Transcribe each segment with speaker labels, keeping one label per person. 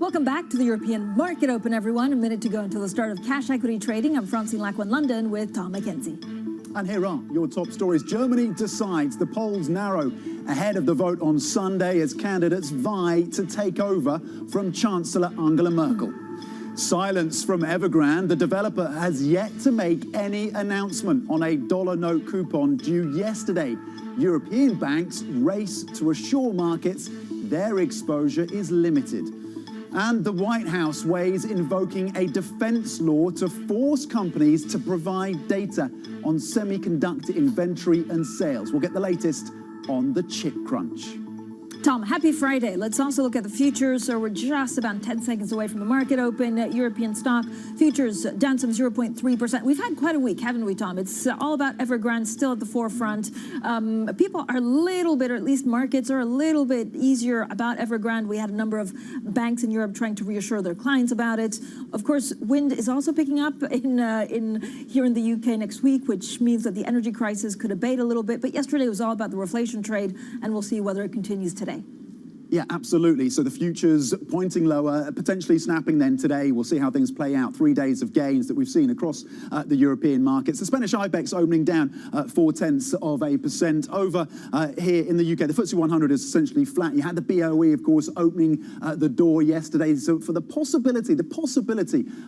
Speaker 1: Welcome back to the European Market Open, everyone. A minute to go until the start of cash equity trading. I'm Francine Lacqua in London with Tom McKenzie.
Speaker 2: And here are your top stories. Germany decides. The polls narrow ahead of the vote on Sunday as candidates vie to take over from Chancellor Angela Merkel. Silence from Evergrande. The developer has yet to make any announcement on a dollar note coupon due yesterday. European banks race to assure markets their exposure is limited. And the White House weighs invoking a defense law to force companies to provide data on semiconductor inventory and sales. We'll get the latest on the chip crunch.
Speaker 1: Tom, happy Friday. Let's also look at the futures. So we're just about 10 seconds away from the market open. European stock futures down some 0.3%. We've had quite a week, haven't we, Tom? It's all about Evergrande still at the forefront. People are a little bit, or at least markets are a little bit easier about Evergrande. We had a number of banks in Europe trying to reassure their clients about it. Of course, wind is also picking up here in the UK next week, which means that the energy crisis could abate a little bit. But yesterday was all about the reflation trade, and we'll see whether it continues today.
Speaker 2: Yeah, absolutely. So the futures pointing lower, potentially snapping then today. We'll see how things play out. 3 days of gains that we've seen across the European markets. The Spanish IBEX opening down 0.4%. Over here in the UK, the FTSE 100 is essentially flat. You had the BOE, of course, opening the door yesterday. So for the possibility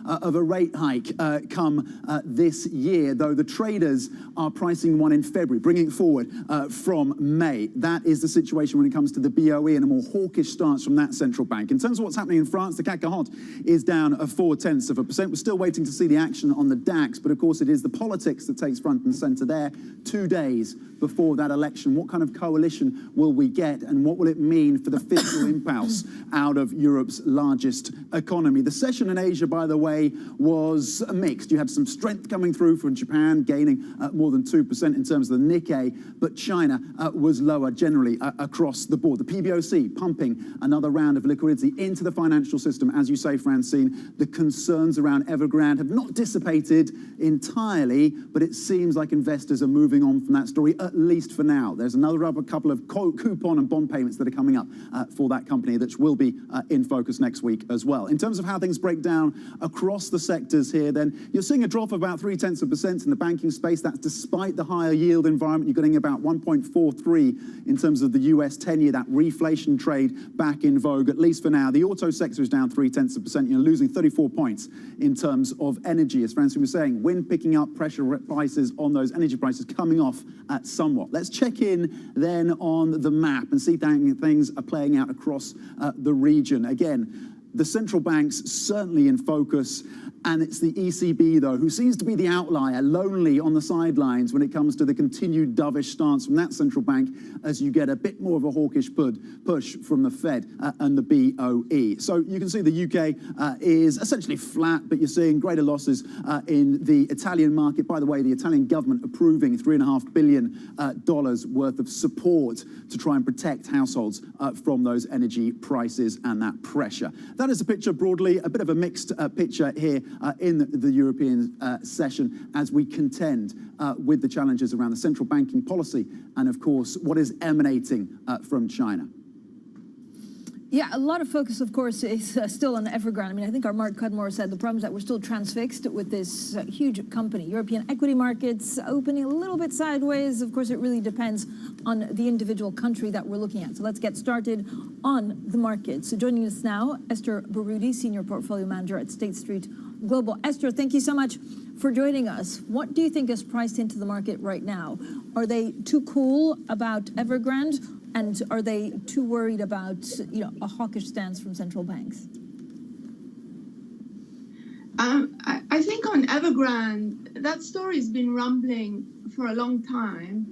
Speaker 2: of a rate hike come this year, though the traders are pricing one in February, bringing it forward from May. That is the situation when it comes to the BOE and a more hawkish stance from that central bank. In terms of what's happening in France, the CAC 40 is down 0.4%. We're still waiting to see the action on the DAX, but of course it is the politics that takes front and center there. 2 days before that election, what kind of coalition will we get, and what will it mean for the fiscal impulse out of Europe's largest economy? The session in Asia, by the way, was mixed. You had some strength coming through from Japan, gaining more than 2% in terms of the Nikkei, but China was lower generally across the board. The PBOC pumping another round of liquidity into the financial system. As you say, Francine, the concerns around Evergrande have not dissipated entirely, but it seems like investors are moving on from that story, at least for now. There's another couple of coupon and bond payments that are coming up for that company that will be in focus next week as well. In terms of how things break down across the sectors here, then you're seeing a drop of about 0.3% in the banking space. That's despite the higher yield environment. You're getting about 1.43 in terms of the US 10-year, that reflation trade back in vogue, at least for now. The auto sector is down 0.3%. You're losing 34 points in terms of energy. As Francine was saying, wind picking up, pressure prices on those energy prices coming off somewhat. Let's check in then on the map and see how things are playing out across the region. Again, the central banks certainly in focus, and it's the ECB, though, who seems to be the outlier, lonely on the sidelines when it comes to the continued dovish stance from that central bank, as you get a bit more of a hawkish push from the Fed and the BOE. So you can see the UK is essentially flat, but you're seeing greater losses in the Italian market. By the way, the Italian government approving $3.5 billion worth of support to try and protect households from those energy prices and that pressure. That is the picture broadly, a bit of a mixed picture here in the European session as we contend with the challenges around the central banking policy and, of course, what is emanating from China.
Speaker 1: Yeah, a lot of focus, of course, is still on Evergrande. I mean, I think our Mark Cudmore said the problem is that we're still transfixed with this huge company. European equity markets opening a little bit sideways. Of course, it really depends on the individual country that we're looking at. So let's get started on the market. So joining us now, Esther Baroudi, Senior Portfolio Manager at State Street Global. Esther, thank you so much for joining us. What do you think is priced into the market right now? Are they too cool about Evergrande? And are they too worried about, a hawkish stance from central banks?
Speaker 3: I think on Evergrande, that story's been rumbling for a long time.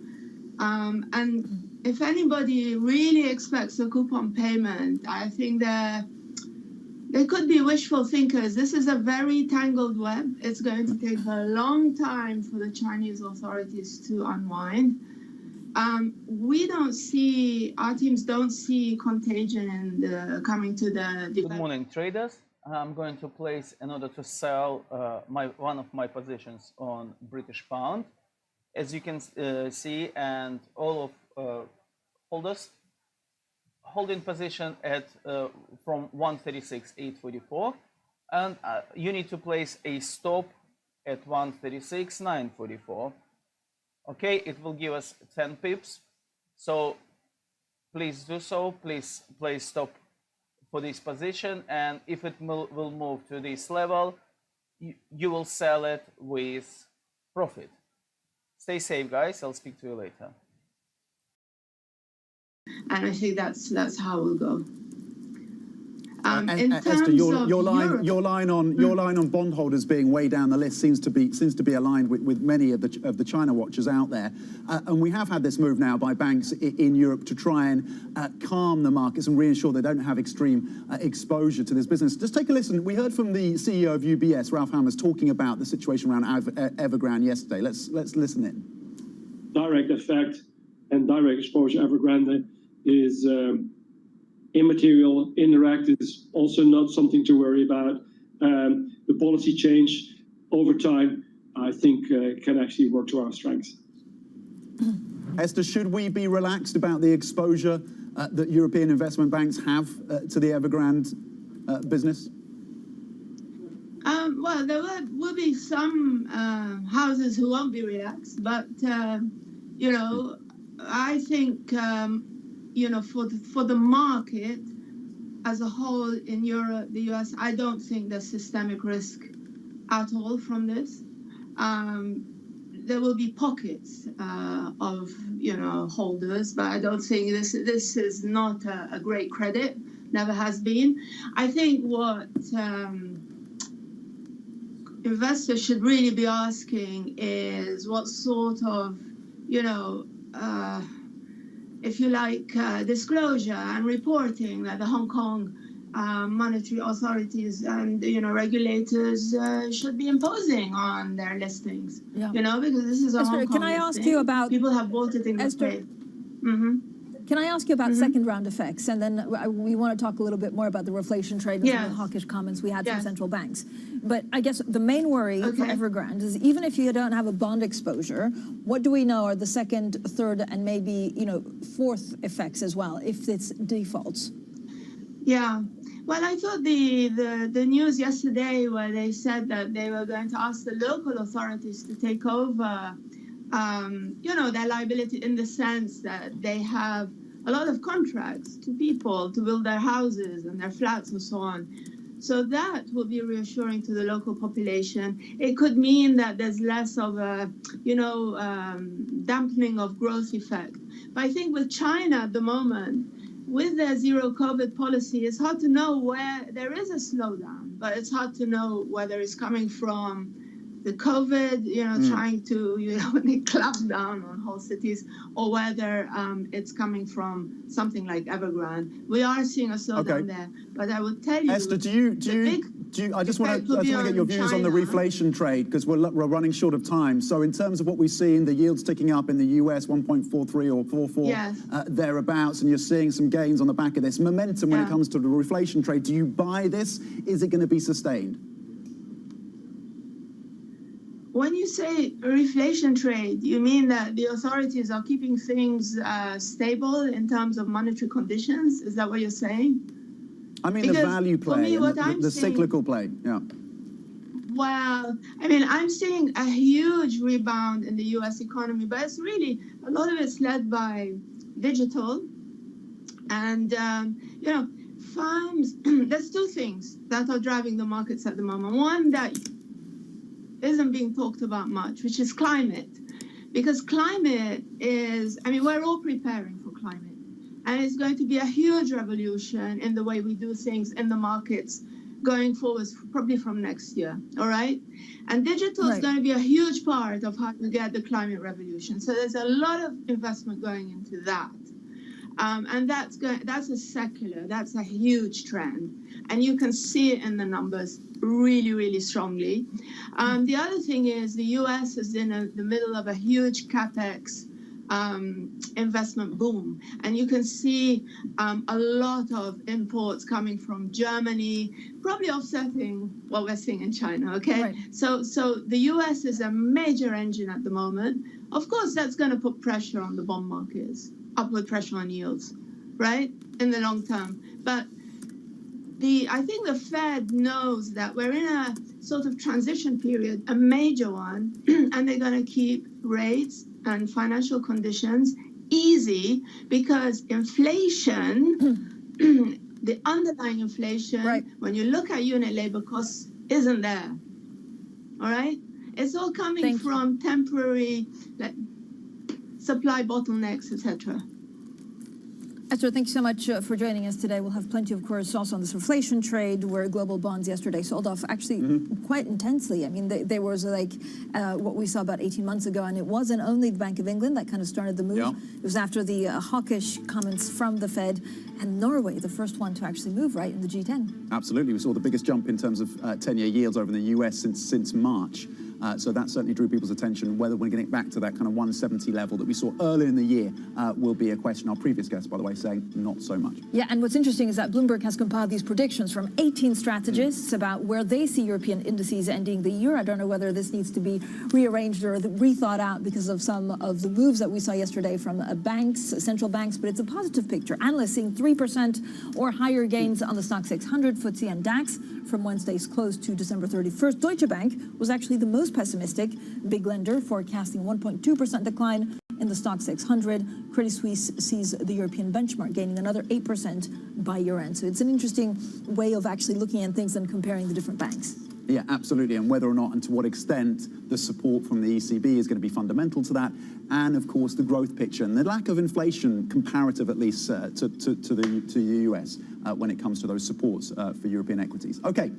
Speaker 3: And if anybody really expects a coupon payment, I think they could be wishful thinkers. This is a very tangled web. It's going to take a long time for the Chinese authorities to unwind. Our teams don't see contagion coming to the...
Speaker 4: Good morning, traders. I'm going to place in order to sell one of my positions on British pound. As you can see, and all of holders holding position at from 136.844, and you need to place a stop at 136.944. Okay, it will give us 10 pips. So please do so. Please place stop for this position. And if it will move to this level, you will sell it with profit. Stay safe, guys. I'll speak to you later.
Speaker 3: And I think that's how we'll go.
Speaker 2: Esther, your line on bondholders being way down the list seems to be aligned with many of the China watchers out there, and we have had this move now by banks in Europe to try and calm the markets and reassure they don't have extreme exposure to this business. Just take a listen. We heard from the CEO of UBS, Ralph Hammers, talking about the situation around Evergrande yesterday. Let's listen in.
Speaker 5: Direct effect and direct exposure Evergrande is immaterial. Indirect is also not something to worry about. The policy change over time, I think, can actually work to our strengths.
Speaker 2: Esther, should we be relaxed about the exposure that European investment banks have to the Evergrande business?
Speaker 3: Well, there will be some houses who won't be relaxed, but I think for the market as a whole in Europe, the US, I don't think there's systemic risk at all from this. There will be pockets of holders, but I don't think this is not a great credit. Never has been. I think what investors should really be asking is what sort of if you like, disclosure and reporting that the Hong Kong monetary authorities and regulators should be imposing on their listings. Yeah. Because this is a Hong Kong
Speaker 1: can I ask you about
Speaker 3: people have bought it in good faith.
Speaker 1: Can I ask you about second round effects? And then we want to talk a little bit more about the reflation trade and some of the hawkish comments we had from central banks. But I guess the main worry for Evergrande is even if you don't have a bond exposure, what do we know are the second, third, and maybe fourth effects as well if it's defaults?
Speaker 3: Yeah. Well, I thought the news yesterday where they said that they were going to ask the local authorities to take over their liability in the sense that they have a lot of contracts to people to build their houses and their flats and so on. So that will be reassuring to the local population. It could mean that there's less of a, dampening of growth effect. But I think with China at the moment, with their zero COVID policy, it's hard to know where there is a slowdown, but it's hard to know whether it's coming from the COVID, trying to, when they clamp down on whole cities, or whether it's coming from something like Evergrande. We are seeing a slowdown there, but I will tell you,
Speaker 2: Esther, I just want to get your views on the reflation trade because we're running short of time. So in terms of what we see in the yields ticking up in the US, 1.43 or 44 thereabouts, and you're seeing some gains on the back of this momentum when it comes to the reflation trade. Do you buy this? Is it going to be sustained?
Speaker 3: When you say reflation trade, you mean that the authorities are keeping things stable in terms of monetary conditions? Is that what you're saying?
Speaker 2: I mean, the value play,
Speaker 3: for me, what
Speaker 2: the cyclical play, yeah.
Speaker 3: Well, I mean, I'm seeing a huge rebound in the U.S. economy, but it's really, a lot of it's led by digital. And, you know, firms, there's two things that are driving the markets at the moment. One that isn't being talked about much, which is climate. Because climate is, I mean, we're all preparing for climate. And it's going to be a huge revolution in the way we do things in the markets going forward, probably from next year, all right? And digital is going to be a huge part of how we get the climate revolution. So there's a lot of investment going into that. And that's a secular, that's a huge trend. And you can see it in the numbers really, really strongly. The other thing is the US is in the middle of a huge CapEx investment boom. And you can see a lot of imports coming from Germany, probably offsetting what we're seeing in China, okay?
Speaker 1: Right.
Speaker 3: So the US is a major engine at the moment. Of course, that's going to put pressure on the bond markets, upward pressure on yields, right, in the long term. But I think the Fed knows that we're in a sort of transition period, a major one, and they're going to keep rates and financial conditions easy because inflation, the underlying inflation, when you look at unit labor costs, isn't there. All right? It's all coming from temporary supply bottlenecks, etc.
Speaker 1: Esther, thank you so much for joining us today. We'll have plenty, of course, also on this inflation trade where global bonds yesterday sold off actually quite intensely. I mean, there was like what we saw about 18 months ago, and it wasn't only the Bank of England that kind of started the move. Yeah. It was after the hawkish comments from the Fed, and Norway, the first one to actually move, right, in the G10.
Speaker 2: Absolutely. We saw the biggest jump in terms of 10-year yields over in the US since March. So that certainly drew people's attention. Whether we're getting back to that kind of 170 level that we saw earlier in the year will be a question. Our previous guest, by the way, saying not so much.
Speaker 1: Yeah, and what's interesting is that Bloomberg has compiled these predictions from 18 strategists about where they see European indices ending the year. I don't know whether this needs to be rearranged or rethought out because of some of the moves that we saw yesterday from banks, central banks, but it's a positive picture. Analysts seeing 3% or higher gains on the Stock 600, FTSE and DAX from Wednesday's close to December 31st. Deutsche Bank was actually the most pessimistic, big lender, forecasting 1.2% decline in the Stock 600. Credit Suisse sees the European benchmark gaining another 8% by year-end. So it's an interesting way of actually looking at things and comparing the different banks.
Speaker 2: Yeah, absolutely. And whether or not and to what extent the support from the ECB is going to be fundamental to that. And, of course, the growth picture and the lack of inflation, comparative at least, to the US when it comes to those supports for European equities. OK,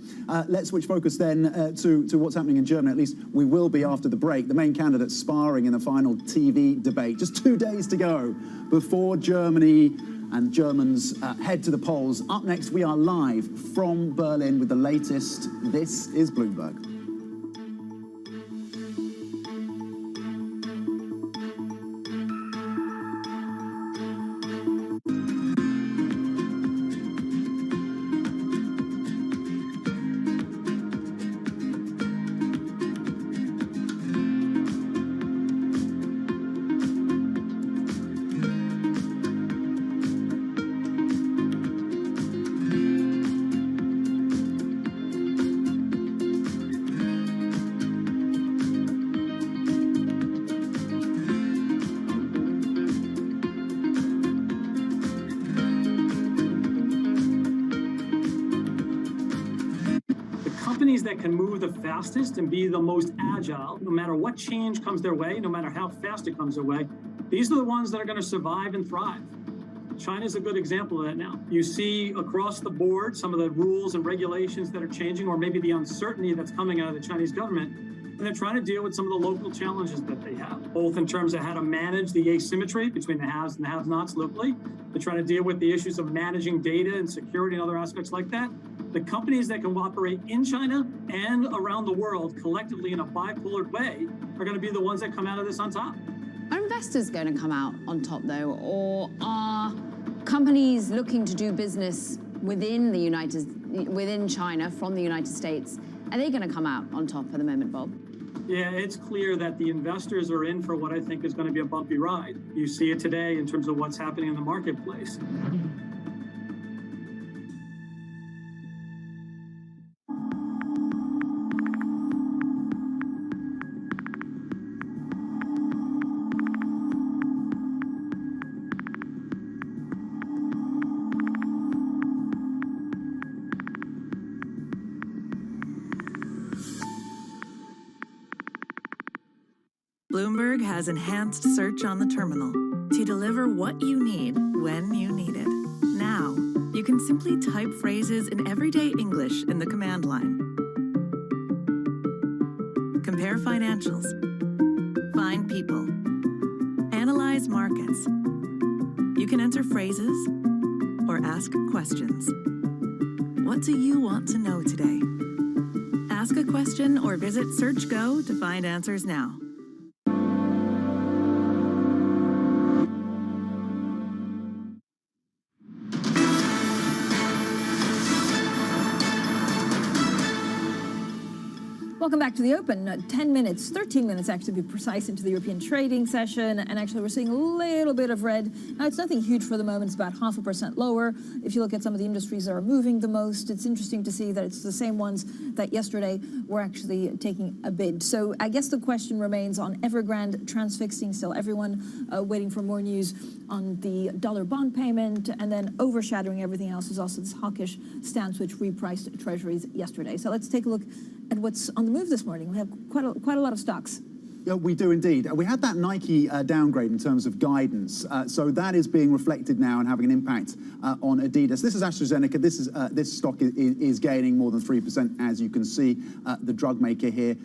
Speaker 2: let's switch focus then to what's happening in Germany. At least we will be after the break. The main candidates sparring in the final TV debate. Just 2 days to go before Germany and Germans head to the polls. Up next, we are live from Berlin with the latest. This is Bloomberg.
Speaker 6: That can move the fastest and be the most agile, no matter what change comes their way, no matter how fast it comes their way, these are the ones that are going to survive and thrive. China's a good example of that now. You see across the board some of the rules and regulations that are changing, or maybe the uncertainty that's coming out of the Chinese government, and they're trying to deal with some of the local challenges that they have, both in terms of how to manage the asymmetry between the haves and the have-nots locally. They're trying to deal with the issues of managing data and security and other aspects like that. The companies that can operate in China and around the world collectively in a bipolar way are going to be the ones that come out of this on top.
Speaker 7: Are investors going to come out on top, though, or are companies looking to do business within China from the United States, are they going to come out on top at the moment, Bob?
Speaker 6: Yeah, it's clear that the investors are in for what I think is going to be a bumpy ride. You see it today in terms of what's happening in the marketplace.
Speaker 8: Bloomberg has enhanced search on the terminal to deliver what you need when you need it. Now, you can simply type phrases in everyday English in the command line. Compare financials, find people, analyze markets. You can enter phrases or ask questions. What do you want to know today? Ask a question or visit SearchGo to find answers now.
Speaker 1: Welcome back to the Open. 10 minutes, 13 minutes actually to be precise, into the European trading session. And actually we're seeing a little bit of red. Now it's nothing huge for the moment. It's about 0.5% lower. If you look at some of the industries that are moving the most, it's interesting to see that it's the same ones that yesterday were actually taking a bid. So I guess the question remains on Evergrande transfixing still everyone, waiting for more news on the dollar bond payment, and then overshadowing everything else is also this hawkish stance which repriced treasuries yesterday. So let's take a look at what's on the move this morning. We have quite a lot of stocks.
Speaker 2: Yeah, we do indeed. We had that Nike downgrade in terms of guidance, so that is being reflected now and having an impact on Adidas. This is AstraZeneca. This stock is gaining more than 3%, as you can see, the drug maker here.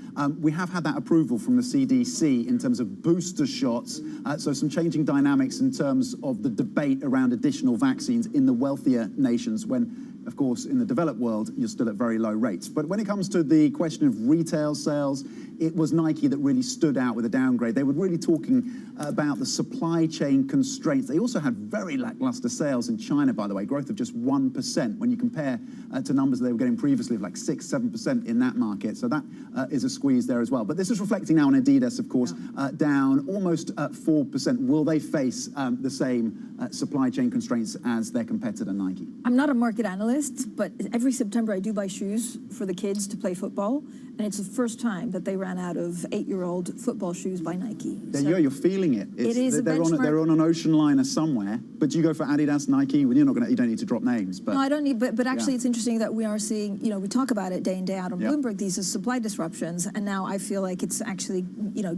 Speaker 2: We have had that approval from the CDC in terms of booster shots, so some changing dynamics in terms of the debate around additional vaccines in the wealthier nations when, of course, in the developed world, you're still at very low rates. But when it comes to the question of retail sales, it was Nike that really stood out with a downgrade. They were really talking about the supply chain constraints. They also had very lackluster sales in China, by the way, growth of just 1% when you compare to numbers they were getting previously of like 6-7% in that market. So that is a squeeze there as well. But this is reflecting now on Adidas, of course, down almost 4%. Will they face the same supply chain constraints as their competitor Nike?
Speaker 1: I'm not a market analyst, but every September I do buy shoes for the kids to play football. And it's the first time that they ran out of 8-year-old football shoes by Nike.
Speaker 2: There you go, you're feeling it.
Speaker 1: It is
Speaker 2: they're on an ocean liner somewhere, but you go for Adidas, Nike, well, you don't need to drop names. But
Speaker 1: no, I don't need, but actually it's interesting that we are seeing, we talk about it day in, day out on Bloomberg, these are supply disruptions, and now I feel like it's actually,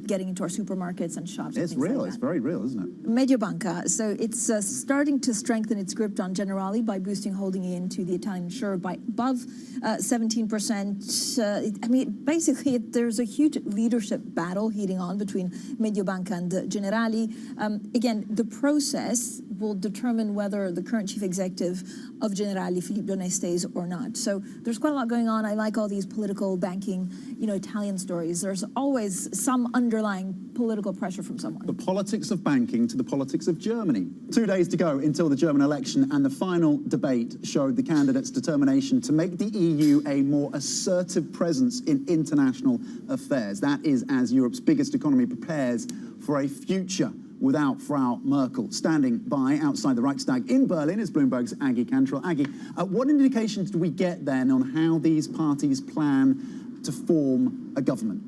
Speaker 1: getting into our supermarkets and shops.
Speaker 2: It's real, it's very real, isn't it?
Speaker 1: Mediobanca, so it's starting to strengthen its grip on Generali by boosting holding into the Italian insurer by above 17%. Basically, there's a huge leadership battle heating on between Mediobanca and Generali. Again, the process will determine whether the current chief executive of Generali, Philippe Donnet, stays or not. So there's quite a lot going on. I like all these political banking, Italian stories. There's always some underlying political pressure from someone.
Speaker 2: The politics of banking to the politics of Germany. 2 days to go until the German election, and the final debate showed the candidates' determination to make the EU a more assertive presence in international affairs. That is as Europe's biggest economy prepares for a future without Frau Merkel. Standing by outside the Reichstag in Berlin is Bloomberg's Aggie Cantrell. Aggie, what indications do we get then on how these parties plan to form a government?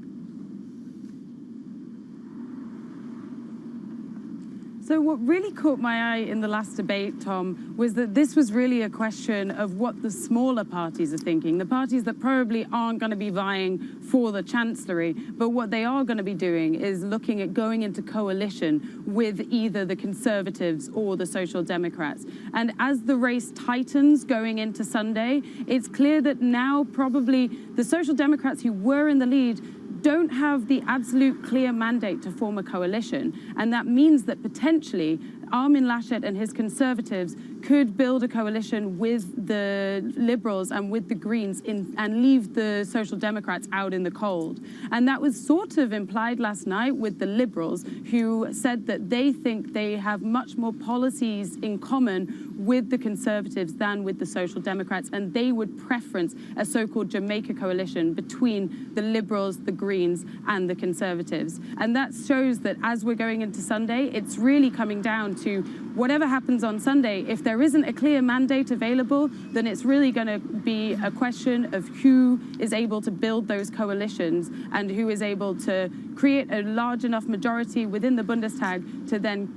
Speaker 9: So what really caught my eye in the last debate, Tom, was that this was really a question of what the smaller parties are thinking, the parties that probably aren't going to be vying for the chancellery, but what they are going to be doing is looking at going into coalition with either the Conservatives or the Social Democrats. And as the race tightens going into Sunday, it's clear that now probably the Social Democrats, who were in the lead, don't have the absolute clear mandate to form a coalition. And that means that potentially Armin Laschet and his Conservatives could build a coalition with the Liberals and with the Greens and leave the Social Democrats out in the cold. And that was sort of implied last night with the Liberals, who said that they think they have much more policies in common with the Conservatives than with the Social Democrats, and they would preference a so-called Jamaica coalition between the Liberals, the Greens, and the Conservatives. And that shows that as we're going into Sunday, it's really coming down to whatever happens on Sunday. If there isn't a clear mandate available, then it's really going to be a question of who is able to build those coalitions and who is able to create a large enough majority within the Bundestag to then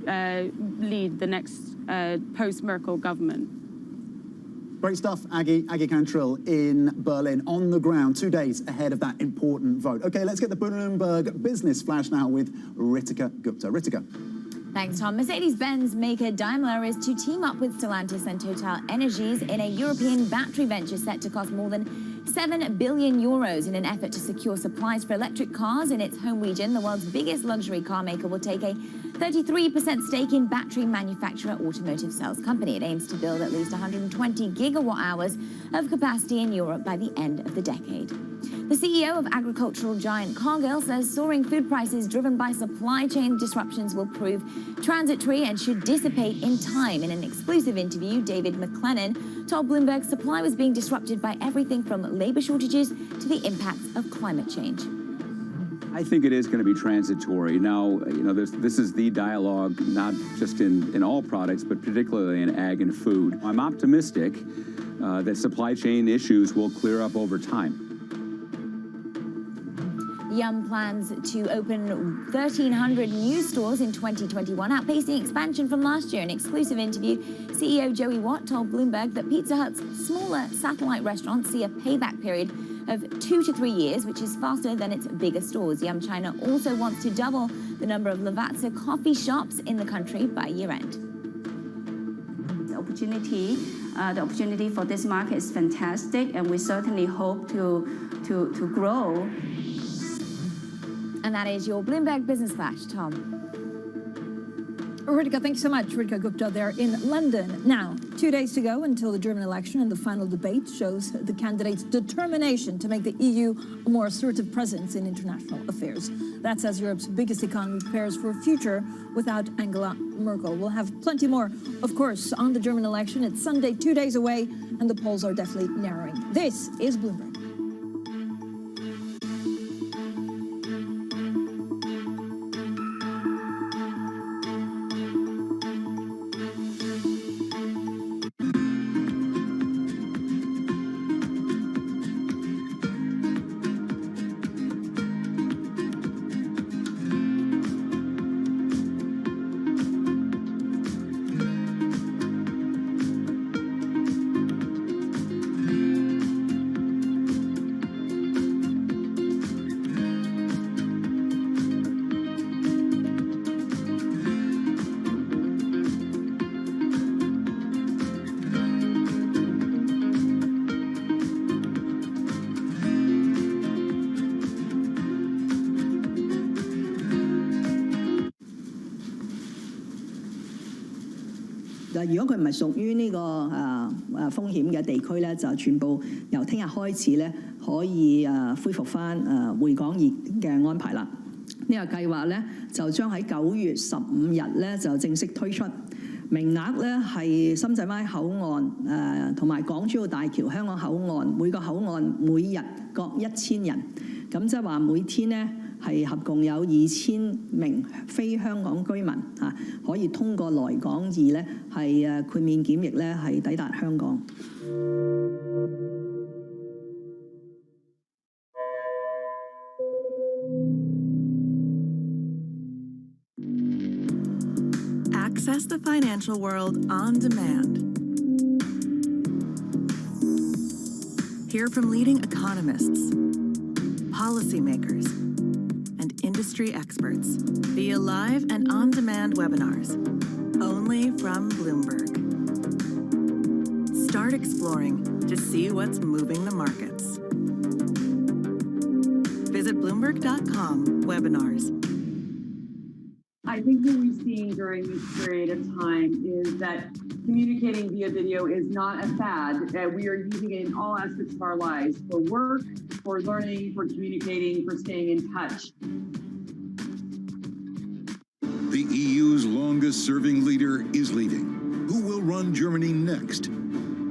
Speaker 9: lead the next post-Merkel government.
Speaker 2: Great stuff, Aggie Cantrill in Berlin, on the ground, 2 days ahead of that important vote. Okay, let's get the Bloomberg Business Flash now with Ritika Gupta. Ritika.
Speaker 10: Thanks, Tom. Mercedes-Benz maker Daimler is to team up with Stellantis and Total Energies in a European battery venture set to cost more than 7 billion euros in an effort to secure supplies for electric cars in its home region. The world's biggest luxury car maker will take a 33% stake in battery manufacturer Automotive Cells Company. It aims to build at least 120 gigawatt hours of capacity in Europe by the end of the decade. The CEO of agricultural giant Cargill says soaring food prices driven by supply chain disruptions will prove transitory and should dissipate in time. In an exclusive interview, David McLennan told Bloomberg supply was being disrupted by everything from labor shortages to the impacts of climate change.
Speaker 11: I think it is going to be transitory. Now, this is the dialogue, not just in all products, but particularly in ag and food. I'm optimistic that supply chain issues will clear up over time.
Speaker 10: Yum plans to open 1,300 new stores in 2021, outpacing expansion from last year. In an exclusive interview, CEO Joey Watt told Bloomberg that Pizza Hut's smaller satellite restaurants see a payback period of 2 to 3 years, which is faster than its bigger stores. Yum China also wants to double the number of Lavazza coffee shops in the country by year-end.
Speaker 12: The opportunity for this market is fantastic, and we certainly hope to grow.
Speaker 10: And that is your Bloomberg Business Flash, Tom.
Speaker 1: Ritika, thanks so much. Ritika Gupta there in London. Now, 2 days to go until the German election, and the final debate shows the candidate's determination to make the EU a more assertive presence in international affairs. That's as Europe's biggest economy prepares for a future without Angela Merkel. We'll have plenty more, of course, on the German election. It's Sunday, 2 days away, and the polls are definitely narrowing. This is Bloomberg.
Speaker 13: 如果佢唔係屬於呢個風險嘅地區咧，就全部由聽日開始咧可以恢復翻回港易嘅安排啦。呢個計劃咧就將喺9月15日咧就正式推出，名額咧係深圳灣口岸同埋港珠澳大橋香港口岸，每個口岸每日各1000人，咁即係話每天咧係合共有2000名非香港居民可以通過來港易咧係豁免檢疫咧係抵達香港。
Speaker 8: Access the financial world on demand. Hear from leading economists, policymakers, and industry experts via live and on-demand webinars, only from Bloomberg. Start exploring to see what's moving the markets. Visit Bloomberg.com/webinars.
Speaker 14: I think what we've seen during this period of time is that communicating via video is not a fad. We are using it in all aspects of our lives, for work, for learning, for communicating, for staying in touch.
Speaker 15: The EU's longest-serving leader is leaving. Who will run Germany next?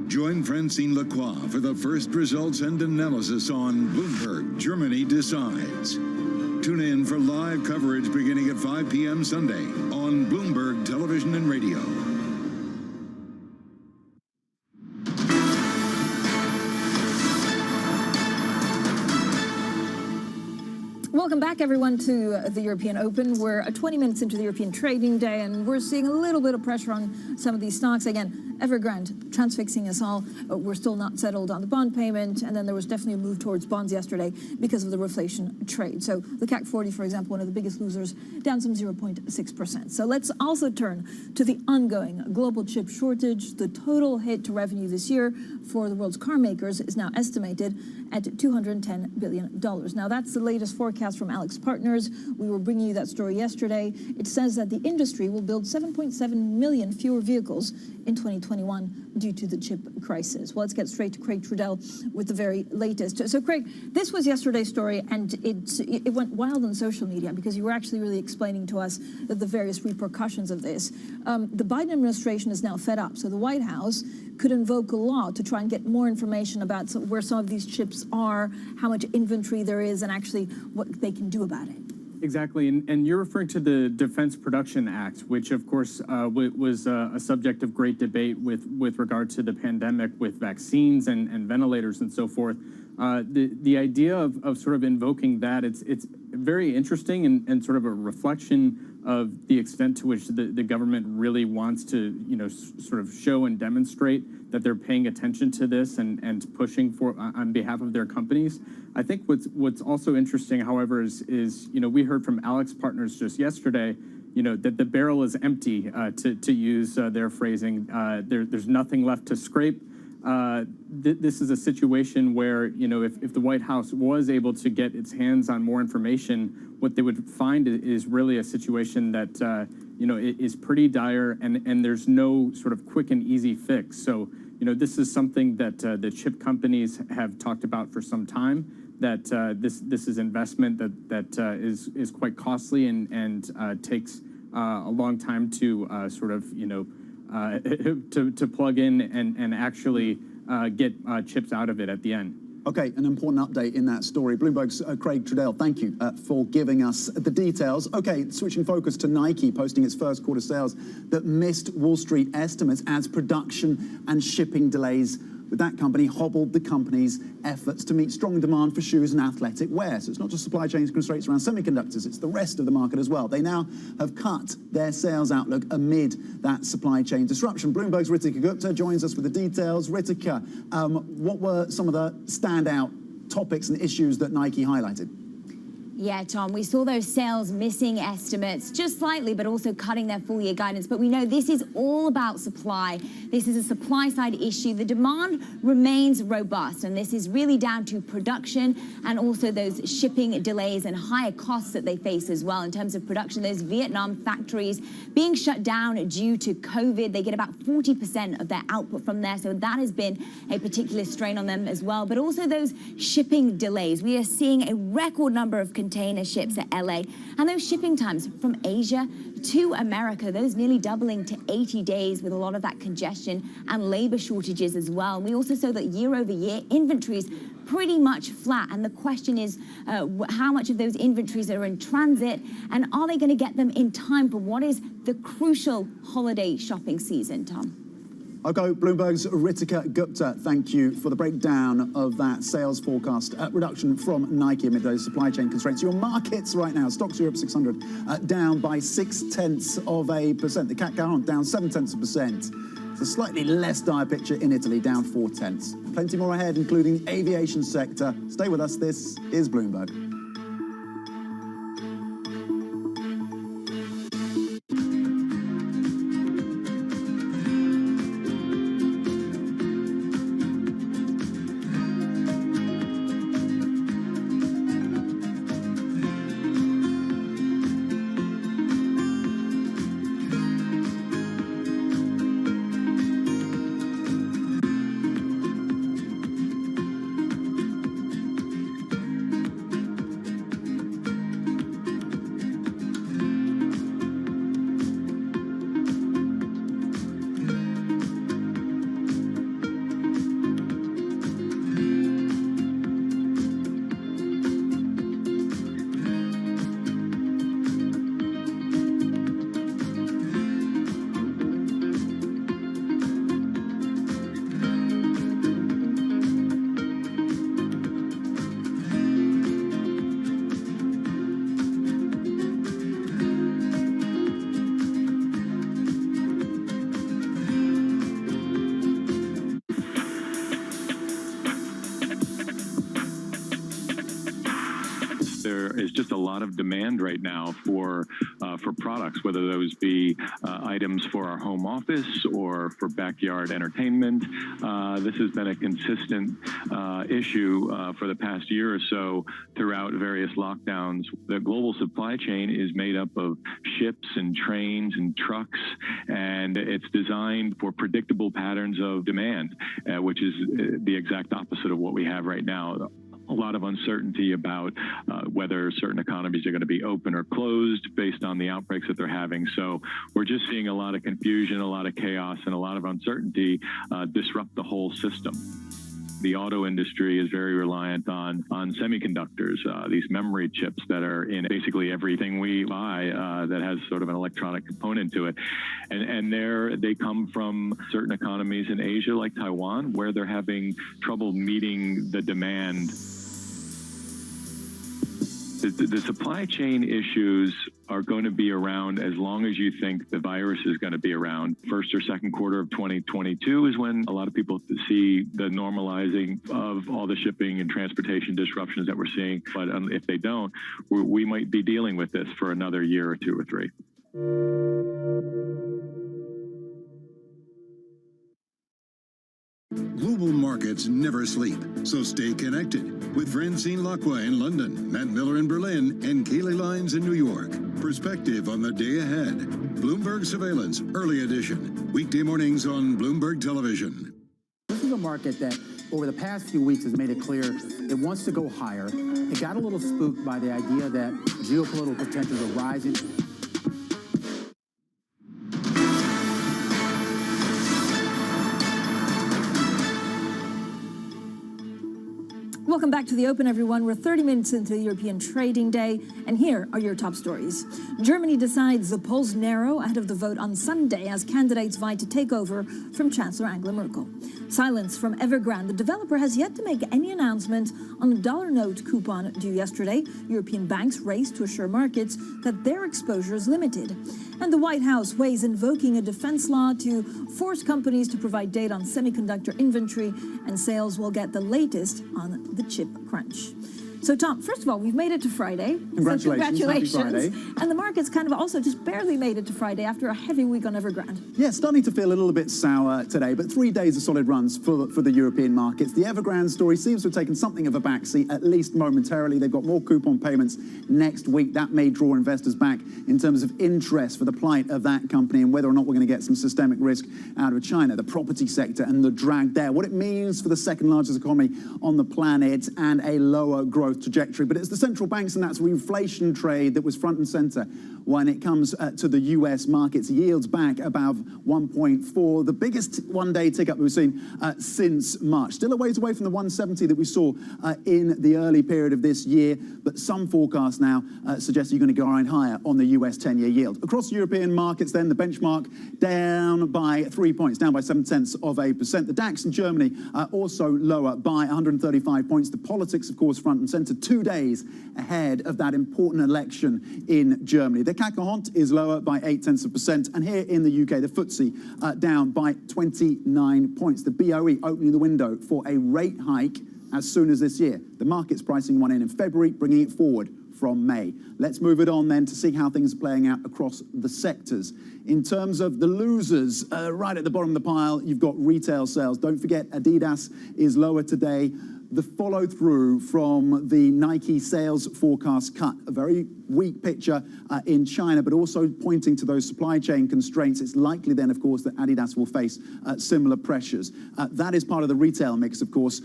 Speaker 15: Join Francine Lacroix for the first results and analysis on Bloomberg Germany Decides. Tune in for live coverage beginning at 5 p.m. Sunday on Bloomberg Television and Radio.
Speaker 1: Welcome back, everyone, to the European Open. We're 20 minutes into the European trading day, and we're seeing a little bit of pressure on some of these stocks. Again, Evergrande transfixing us all. We're still not settled on the bond payment, and then there was definitely a move towards bonds yesterday because of the reflation trade. So the CAC 40, for example, one of the biggest losers, down some 0.6%. So let's also turn to the ongoing global chip shortage. The total hit to revenue this year for the world's car makers is now estimated at $210 billion. Now, that's the latest forecast from Alex Partners. We were bringing you that story yesterday. It says that the industry will build 7.7 million fewer vehicles in 2021 due to the chip crisis. Well, let's get straight to Craig Trudell with the very latest. So, Craig, this was yesterday's story, and it went wild on social media because you were actually really explaining to us the various repercussions of this. The Biden administration is now fed up, so the White House could invoke a law to try and get more information about where some of these chips are, how much inventory there is, and actually what they can do about it.
Speaker 16: Exactly, and you're referring to the Defense Production Act, which, of course, was a subject of great debate with regard to the pandemic, with vaccines and ventilators and so forth. The idea of sort of invoking that, it's very interesting and sort of a reflection of the extent to which the government really wants to, sort of show and demonstrate that they're paying attention to this and pushing for on behalf of their companies. I think what's also interesting, however, is we heard from Alex Partners just yesterday, that the barrel is empty, to use their phrasing. There's nothing left to scrape. This is a situation where, if the White House was able to get its hands on more information, what they would find is really a situation that, is pretty dire, and there's no sort of quick and easy fix. So, this is something that the chip companies have talked about for some time, that this is investment that is quite costly and takes a long time to sort of, to plug in and actually get chips out of it at the end.
Speaker 2: Okay, an important update in that story. Bloomberg's Craig Trudell, thank you for giving us the details. Okay, switching focus to Nike, posting its first quarter sales that missed Wall Street estimates as production and shipping delays with that company hobbled the company's efforts to meet strong demand for shoes and athletic wear. So it's not just supply chain constraints around semiconductors, it's the rest of the market as well. They now have cut their sales outlook amid that supply chain disruption. Bloomberg's Ritika Gupta joins us with the details. Ritika, what were some of the standout topics and issues that Nike highlighted?
Speaker 10: Yeah, Tom, we saw those sales missing estimates just slightly, but also cutting their full year guidance. But we know this is all about supply. This is a supply side issue. The demand remains robust, and this is really down to production and also those shipping delays and higher costs that they face as well in terms of production. Those Vietnam factories being shut down due to COVID. They get about 40% of their output from there. So that has been a particular strain on them as well. But also those shipping delays. We are seeing a record number of container ships at LA, and those shipping times from Asia to America, those nearly doubling to 80 days with a lot of that congestion and labor shortages as well. And we also saw that year over year inventories pretty much flat, and the question is how much of those inventories are in transit, and are they going to get them in time for what is the crucial holiday shopping season, Tom?
Speaker 2: Okay, Bloomberg's Ritika Gupta, thank you for the breakdown of that sales forecast reduction from Nike amid those supply chain constraints. Your markets right now, Stocks Europe 600 down by 0.6%. The CAC 40 down 0.7%. It's a slightly less dire picture in Italy, down 0.4. Plenty more ahead, including the aviation sector. Stay with us. This is Bloomberg.
Speaker 17: there is just a lot of demand right now for products, whether those be items for our home office or for backyard entertainment. This has been a consistent issue for the past year or so throughout various lockdowns. The global supply chain is made up of ships and trains and trucks, and it's designed for predictable patterns of demand, which is the exact opposite of what we have right now. A lot of uncertainty about whether certain economies are going to be open or closed based on the outbreaks that they're having. So we're just seeing a lot of confusion, a lot of chaos, and a lot of uncertainty disrupt the whole system. The auto industry is very reliant on semiconductors, these memory chips that are in basically everything we buy that has sort of an electronic component to it. And they come from certain economies in Asia like Taiwan, where they're having trouble meeting the demand. The supply chain issues are going to be around as long as you think the virus is going to be around. First or second quarter of 2022 is when a lot of people see the normalizing of all the shipping and transportation disruptions that we're seeing. But if they don't, we might be dealing with this for another year or two or three.
Speaker 15: Global markets never sleep, so stay connected with Francine Lacqua in London, Matt Miller in Berlin, and Kaylee Lyons in New York. Perspective on the day ahead. Bloomberg Surveillance, early edition. Weekday mornings on Bloomberg Television.
Speaker 18: This is a market that over the past few weeks has made it clear it wants to go higher. It got a little spooked by the idea that geopolitical tensions are rising.
Speaker 1: Welcome back to the Open, everyone. We're 30 minutes into the European trading day, and here are your top stories. Germany decides the polls narrow ahead of the vote on Sunday as candidates vie to take over from Chancellor Angela Merkel. Silence from Evergrande. The developer has yet to make any announcement on a dollar note coupon due yesterday. European banks race to assure markets that their exposure is limited. And the White House weighs invoking a defense law to force companies to provide data on semiconductor inventory and sales. Will get the latest on the chip crunch. So, Tom, first of all, we've made it to Friday.
Speaker 2: Congratulations.
Speaker 1: So congratulations.
Speaker 2: Happy Friday.
Speaker 1: And the markets kind of also just barely made it to Friday after a heavy week on Evergrande.
Speaker 2: Yeah, starting to feel a little bit sour today, but 3 days of solid runs for the European markets. The Evergrande story seems to have taken something of a backseat, at least momentarily. They've got more coupon payments next week. That may draw investors back in terms of interest for the plight of that company and whether or not we're going to get some systemic risk out of China, the property sector and the drag there, what it means for the second largest economy on the planet and a lower growth trajectory. But it's the central banks and that's reflation trade that was front and center when it comes to the US markets. Yields back above 1.4, the biggest one-day tick up we've seen since March. Still a ways away from the 170 that we saw in the early period of this year, but some forecasts now suggest you're going to grind higher on the US 10-year yield. Across European markets then, the benchmark down by 3 points, down by 0.7%. The DAX in Germany also lower by 135 points. The politics, of course, front and center, 2 days ahead of that important election in Germany. The CAC 40 is lower by 0.8%. And here in the UK, the FTSE down by 29 points. The BOE opening the window for a rate hike as soon as this year. The market's pricing one in February, bringing it forward from May. Let's move it on then to see how things are playing out across the sectors. In terms of the losers, right at the bottom of the pile, you've got retail sales. Don't forget, Adidas is lower today. The follow-through from the Nike sales forecast cut, a very weak picture in China, but also pointing to those supply chain constraints. It's likely then, of course, that Adidas will face similar pressures. That is part of the retail mix, of course.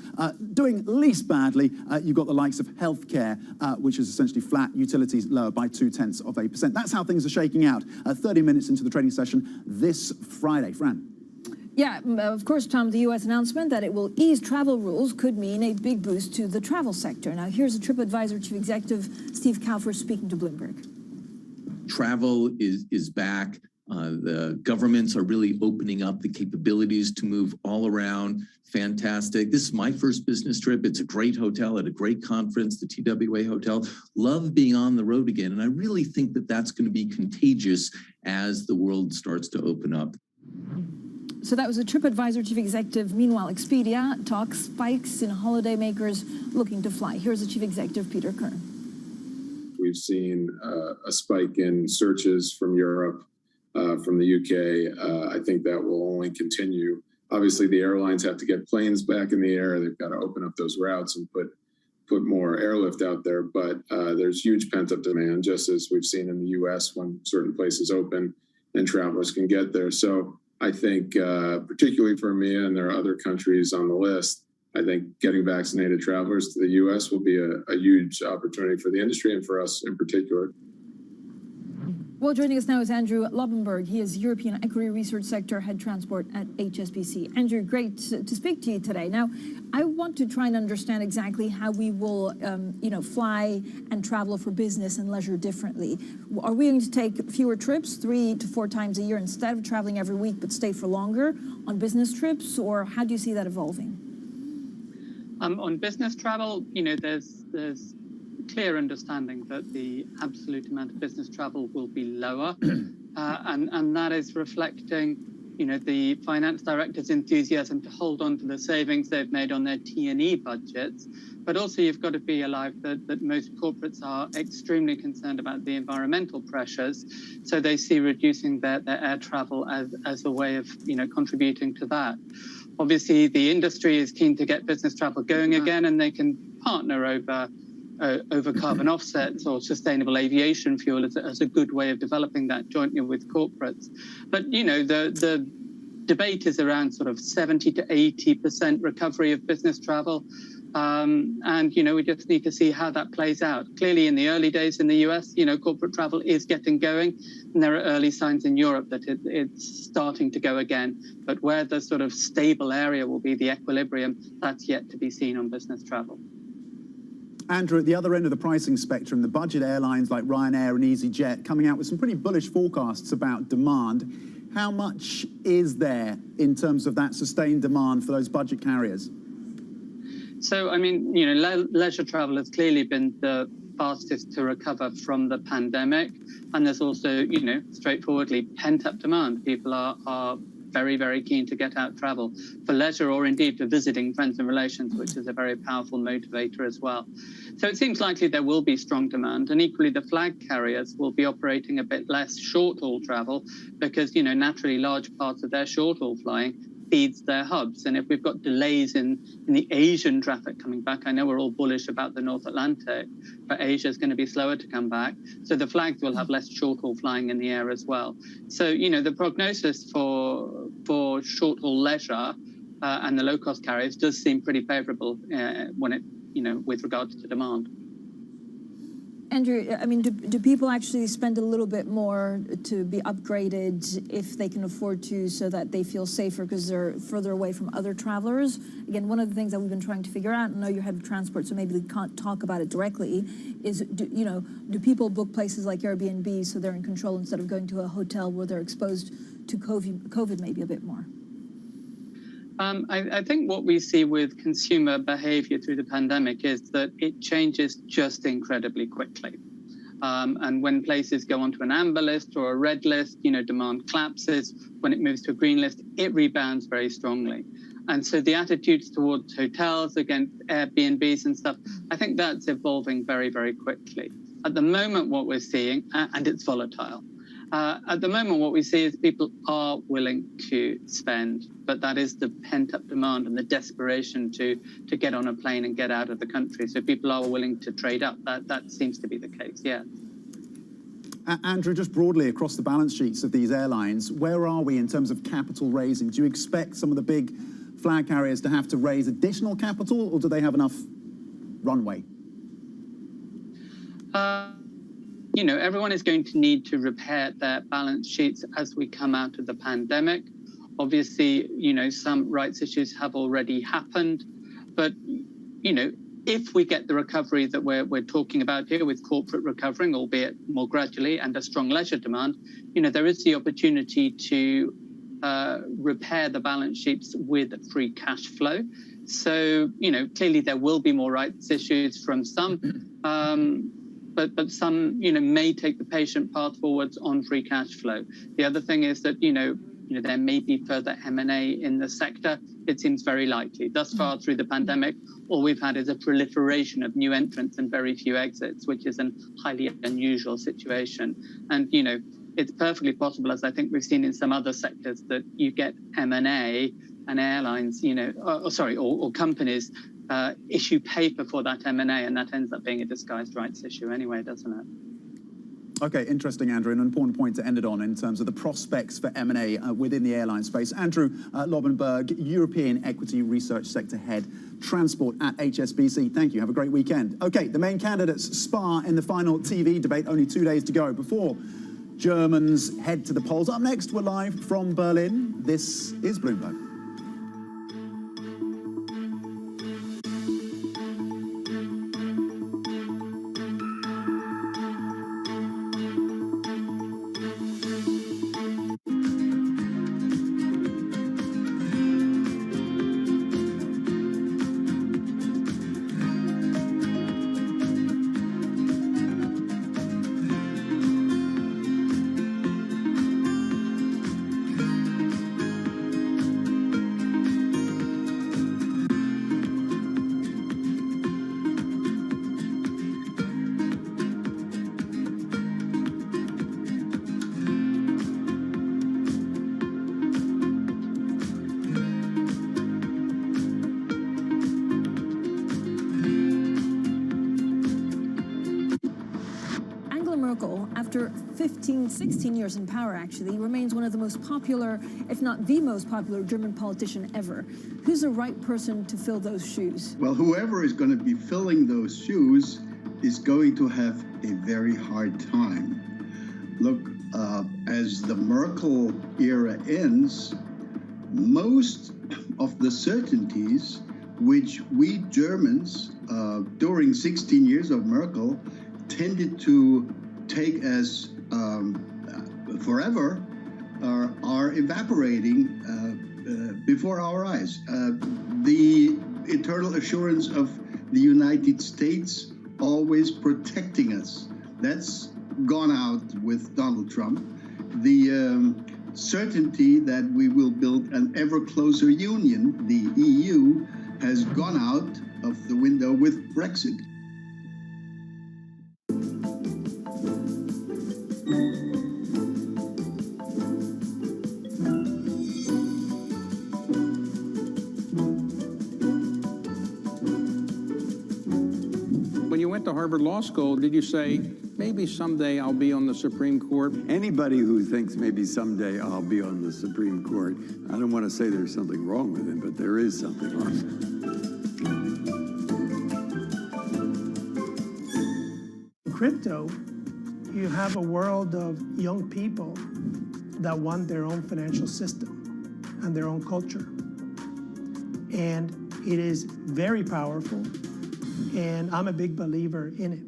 Speaker 2: Doing least badly, you've got the likes of healthcare, which is essentially flat, utilities lower by 0.2%. That's how things are shaking out 30 minutes into the trading session this Friday. Fran.
Speaker 1: Yeah, of course, Tom, the U.S. announcement that it will ease travel rules could mean a big boost to the travel sector. Now, here's a TripAdvisor Chief Executive Steve Kaufer speaking to Bloomberg.
Speaker 19: Travel is back. The governments are really opening up the capabilities to move all around. Fantastic. This is my first business trip. It's a great hotel at a great conference, the TWA Hotel. Love being on the road again. And I really think that that's going to be contagious as the world starts to open up.
Speaker 1: So that was a TripAdvisor Chief Executive. Meanwhile, Expedia talks spikes in holidaymakers looking to fly. Here's the Chief Executive, Peter Kern.
Speaker 20: we've seen a spike in searches from Europe, from the UK. I think that will only continue. Obviously, the airlines have to get planes back in the air. They've got to open up those routes and put more airlift out there. But there's huge pent-up demand, just as we've seen in the US when certain places open and travelers can get there. So I think, particularly for EMEA, and there are other countries on the list, I think getting vaccinated travelers to the US will be a huge opportunity for the industry and for us in particular.
Speaker 1: Well, joining us now is Andrew Lobenberg. He is European Equity Research Sector Head Transport at HSBC. Andrew, great to speak to you today. Now, I want to try and understand exactly how we will, fly and travel for business and leisure differently. Are we going to take fewer trips, 3 to 4 times a year, instead of traveling every week but stay for longer on business trips, or how do you see that evolving?
Speaker 21: On business travel, there's clear understanding that the absolute amount of business travel will be lower, and that is reflecting, the finance director's enthusiasm to hold on to the savings they've made on their T&E budgets. But also, you've got to be alive that most corporates are extremely concerned about the environmental pressures, so they see reducing their air travel as a way of, contributing to that. Obviously, the industry is keen to get business travel going again, and they can partner over carbon offsets or sustainable aviation fuel as a good way of developing that jointly with corporates. But, the debate is around sort of 70 to 80% recovery of business travel. And, we just need to see how that plays out. Clearly, in the early days in the US, corporate travel is getting going. And there are early signs in Europe that it's starting to go again. But where the sort of stable area will be, the equilibrium, that's yet to be seen on business travel.
Speaker 2: Andrew, at the other end of the pricing spectrum, the budget airlines like Ryanair and EasyJet coming out with some pretty bullish forecasts about demand. How much is there in terms of that sustained demand for those budget carriers?
Speaker 21: So, leisure travel has clearly been the fastest to recover from the pandemic. And there's also, straightforwardly pent-up demand. People are very, very keen to get out travel for leisure or indeed for visiting friends and relations, which is a very powerful motivator as well. So it seems likely there will be strong demand, and equally the flag carriers will be operating a bit less short-haul travel because, naturally large parts of their short-haul flying feeds their hubs. And if we've got delays in the Asian traffic coming back, I know we're all bullish about the North Atlantic, but Asia is going to be slower to come back. So the flags will have less short-haul flying in the air as well. So, the prognosis for short-haul leisure and the low-cost carriers does seem pretty favorable when it, with regards to demand.
Speaker 1: Andrew, do people actually spend a little bit more to be upgraded if they can afford to, so that they feel safer because they're further away from other travelers? Again, one of the things that we've been trying to figure out, and I know you're head of transport, so maybe we can't talk about it directly, is do people book places like Airbnb so they're in control instead of going to a hotel where they're exposed to COVID maybe a bit more?
Speaker 21: I think what we see with consumer behavior through the pandemic is that it changes just incredibly quickly. And when places go onto an amber list or a red list, demand collapses. When it moves to a green list, it rebounds very strongly. And so the attitudes towards hotels, against Airbnbs and stuff, I think that's evolving very, very quickly. At the moment, what we're seeing, and it's volatile, at the moment, what we see is people are willing to spend, but that is the pent-up demand and the desperation to get on a plane and get out of the country. So people are willing to trade up. That seems to be the case, yeah.
Speaker 2: Andrew, just broadly across the balance sheets of these airlines, where are we in terms of capital raising? Do you expect some of the big flag carriers to have to raise additional capital, or do they have enough runway?
Speaker 21: Everyone is going to need to repair their balance sheets as we come out of the pandemic. Obviously, some rights issues have already happened. But, if we get the recovery that we're talking about here with corporate recovering, albeit more gradually, and a strong leisure demand, there is the opportunity to repair the balance sheets with free cash flow. So, clearly there will be more rights issues from some. But some, may take the patient path forwards on free cash flow. The other thing is that, there may be further M&A in the sector. It seems very likely. Thus far through the pandemic, all we've had is a proliferation of new entrants and very few exits, which is a highly unusual situation. And, it's perfectly possible, as I think we've seen in some other sectors, that you get M&A and airlines, or companies issue paper for that M&A, and that ends up being a disguised rights issue anyway, doesn't it?
Speaker 2: Okay, interesting, Andrew, and an important point to end it on in terms of the prospects for M&A within the airline space. Andrew Lobenberg, European Equity Research Sector Head, Transport at HSBC. Thank you. Have a great weekend. Okay, the main candidates spar in the final TV debate. Only 2 days to go before Germans head to the polls. Up next, we're live from Berlin. This is Bloomberg. After 16 years in power, actually, remains one of the most popular, if not the most popular, German politician ever. Who's the right person to fill those shoes?
Speaker 4: Well, whoever is going to be filling those shoes is going to have a very hard time. Look, as the Merkel era ends, most of the certainties which we Germans, during 16 years of Merkel, tended to take as forever are evaporating before our eyes. The eternal assurance of the United States always protecting us, that's gone out with Donald Trump. The certainty that we will build an ever closer union, the EU, has gone out of the window with Brexit.
Speaker 22: When you went to Harvard Law School, did you say, maybe someday I'll be on the Supreme Court?
Speaker 23: Anybody who thinks maybe someday I'll be on the Supreme Court, I don't want to say there's something wrong with him, but there is something wrong.
Speaker 24: In crypto, you have a world of young people that want their own financial system and their own culture. And it is very powerful, and I'm a big believer in it.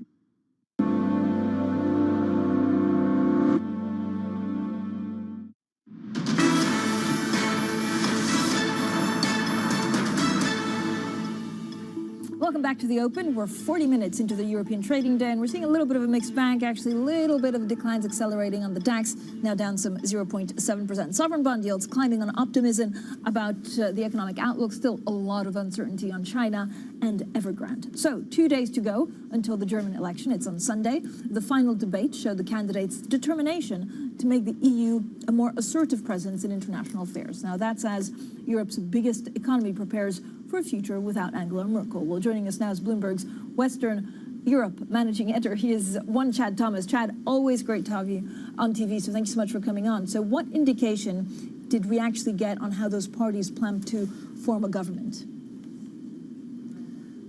Speaker 1: Welcome back to the Open. We're 40 minutes into the European trading day, and we're seeing a little bit of a mixed bag, actually a little bit of declines accelerating on the DAX, now down some 0.7%. Sovereign bond yields climbing on optimism about the economic outlook, still a lot of uncertainty on China and Evergrande. So 2 days to go until the German election. It's on Sunday. The final debate showed the candidates' determination to make the EU a more assertive presence in international affairs. Now that's as Europe's biggest economy prepares for a future without Angela Merkel. Well, joining us now is Bloomberg's Western Europe managing editor. He is Chad Thomas. Chad, always great to have you on TV, so thank you so much for coming on. So what indication did we actually get on how those parties plan to form a government?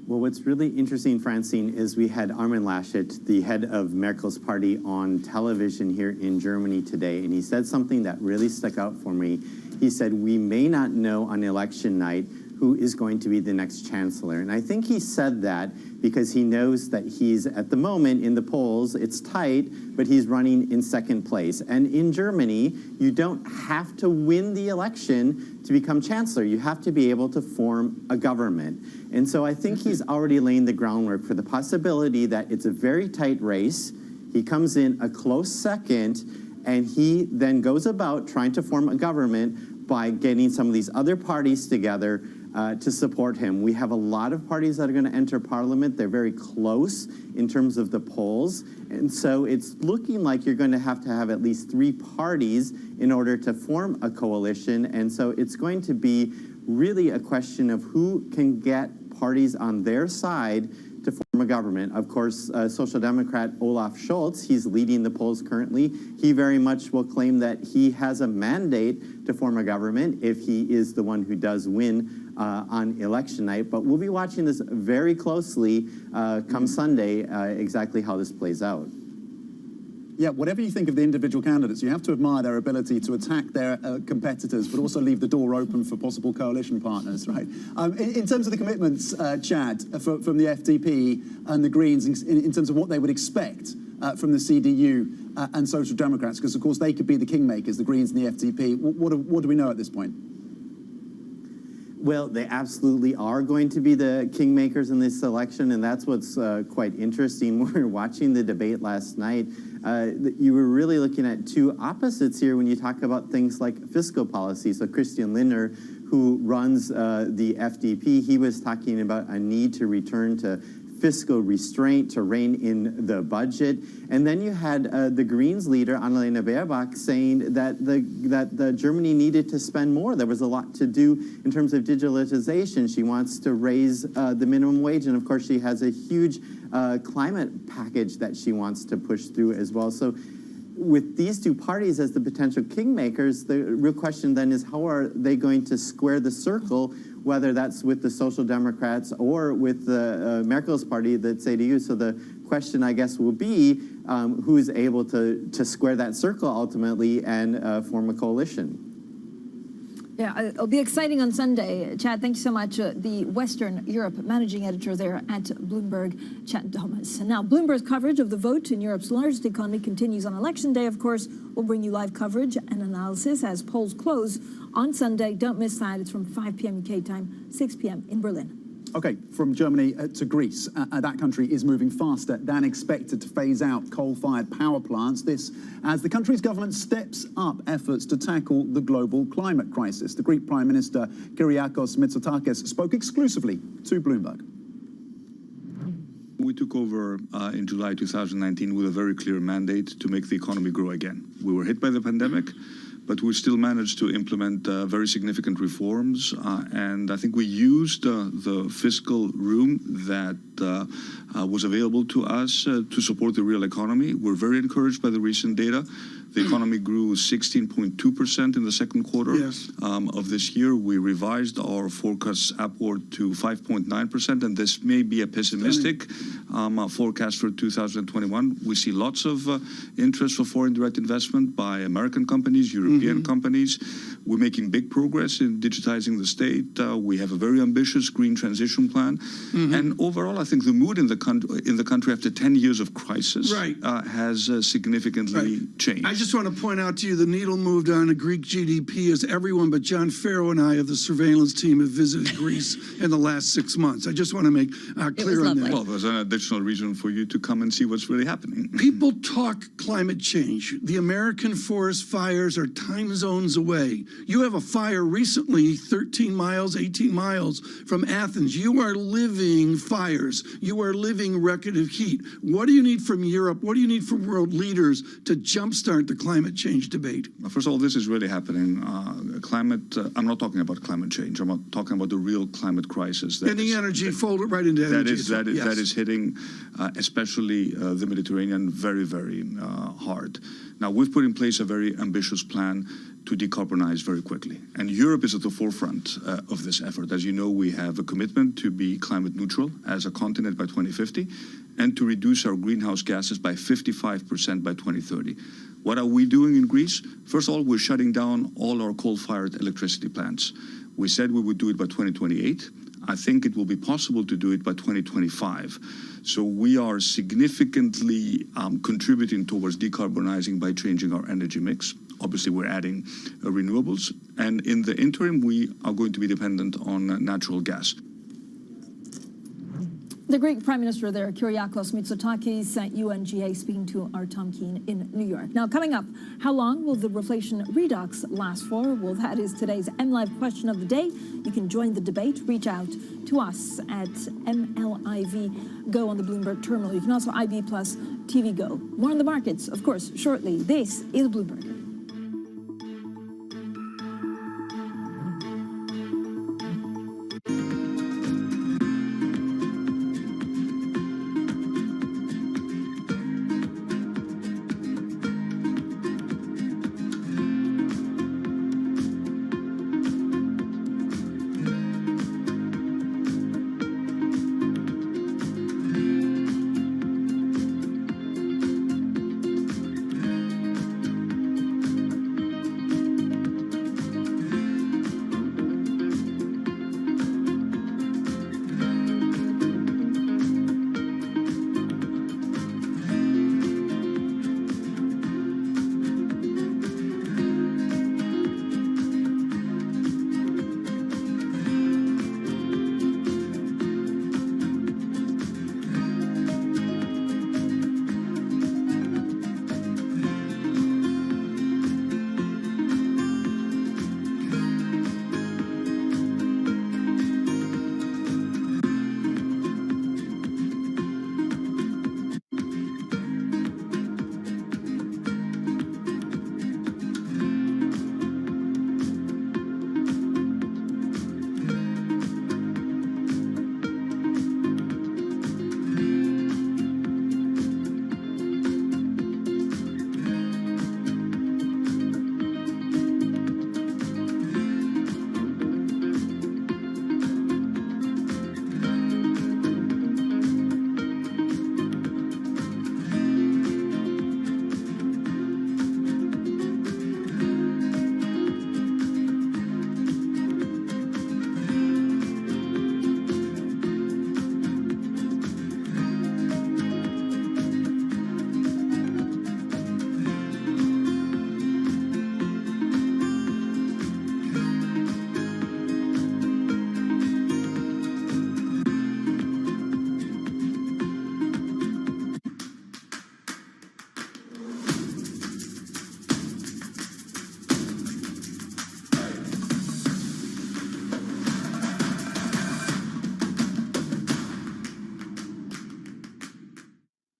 Speaker 25: Well, what's really interesting, Francine, is we had Armin Laschet, the head of Merkel's party, on television here in Germany today, and he said something that really stuck out for me. He said, we may not know on election night who is going to be the next chancellor. And I think he said that because he knows that he's, at the moment, in the polls, it's tight, but he's running in second place. And in Germany, you don't have to win the election to become chancellor. You have to be able to form a government. And so I think he's already laying the groundwork for the possibility that it's a very tight race. He comes in a close second, And he then goes about trying to form a government by getting some of these other parties together to support him. We have a lot of parties that are going to enter parliament. They're very close in terms of the polls. And so it's looking like you're going to have at least 3 parties in order to form a coalition. And so it's going to be really a question of who can get parties on their side to form a government. Of course, Social Democrat Olaf Scholz, he's leading the polls currently. He very much will claim that he has a mandate to form a government if he is the one who does win on election night. But we'll be watching this very closely come Sunday, exactly how this plays out.
Speaker 2: Yeah, whatever you think of the individual candidates, you have to admire their ability to attack their competitors, but also leave the door open for possible coalition partners, right? In terms of the commitments, Chad, from the FDP and the Greens, in terms of what they would expect from the CDU and Social Democrats, because, of course, they could be the kingmakers, the Greens and the FDP. What do we know at this point?
Speaker 25: Well, they absolutely are going to be the kingmakers in this election, and that's what's quite interesting. We were watching the debate last night. You were really looking at 2 opposites here when you talk about things like fiscal policy. So Christian Lindner, who runs the FDP, he was talking about a need to return to fiscal restraint, to rein in the budget. And then you had the Greens leader, Annalena Baerbock, saying that the Germany needed to spend more. There was a lot to do in terms of digitalization. She wants to raise the minimum wage. And of course, she has a huge climate package that she wants to push through as well. So with these 2 parties as the potential kingmakers, the real question then is how are they going to square the circle, whether that's with the Social Democrats or with Merkel's party, the CDU. So the question, I guess, will be who is able to square that circle ultimately and form a coalition.
Speaker 1: Yeah, it'll be exciting on Sunday. Chad, thank you so much. The Western Europe managing editor there at Bloomberg, Chad Thomas. Now, Bloomberg's coverage of the vote in Europe's largest economy continues on Election Day, of course. We'll bring you live coverage and analysis as polls close on Sunday. Don't miss that. It's from 5 p.m. UK time, 6 p.m. in Berlin.
Speaker 2: Okay, from Germany to Greece. That country is moving faster than expected to phase out coal-fired power plants. This as the country's government steps up efforts to tackle the global climate crisis. The Greek Prime Minister Kyriakos Mitsotakis spoke exclusively to Bloomberg.
Speaker 3: We took over in July 2019 with a very clear mandate to make the economy grow again. We were hit by the pandemic, but we still managed to implement very significant reforms. And I think we used the fiscal room that was available to us to support the real economy. We're very encouraged by the recent data. The economy grew 16.2% in the second quarter of this year. We revised our forecasts upward to 5.9%, and this may be a pessimistic forecast for 2021. We see lots of interest for foreign direct investment by American companies, European companies. We're making big progress in digitizing the state. We have a very ambitious green transition plan. And overall, I think the mood in the country after 10 years of crisis has significantly changed.
Speaker 5: I just want to point out to you the needle moved on a Greek GDP as everyone but John Farrow and I of the surveillance team have visited Greece in the last 6 months. I just want to make clear on that.
Speaker 3: Well, there's an additional reason for you to come and see what's really happening.
Speaker 5: People talk climate change. The American forest fires are time zones away. You have a fire recently 13 miles, 18 miles from Athens. You are living fires. You are living record of heat. What do you need from Europe? What do you need from world leaders to jumpstart the climate change debate?
Speaker 3: First of all, this is really happening. I'm not talking about climate change. I'm not talking about the real climate crisis.
Speaker 5: And the energy, fold it right into energy.
Speaker 3: That is hitting especially the Mediterranean very, very hard. Now, we've put in place a very ambitious plan to decarbonize very quickly. And Europe is at the forefront of this effort. As you know, we have a commitment to be climate neutral as a continent by 2050 and to reduce our greenhouse gases by 55% by 2030. What are we doing in Greece? First of all, we're shutting down all our coal-fired electricity plants. We said we would do it by 2028. I think it will be possible to do it by 2025. So we are significantly contributing towards decarbonizing by changing our energy mix. Obviously, we're adding renewables. And in the interim, we are going to be dependent on natural gas.
Speaker 1: The Greek Prime Minister there, Kyriakos Mitsotakis, at UNGA, speaking to our Tom Keene in New York. Now, coming up, how long will the reflation redux last for? Well, that is today's MLive question of the day. You can join the debate. Reach out to us at MLIV Go on the Bloomberg terminal. You can also IB Plus TV Go. More on the markets, of course, shortly. This is Bloomberg.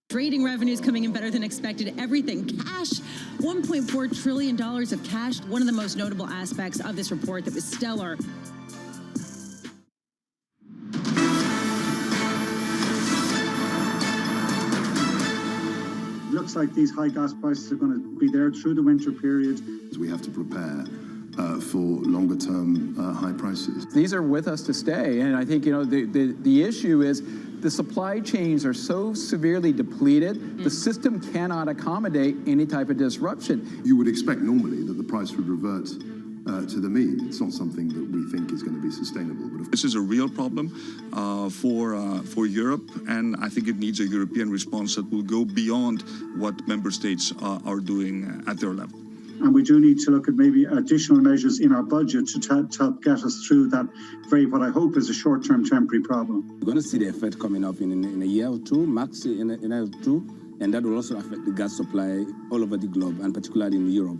Speaker 6: Trading revenues coming in better than expected. Everything. Cash, $1.4 trillion of cash. One of the most notable aspects of this report that was stellar.
Speaker 7: Looks like these high gas prices are going to be there through the winter period.
Speaker 9: We have to prepare for longer term high prices.
Speaker 11: These are with us to stay, and I think the issue is the supply chains are so severely depleted, the system cannot accommodate any type of disruption.
Speaker 9: You would expect normally that the price would revert to the mean. It's not something that we think is going to be sustainable. But
Speaker 3: this is a real problem for Europe, and I think it needs a European response that will go beyond what member states are doing at their level.
Speaker 7: And we do need to look at maybe additional measures in our budget to help get us through that what I hope is a short-term temporary problem.
Speaker 12: We're going to see the effect coming up in a year or two, max in a year or two, and that will also affect the gas supply all over the globe, and particularly in Europe.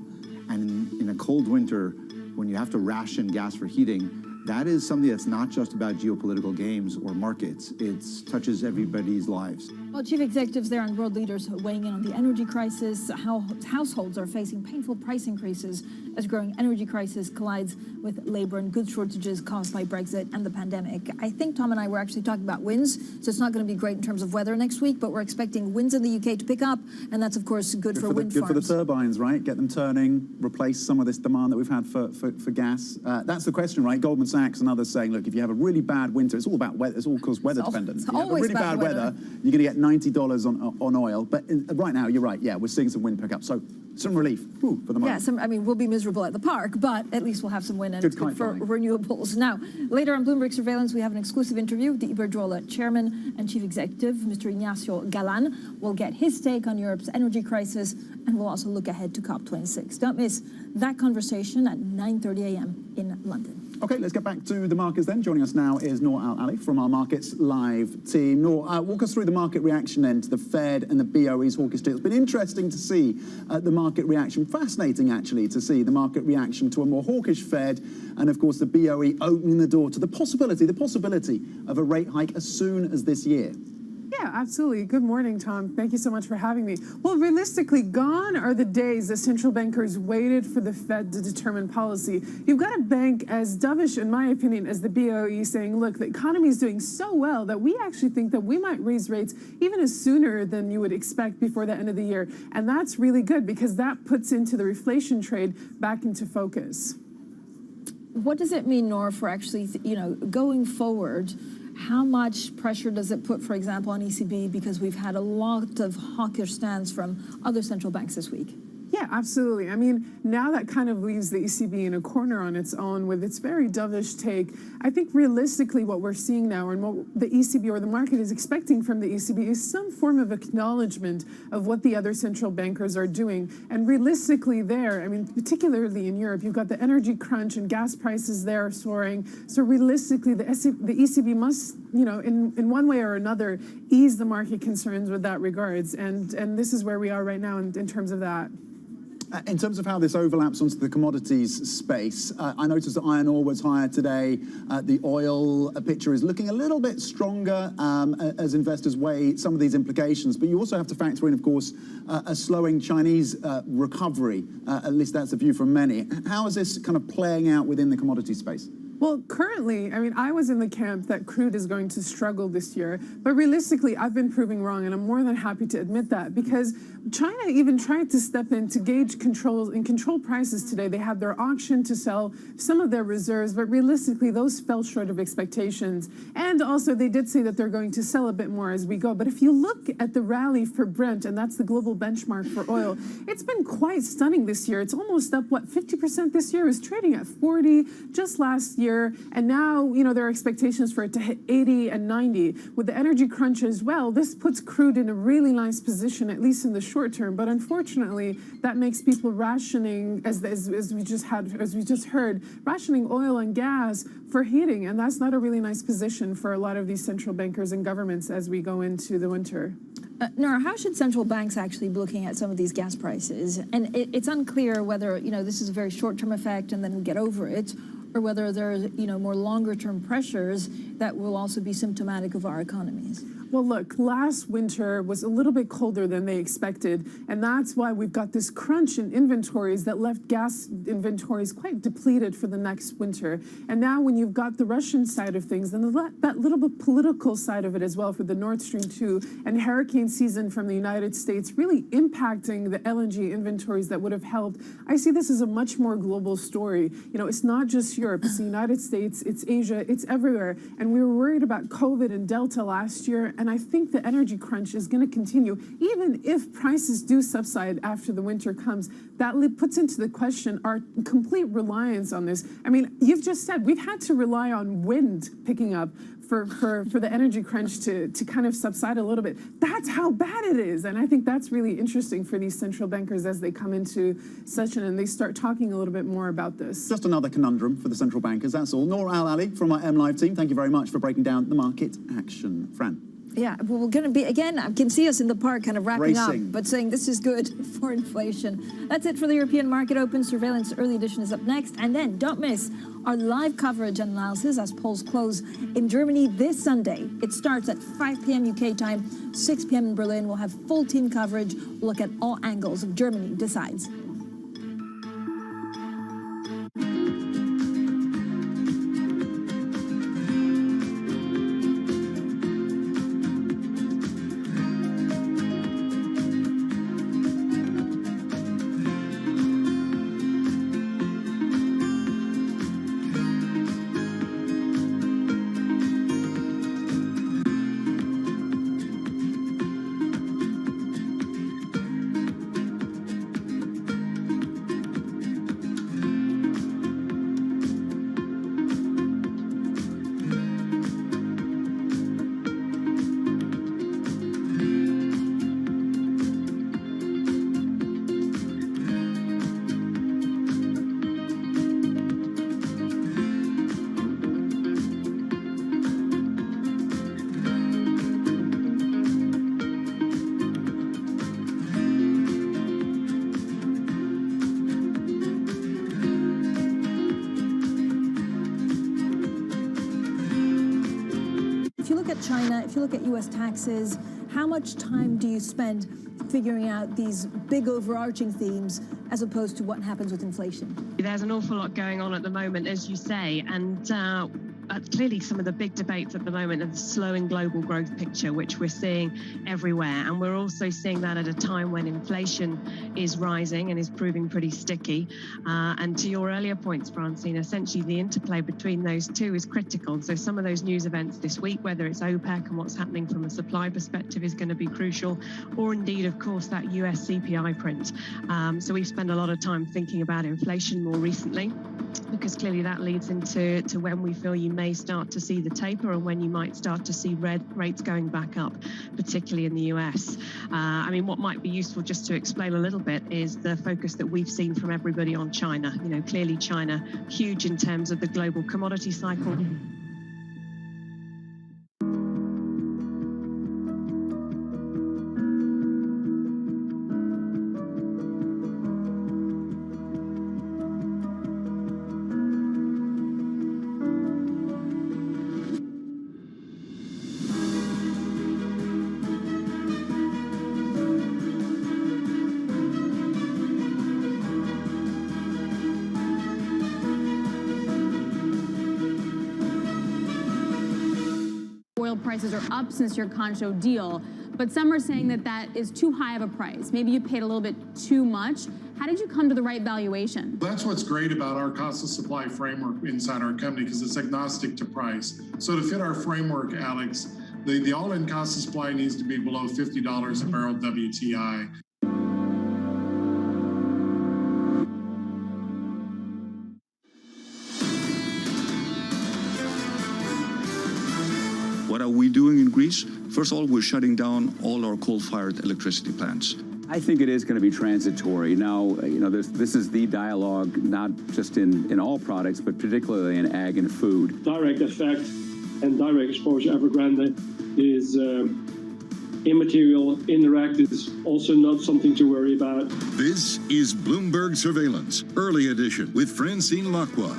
Speaker 26: And in a cold winter, when you have to ration gas for heating, that is something that's not just about geopolitical games or markets. It touches everybody's lives.
Speaker 1: Well, chief executives there and world leaders weighing in on the energy crisis, how households are facing painful price increases as growing energy crisis collides with labor and goods shortages caused by Brexit and the pandemic. I think Tom and I were actually talking about winds, so it's not going to be great in terms of weather next week, but we're expecting winds in the UK to pick up, and that's, of course, good for wind farms.
Speaker 2: Good for the turbines, right? Get them turning, replace some of this demand that we've had for gas. That's the question, right? Goldman Sachs and others saying, look, if you have a really bad winter, it's all about weather. It's all because weather dependent. If you have a really bad weather, you're going to get $90 on oil. But right now, you're right. Yeah, we're seeing some wind pick up. So some relief for the moment.
Speaker 1: Yeah, I mean, we'll be miserable at the park, but at least we'll have some wind and it's good for renewables. Now, later on Bloomberg Surveillance, we have an exclusive interview with the Iberdrola chairman and chief executive, Mr. Ignacio Galan. We'll get his take on Europe's energy crisis, and we'll also look ahead to COP26. Don't miss that conversation at 9:30 a.m. in London.
Speaker 2: Okay, let's get back to the markets then. Joining us now is Noor Al-Ali from our Markets Live team. Noor, walk us through the market reaction then to the Fed and the BOE's hawkish deal. It's been interesting to see the market reaction. Fascinating, actually, to see the market reaction to a more hawkish Fed and, of course, the BOE opening the door to the possibility of a rate hike as soon as this year.
Speaker 8: Yeah, absolutely. Good morning, Tom. Thank you so much for having me. Well, realistically, gone are the days that central bankers waited for the Fed to determine policy. You've got a bank as dovish, in my opinion, as the BOE saying, look, the economy is doing so well that we actually think that we might raise rates even as sooner than you would expect before the end of the year. And that's really good because that puts into the reflation trade back into focus.
Speaker 1: What does it mean, Noor, for actually, going forward? How much pressure does it put, for example, on ECB? Because we've had a lot of hawkish stance from other central banks this week.
Speaker 8: Yeah, absolutely. I mean, now that kind of leaves the ECB in a corner on its own with its very dovish take. I think realistically what we're seeing now and what the ECB or the market is expecting from the ECB is some form of acknowledgement of what the other central bankers are doing. And realistically there, I mean, particularly in Europe, you've got the energy crunch and gas prices there soaring. So realistically, the ECB must, in one way or another, ease the market concerns with that regards. And this is where we are right now in terms of that.
Speaker 2: In terms of how this overlaps onto the commodities space, I noticed that iron ore was higher today. The oil picture is looking a little bit stronger as investors weigh some of these implications. But you also have to factor in, of course, a slowing Chinese recovery. At least that's a view from many. How is this kind of playing out within the commodity space?
Speaker 8: Well, currently, I mean, I was in the camp that crude is going to struggle this year. But realistically, I've been proving wrong, and I'm more than happy to admit that because China even tried to step in to gauge control prices today. They had their auction to sell some of their reserves, but realistically, those fell short of expectations. And also, they did say that they're going to sell a bit more as we go. But if you look at the rally for Brent, and that's the global benchmark for oil, it's been quite stunning this year. It's almost up, 50% this year? It was trading at 40 just last year. And now, there are expectations for it to hit 80 and 90. With the energy crunch as well, this puts crude in a really nice position, at least in the short term. But unfortunately, that makes people rationing, as we just heard, rationing oil and gas for heating. And that's not a really nice position for a lot of these central bankers and governments as we go into the winter.
Speaker 1: Nora, how should central banks actually be looking at some of these gas prices? And it's unclear whether, this is a very short-term effect and then we get over it, or whether there are, more longer-term pressures that will also be symptomatic of our economies.
Speaker 8: Well, look, last winter was a little bit colder than they expected, and that's why we've got this crunch in inventories that left gas inventories quite depleted for the next winter. And now when you've got the Russian side of things, then that little bit political side of it as well for the Nord Stream 2 and hurricane season from the United States really impacting the LNG inventories that would have helped. I see this as a much more global story. It's not just Europe, it's the United States, it's Asia, it's everywhere. And we were worried about COVID and Delta last year, and I think the energy crunch is going to continue. Even if prices do subside after the winter comes, that puts into the question our complete reliance on this. I mean, you've just said we've had to rely on wind picking up for the energy crunch to kind of subside a little bit. That's how bad it is. And I think that's really interesting for these central bankers as they come into session and they start talking a little bit more about this.
Speaker 2: Just another conundrum for the central bankers, that's all. Noor Al-Ali from our MLive team, thank you very much for breaking down the market action. Fran.
Speaker 1: Yeah, well, we're going to be, again, I can see us in the park kind of wrapping up,
Speaker 2: Racing.
Speaker 1: but saying this is good for inflation. That's it for the European Market Open. Surveillance Early Edition is up next. And then don't miss our live coverage and analysis as polls close in Germany this Sunday. It starts at 5 p.m. UK time, 6 p.m. in Berlin. We'll have full team coverage. We'll look at all angles of Germany Decides. look at China, if you look at U.S. taxes, how much time do you spend figuring out these big overarching themes as opposed to what happens with inflation?
Speaker 10: There's an awful lot going on at the moment, as you say, and clearly some of the big debates at the moment are the slowing global growth picture, which we're seeing everywhere. And we're also seeing that at a time when inflation is rising and is proving pretty sticky. And to your earlier points, Francine, essentially the interplay between those two is critical. So some of those news events this week, whether it's OPEC and what's happening from a supply perspective, is going to be crucial, or indeed, of course, that US CPI print. So we've spent a lot of time thinking about inflation more recently, because clearly that leads into when we feel you may start to see the taper and when you might start to see rates going back up, particularly in the US. I mean, what might be useful just to explain a little bit is the focus that we've seen from everybody on China. You know, clearly China, huge in terms of the global commodity cycle.
Speaker 13: Oil prices are up since your Concho deal, but some are saying that that is too high of a price. Maybe you paid a little bit too much. How did you come to the right valuation?
Speaker 14: That's what's great about our cost of supply framework inside our company, because it's agnostic to price. So to fit our framework, Alex, the all-in cost of supply needs to be below $50 a barrel WTI.
Speaker 3: What are we doing in Greece? First of all, we're shutting down all our coal-fired electricity plants.
Speaker 15: I think it is going to be transitory. Now, you know, this is the dialogue, not just in all products, but particularly in ag and food.
Speaker 16: Direct effect and direct exposure Evergrande is immaterial. Indirect is also not something to worry about.
Speaker 17: This is Bloomberg Surveillance, Early Edition with Francine Lacqua.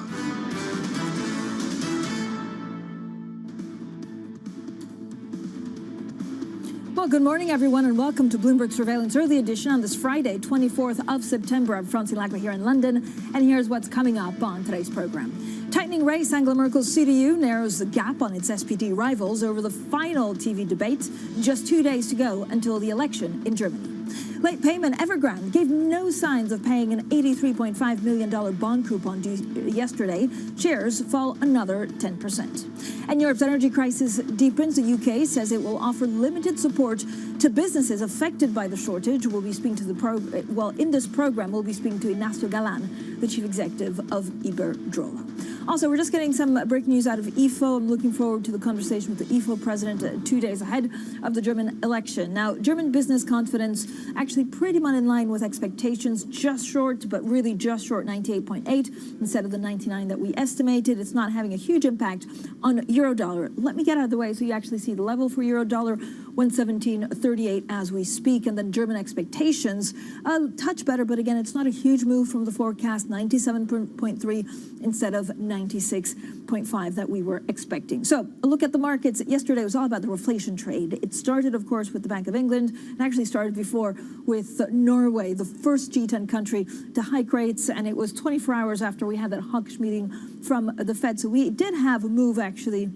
Speaker 1: Well, good morning, everyone, and welcome to Bloomberg Surveillance Early Edition on this Friday, 24th of September. I'm Francine Lacqua here in London, and here's what's coming up on today's program. Tightening race, Angela Merkel's CDU narrows the gap on its SPD rivals over the final TV debate. Just 2 days to go until the election in Germany. Late payment, Evergrande gave no signs of paying an $83.5 million bond coupon due yesterday. Shares fall another 10%. And Europe's energy crisis deepens. The UK says it will offer limited support to businesses affected by the shortage. We'll be speaking to in this program, we'll be speaking to Ignacio Galan, the chief executive of Iberdrola. Also, we're just getting some breaking news out of IFO. I'm looking forward to the conversation with the IFO president 2 days ahead of the German election. Now, German business confidence actually pretty much in line with expectations, just short, but really just short, 98.8 instead of the 99 that we estimated. It's not having a huge impact on euro-dollar. Let me get out of the way so you actually see the level for euro-dollar, 117.38 as we speak. And then German expectations, a touch better, but again, it's not a huge move from the forecast, 97.3 instead of 96.5 that we were expecting. So a look at the markets. Yesterday was all about the reflation trade. It started, of course, with the Bank of England, and actually started before with Norway, the first G10 country to hike rates, and it was 24 hours after we had that hawkish meeting from the Fed. So we did have a move, actually,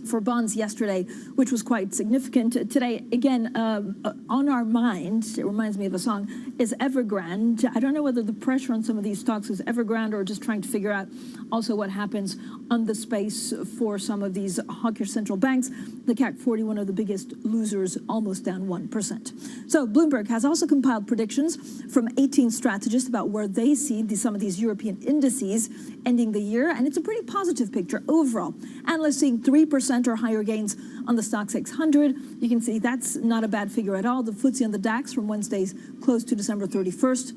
Speaker 1: for bonds yesterday, which was quite significant. Today, again, on our mind, it reminds me of a song, is Evergrande. I don't know whether the pressure on some of these stocks is Evergrande or just trying to figure out also what happens on the space for some of these hawkish central banks. The CAC 40, one of the biggest losers, almost down 1%. So Bloomberg has also compiled predictions from 18 strategists about where they see some of these European indices ending the year, and it's a pretty positive picture overall. Analysts seeing 3% or higher gains on the Stoxx 600. You can see that's not a bad figure at all. The FTSE and the DAX from Wednesday's close to December 31st.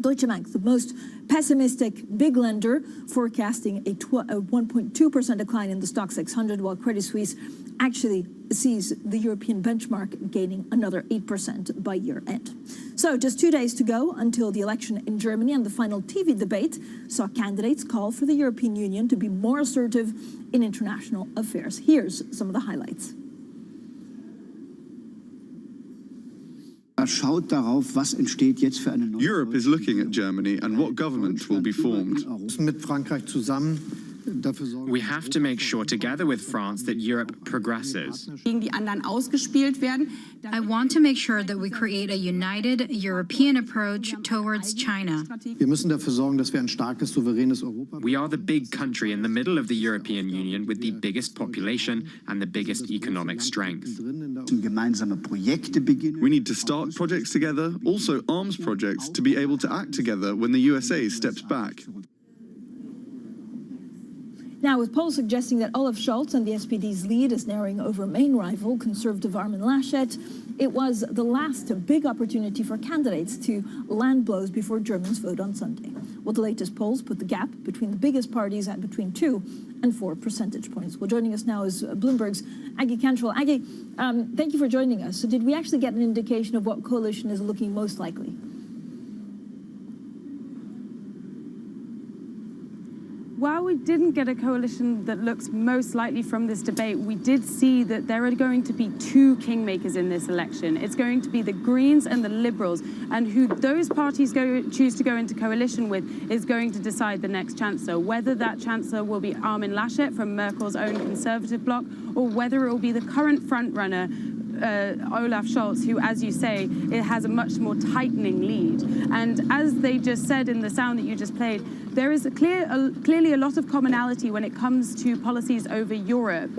Speaker 1: Deutsche Bank, the most pessimistic big lender, forecasting a 1.2% decline in the Stoxx 600, while Credit Suisse actually sees the European benchmark gaining another 8% by year end. So just 2 days to go until the election in Germany, and the final TV debate saw candidates call for the European Union to be more assertive in international affairs. Here's some of the highlights.
Speaker 4: Europe is looking at Germany and what government will be formed.
Speaker 18: We have to make sure together with France that Europe progresses.
Speaker 19: I want to make sure that we create a united European approach towards China.
Speaker 18: We are the big country in the middle of the European Union with the biggest population and the biggest economic strength.
Speaker 4: We need to start projects together, also arms projects, to be able to act together when the USA steps back.
Speaker 1: Now, with polls suggesting that Olaf Scholz and the SPD's lead is narrowing over main rival, Conservative Armin Laschet, it was the last big opportunity for candidates to land blows before Germans vote on Sunday. Well, the latest polls put the gap between the biggest parties at between 2 and 4 percentage points. Well, joining us now is Bloomberg's Aggie Cantrell. Aggie, thank you for joining us. So did we actually get an indication of what coalition is looking most likely?
Speaker 20: While we didn't get a coalition that looks most likely from this debate, we did see that there are going to be 2 kingmakers in this election. It's going to be the Greens and the Liberals, and who those parties choose to go into coalition with is going to decide the next chancellor, whether that chancellor will be Armin Laschet from Merkel's own Conservative bloc, or whether it will be the current frontrunner, Olaf Scholz, who, as you say, it has a much more tightening lead. And as they just said in the sound that you just played, there is clearly a lot of commonality when it comes to policies over Europe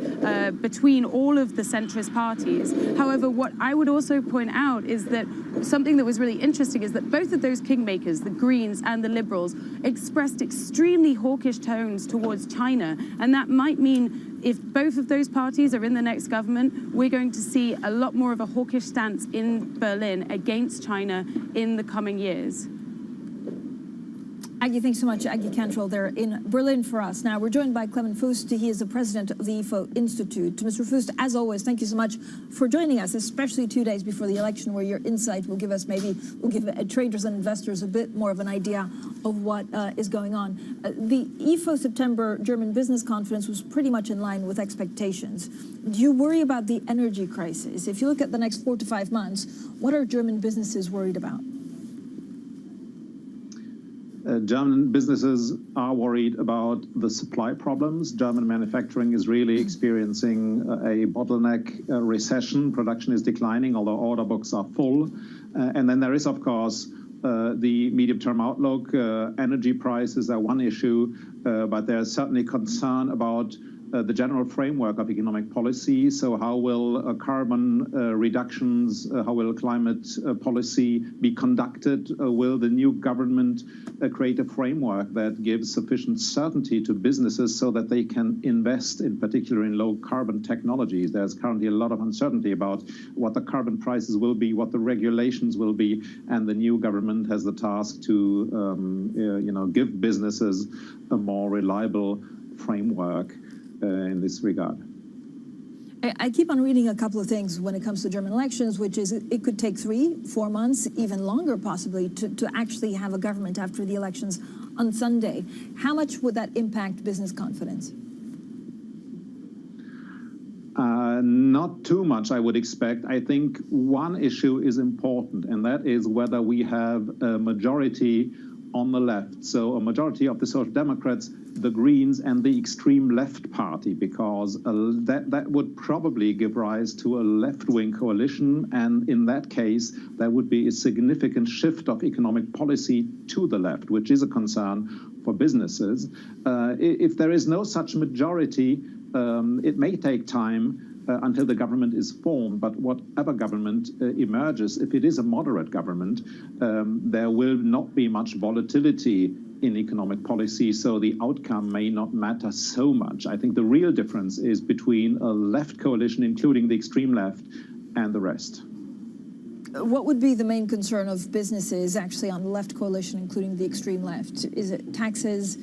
Speaker 20: between all of the centrist parties. However, what I would also point out is that something that was really interesting is that both of those kingmakers, the Greens and the Liberals, expressed extremely hawkish tones towards China. And that might mean if both of those parties are in the next government, we're going to see a lot more of a hawkish stance in Berlin against China in the coming years.
Speaker 1: Aggie, thanks so much. Aggie Cantrell there in Berlin for us. Now, we're joined by Clement Fust. He is the president of the IFO Institute. Mr. Fust, as always, thank you so much for joining us, especially 2 days before the election, where your insight will give us will give traders and investors a bit more of an idea of what is going on. The IFO September German business conference was pretty much in line with expectations. Do you worry about the energy crisis? If you look at the next 4 to 5 months, what are German businesses worried about?
Speaker 21: German businesses are worried about the supply problems. German manufacturing is really experiencing a bottleneck recession. Production is declining, although order books are full. And then there is, of course, the medium-term outlook. Energy prices are one issue, but there's certainly concern about the general framework of economic policy. So how will carbon reductions, how will climate policy be conducted? Will the new government create a framework that gives sufficient certainty to businesses so that they can invest, in particular, in low carbon technologies? There's currently a lot of uncertainty about what the carbon prices will be, what the regulations will be, and the new government has the task to give businesses a more reliable framework in this regard.
Speaker 1: I keep on reading a couple of things when it comes to German elections, which is it could take 3, 4 months, even longer possibly, to actually have a government after the elections on Sunday. How much would that impact business confidence?
Speaker 21: Not too much, I would expect. I think one issue is important, and that is whether we have a majority on the left. So a majority of the Social Democrats, the Greens, and the extreme left party, because that would probably give rise to a left-wing coalition. And in that case, there would be a significant shift of economic policy to the left, which is a concern for businesses. If there is no such majority, it may take time until the government is formed, but whatever government emerges, if it is a moderate government, there will not be much volatility in economic policy, so the outcome may not matter so much. I think the real difference is between a left coalition, including the extreme left, and the rest.
Speaker 1: What would be the main concern of businesses actually on the left coalition, including the extreme left? Is it taxes?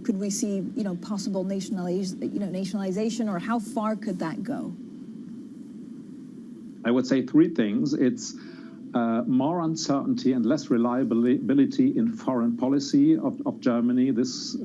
Speaker 1: Could we see, possible nationalization, or how far could that go?
Speaker 21: I would say 3 things. It's more uncertainty and less reliability in foreign policy of Germany. This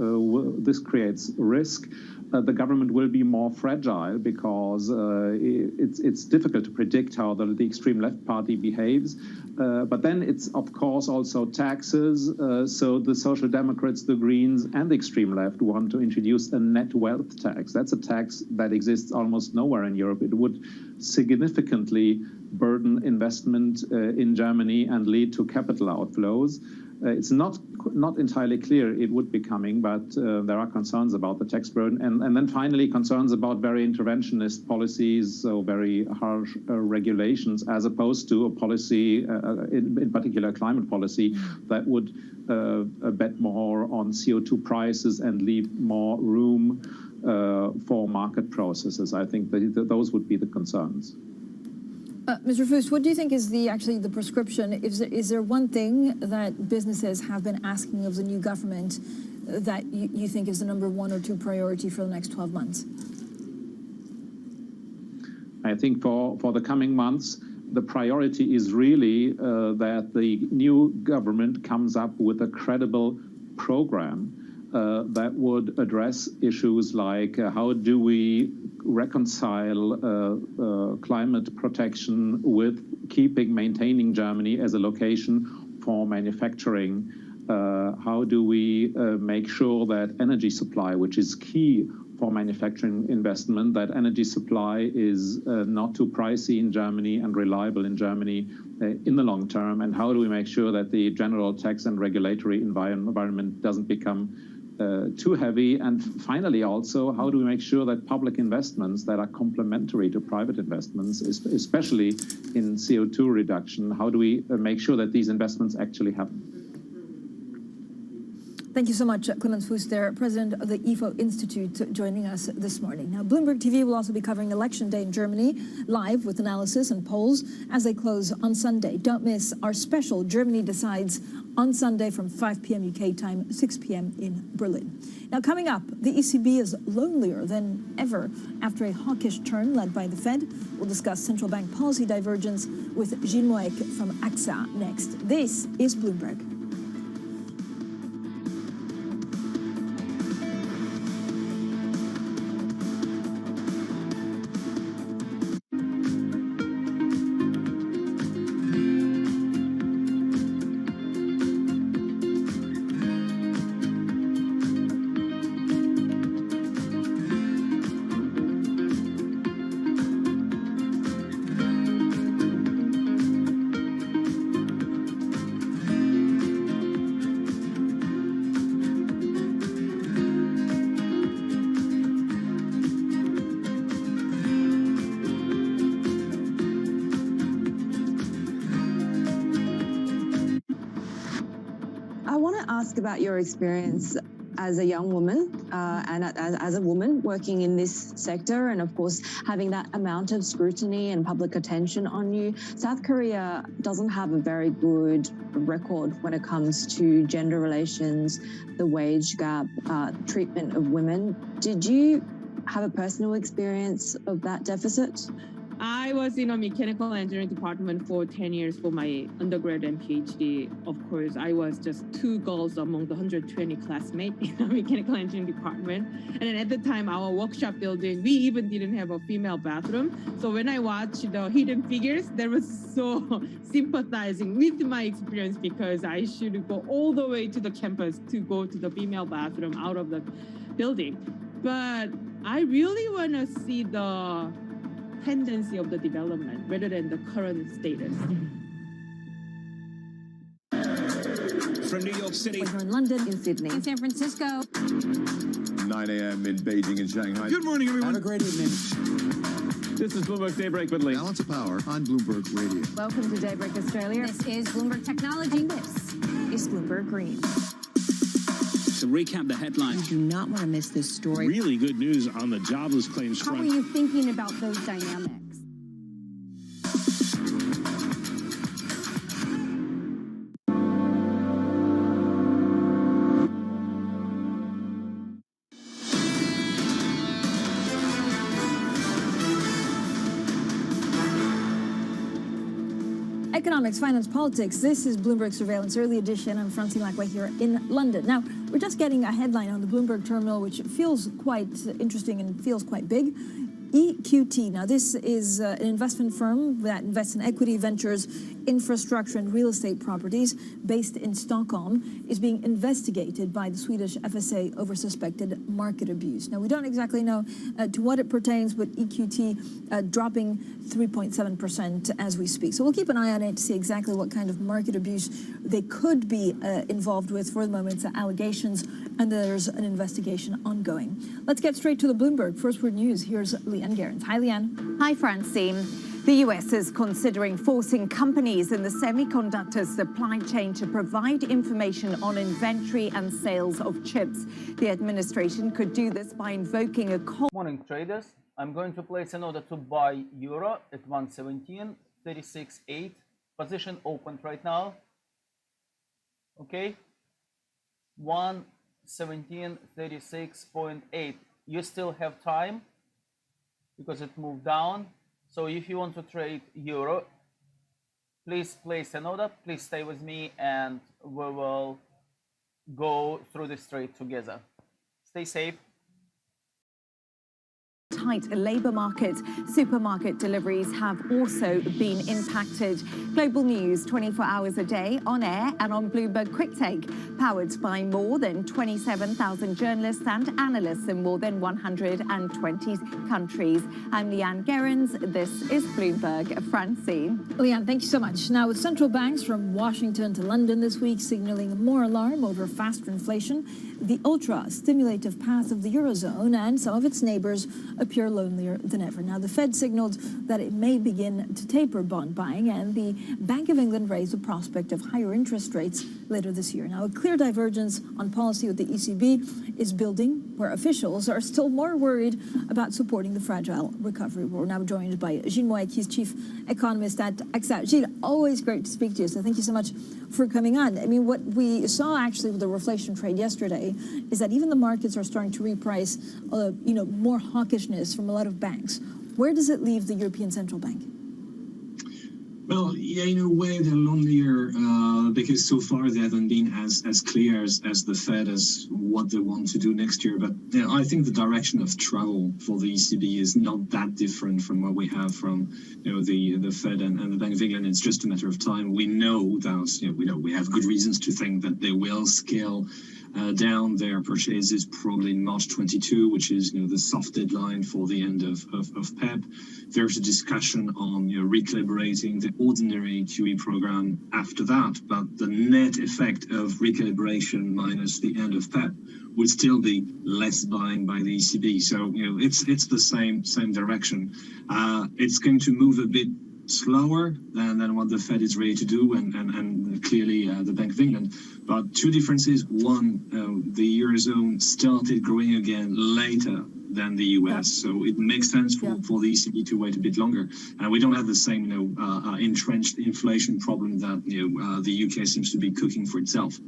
Speaker 21: creates risk. The government will be more fragile because it's difficult to predict how the extreme left party behaves. But then it's, of course, also taxes. So the Social Democrats, the Greens, and the extreme left want to introduce a net wealth tax. That's a tax that exists almost nowhere in Europe. It would significantly burden investment in Germany and lead to capital outflows. It's not entirely clear it would be coming, but there are concerns about the tax burden. And then finally, concerns about very interventionist policies, so very harsh regulations, as opposed to a policy, in particular climate policy, that would bet more on CO2 prices and leave more room for market processes. I think those would be the concerns.
Speaker 1: Mr. Fuest, what do you think is actually the prescription? Is there one thing that businesses have been asking of the new government that you think is the number 1 or 2 priority for the next 12 months?
Speaker 21: I think for the coming months, the priority is really that the new government comes up with a credible program that would address issues like how do we reconcile climate protection with maintaining Germany as a location for manufacturing? How do we make sure that energy supply, which is key for manufacturing investment, that energy supply is not too pricey in Germany and reliable in Germany in the long term? And how do we make sure that the general tax and regulatory environment doesn't become too heavy? And finally, also, how do we make sure that public investments that are complementary to private investments, especially in CO2 reduction, how do we make sure that these investments actually happen?
Speaker 1: Thank you so much, Clemens Fuest, president of the IFO Institute, joining us this morning. Now, Bloomberg TV will also be covering Election Day in Germany, live with analysis and polls as they close on Sunday. Don't miss our special Germany Decides on Sunday from 5 p.m. UK time, 6 p.m. in Berlin. Now, coming up, the ECB is lonelier than ever after a hawkish turn led by the Fed. We'll discuss central bank policy divergence with Gilles Moek from AXA next. This is Bloomberg.
Speaker 5: About your experience as a young woman and as a woman working in this sector, and of course having that amount of scrutiny and public attention on you. South Korea doesn't have a very good record when it comes to gender relations, the wage gap, treatment of women. Did you have a personal experience of that deficit?
Speaker 6: I was in a mechanical engineering department for 10 years for my undergrad and PhD. Of course, I was just 2 girls among the 120 classmates in the mechanical engineering department. And then at the time, our workshop building, we even didn't have a female bathroom. So when I watched the Hidden Figures, that was so sympathizing with my experience, because I should go all the way to the campus to go to the female bathroom out of the building. But I really want to see the tendency of the development rather than the current status.
Speaker 22: From New York City.
Speaker 1: We're in London, in Sydney,
Speaker 13: in San Francisco.
Speaker 22: 9 a.m. in Beijing and Shanghai. Good morning, everyone. Have a great evening.
Speaker 23: This is Bloomberg Daybreak with Lee.
Speaker 9: Balance of Power on Bloomberg Radio.
Speaker 13: Welcome to Daybreak Australia. This is Bloomberg Technology. And this is Bloomberg Green.
Speaker 22: To recap the headlines.
Speaker 24: You do not want to miss this story.
Speaker 23: Really good news on the jobless claims front.
Speaker 13: How are you thinking about those dynamics?
Speaker 1: Economics, finance, politics. This is Bloomberg Surveillance Early Edition. I'm Francine Lacquet here in London. Now, we're just getting a headline on the Bloomberg terminal, which feels quite interesting and feels quite big. EQT. Now, this is an investment firm that invests in equity ventures, infrastructure, and real estate properties based in Stockholm, is being investigated by the Swedish FSA over suspected market abuse. Now, we don't exactly know to what it pertains, but EQT dropping 3.7% as we speak. So we'll keep an eye on it to see exactly what kind of market abuse they could be involved with. For the moment, it's allegations, and there's an investigation ongoing. Let's get straight to the Bloomberg First Word News. Here's Leanne Gerrans. Hi, Leanne.
Speaker 7: Hi, Francine. The US is considering forcing companies in the semiconductor supply chain to provide information on inventory and sales of chips. The administration could do this by invoking a call.
Speaker 11: Morning, traders. I'm going to place an order to buy euro at 117.36.8. Position opened right now. Okay. 117.36.8. You still have time because it moved down. So if you want to trade euro, please place an order. Please stay with me and we will go through this trade together. Stay safe.
Speaker 7: Tight labour market. Supermarket deliveries have also been impacted. Global news 24 hours a day on air and on Bloomberg Quick Take, powered by more than 27,000 journalists and analysts in more than 120 countries. I'm Leanne Gerrans. This is Bloomberg. Francine.
Speaker 1: Leanne, thank you so much. Now, with central banks from Washington to London this week signaling more alarm over faster inflation, the ultra-stimulative path of the Eurozone and some of its neighbours appear lonelier than ever. Now, the Fed signaled that it may begin to taper bond buying, and the Bank of England raised the prospect of higher interest rates later this year. Now, a clear divergence on policy with the ECB is building, where officials are still more worried about supporting the fragile recovery. We're now joined by Gilles Moët, he's chief economist at AXA. Gilles, always great to speak to you, so thank you so much for coming on. I mean, what we saw actually with the reflation trade yesterday is that even the markets are starting to reprice, more hawkishness from a lot of banks. Where does it leave the European Central Bank?
Speaker 12: Well, yeah, in a way they're lonelier because so far they haven't been as clear as the Fed as what they want to do next year. But I think the direction of travel for the ECB is not that different from what we have from the Fed and the Bank of England. It's just a matter of time. We know that we have good reasons to think that they will scale down their purchases probably in March 22, which is the soft deadline for the end of PEP. There's a discussion on recalibrating the ordinary QE program after that, but the net effect of recalibration minus the end of PEP would still be less buying by the ECB. So it's the same direction. It's going to move a bit slower than what the Fed is ready to do, and clearly the Bank of England. But two differences. One, the Eurozone started growing again later than the US, so it makes sense for the ECB to wait a bit longer. We don't have the same entrenched inflation problem that the UK seems to be cooking for itself.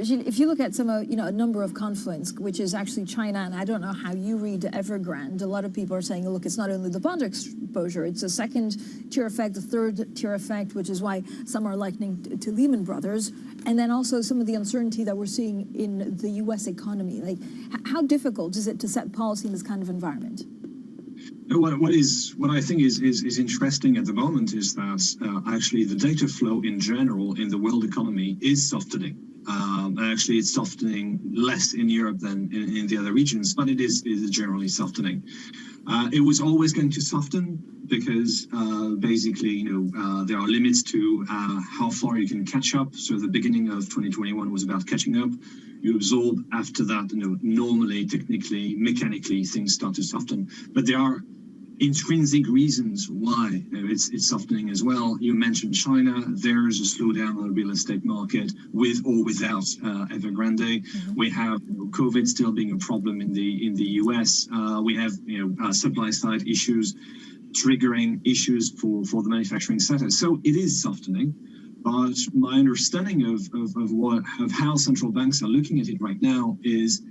Speaker 1: Gilles, if you look at some, a number of confluence, which is actually China, and I don't know how you read Evergrande. A lot of people are saying, look, it's not only the bond exposure, it's a second-tier effect, a third-tier effect, which is why some are likening to Lehman Brothers, and then also some of the uncertainty that we're seeing in the U.S. economy. Like, how difficult is it to set policy in this kind of environment?
Speaker 12: What I think is interesting at the moment is that actually the data flow in general in the world economy is softening. Actually, it's softening less in Europe than in the other regions, but it is generally softening. It was always going to soften because basically, there are limits to how far you can catch up. So the beginning of 2021 was about catching up. You absorb after that, normally, technically, mechanically, things start to soften. But there are intrinsic reasons why it's softening as well. You mentioned China. There's a slowdown on the real estate market with or without Evergrande. We have COVID still being a problem in the US. We have supply side issues triggering issues for the manufacturing sector. So it is softening. But my understanding of how central banks are looking at it right now is,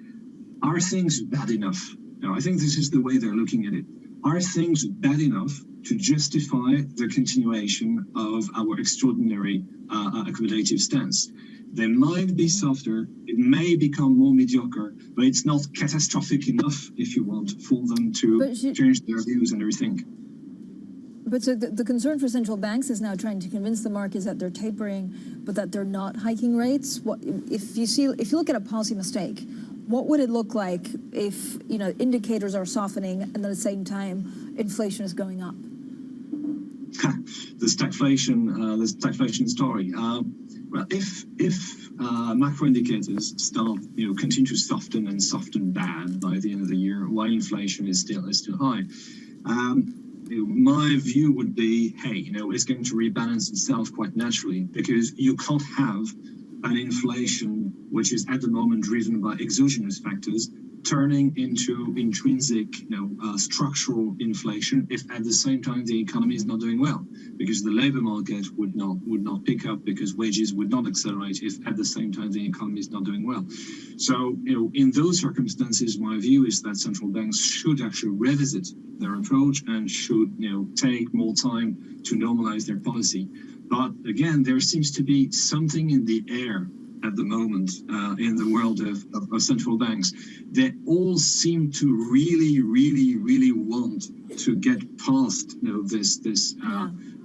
Speaker 12: are things bad enough? I think this is the way they're looking at it. Are things bad enough to justify the continuation of our extraordinary accommodative stance. They might be softer, it may become more mediocre, but it's not catastrophic enough, if you want, for them to change their views and rethink.
Speaker 1: But so the concern for central banks is now trying to convince the markets that they're tapering, but that they're not hiking rates. What if you look at a policy mistake? What would it look like if indicators are softening and at the same time inflation is going up?
Speaker 12: The stagflation story. Well, if macro indicators start, continue to soften and soften bad by the end of the year, while inflation is still high, my view would be, hey, it's going to rebalance itself quite naturally, because you can't have an inflation which is at the moment driven by exogenous factors turning into intrinsic, structural inflation if at the same time the economy is not doing well, because the labor market would not pick up, because wages would not accelerate if at the same time the economy is not doing well. So, in those circumstances, my view is that central banks should actually revisit their approach and should, take more time to normalize their policy. But again, there seems to be something in the air at the moment in the world of central banks. They all seem to really, really, really want to get past this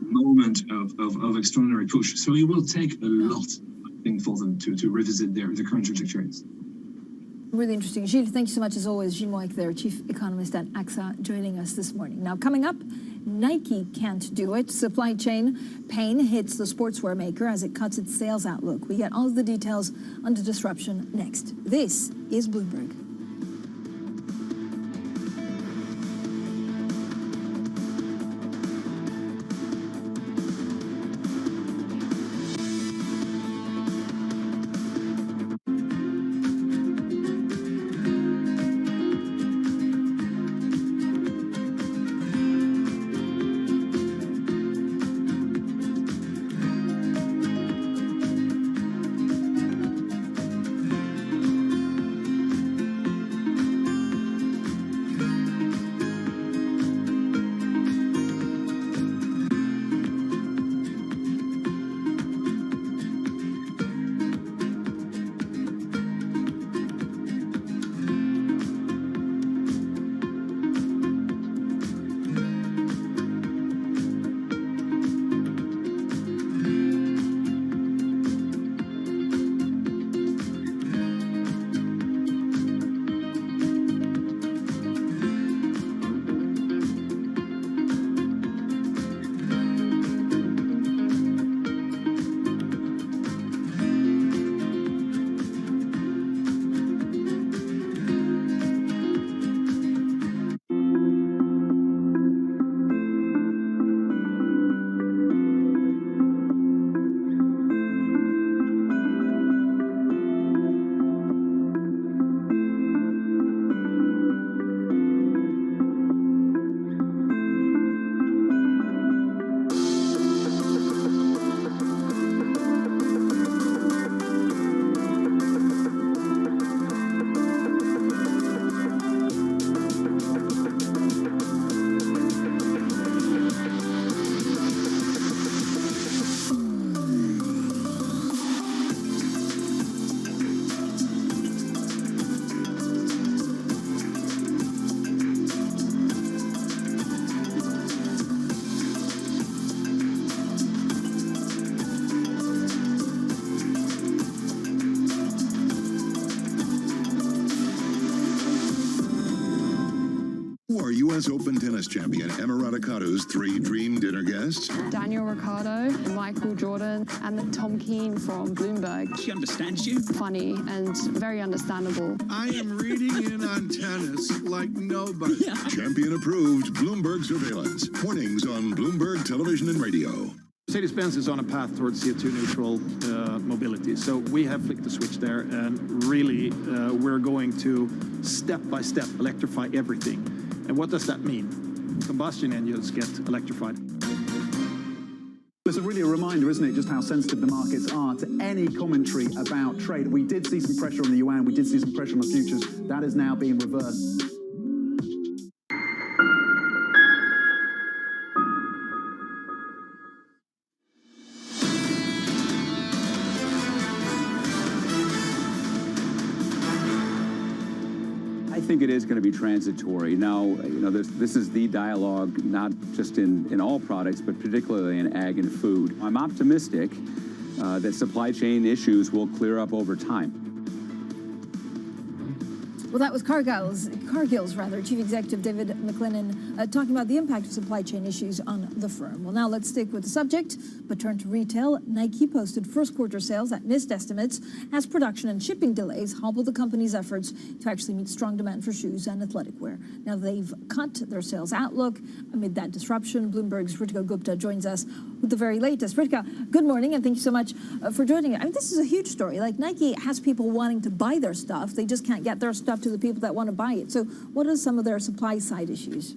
Speaker 12: moment of extraordinary push. So it will take a lot, I think, for them to revisit their current trajectories.
Speaker 1: Really interesting. Gilles, thank you so much as always. Gilles Moik there, Chief Economist at AXA, joining us this morning. Now, coming up, Nike can't do it. Supply chain pain hits the sportswear maker as it cuts its sales outlook. We get all of the details on the disruption next. This is Bloomberg.
Speaker 17: U.S. Open tennis champion Emma Raducanu's three dream dinner guests.
Speaker 2: Daniel Ricciardo, Michael Jordan, and Tom Keane from Bloomberg.
Speaker 17: She understands you.
Speaker 2: Funny and very understandable.
Speaker 8: I am reading in on tennis like nobody.
Speaker 17: Champion approved Bloomberg surveillance. Mornings on Bloomberg Television and Radio.
Speaker 23: Mercedes-Benz is on a path towards CO2 neutral mobility. So we have flicked the switch there, and really we're going to step by step electrify everything. And what does that mean? Combustion engines get electrified.
Speaker 10: It's really a reminder, isn't it, just how sensitive the markets are to any commentary about trade. We did see some pressure on the yuan, we did see some pressure on the futures. That is now being reversed.
Speaker 3: I think it is going to be transitory. Now, you know, this is the dialogue, not just in all products, but particularly in ag and food. I'm optimistic that supply chain issues will clear up over time.
Speaker 1: Well, that was Cargill's Chief Executive David McLennan talking about the impact of supply chain issues on the firm. Well, now let's stick with the subject, but turn to retail. Nike posted first quarter sales that missed estimates as production and shipping delays hobbled the company's efforts to actually meet strong demand for shoes and athletic wear. Now they've cut their sales outlook amid that disruption. Bloomberg's Ritika Gupta joins us with the very latest. Ritika, good morning, and thank you so much for joining us. I mean, this is a huge story. Like, Nike has people wanting to buy their stuff. They just can't get their stuff to the people that want to buy it. So what are some of their supply side issues?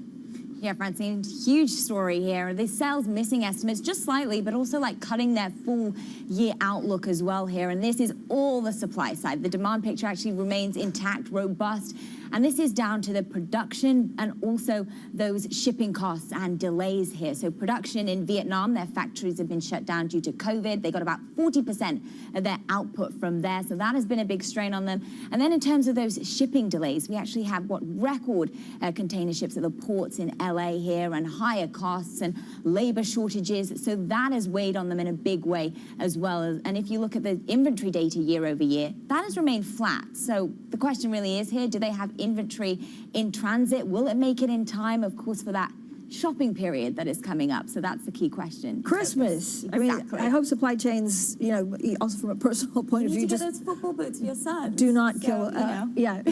Speaker 14: Yeah, Francine, huge story here. The sales missing estimates just slightly, but also like cutting their full year outlook as well here. And this is all the supply side. The demand picture actually remains intact, robust. And this is down to the production and also those shipping costs and delays here. So production in Vietnam, their factories have been shut down due to COVID. They got about 40% of their output from there. So that has been a big strain on them. And then in terms of those shipping delays, we actually have record container ships at the ports in LA here, and higher costs and labor shortages. So that has weighed on them in a big way as well. And if you look at the inventory data year over year, that has remained flat. So the question really is here, do they have inventory in transit? Will it make it in time, of course, for that shopping period that is coming up? So that's the key question.
Speaker 1: Christmas.
Speaker 14: Exactly.
Speaker 1: I mean, I hope supply chains, you know, also from a personal point of view,
Speaker 14: just those football boots for your son.
Speaker 1: Do not kill,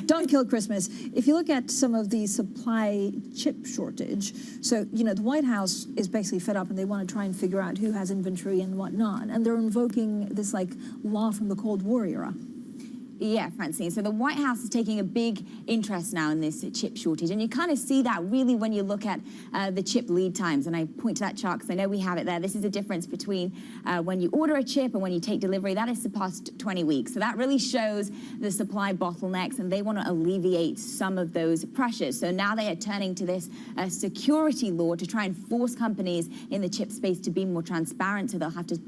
Speaker 1: don't kill Christmas. If you look at some of the supply chip shortage, so, you know, the White House is basically fed up and they want to try and figure out who has inventory and whatnot. And they're invoking this, like, law from the Cold War era.
Speaker 14: Yeah, Francine. So the White House is taking a big interest now in this chip shortage. And you kind of see that really when you look at the chip lead times. And I point to that chart because I know we have it there. This is the difference between when you order a chip and when you take delivery. That is surpassed 20 weeks. So that really shows the supply bottlenecks, and they want to alleviate some of those pressures. So now they are turning to this security law to try and force companies in the chip space to be more transparent. So they'll have to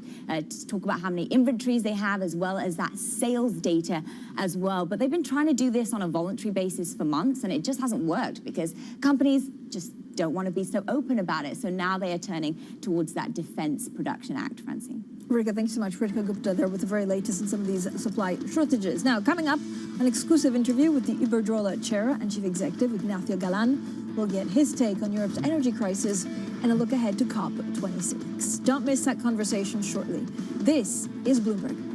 Speaker 14: talk about how many inventories they have, as well as that sales data as well. But they've been trying to do this on a voluntary basis for months, and it just hasn't worked because companies just don't want to be so open about it. So now they are turning towards that Defense Production Act, Francine.
Speaker 1: Ritika, thanks so much. Ritika Gupta there with the very latest in some of these supply shortages. Now, coming up, an exclusive interview with the Iberdrola chair and chief executive, Ignacio Galán. We'll get his take on Europe's energy crisis and a look ahead to COP26. Don't miss that conversation shortly. This is Bloomberg.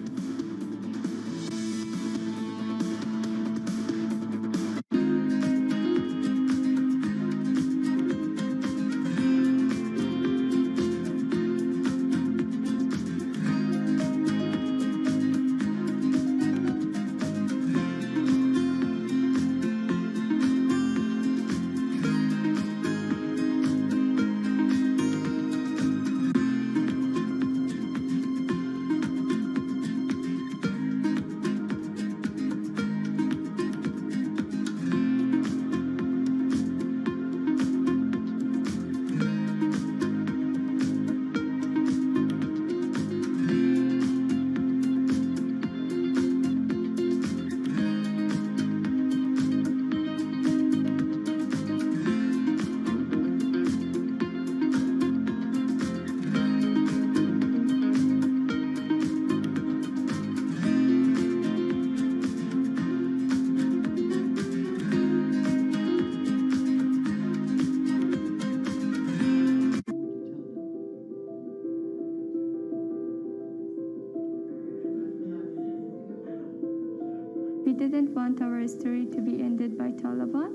Speaker 15: We didn't want our story to be ended by Taliban.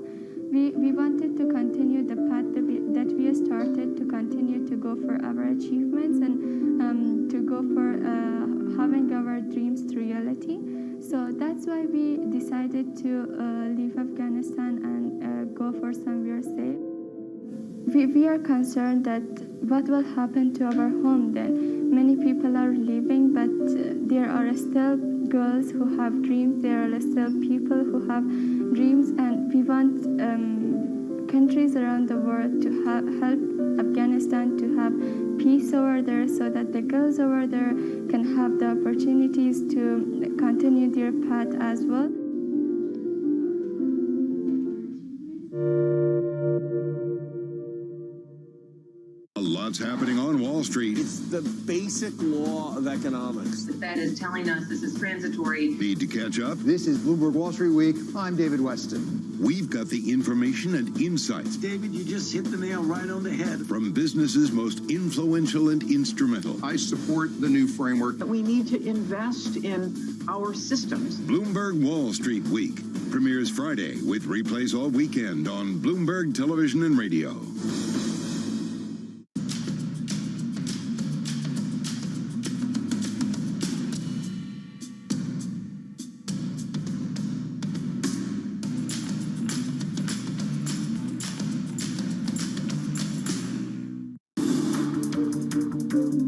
Speaker 15: We wanted to continue the path that we started, to continue to go for our achievements and to go for having our dreams to reality. So that's why we decided to leave Afghanistan and go for somewhere safe. We are concerned that what will happen to our home then. Many people are leaving, but there are still girls who have dreams. There are still people who have dreams, and we want countries around the world to help Afghanistan to have peace over there, so that the girls over there can have the opportunities to continue their path as well.
Speaker 17: what's happening on Wall Street.
Speaker 16: It's the basic law of economics.
Speaker 18: The Fed is telling us this is transitory.
Speaker 17: Need to catch up?
Speaker 19: This is Bloomberg Wall Street Week. I'm David Weston.
Speaker 17: We've got the information and insights.
Speaker 16: David, you just hit the nail right on the head.
Speaker 17: From businesses most influential and instrumental.
Speaker 19: I support the new framework.
Speaker 24: We need to invest in our systems.
Speaker 17: Bloomberg Wall Street Week premieres Friday with replays all weekend on Bloomberg Television and Radio.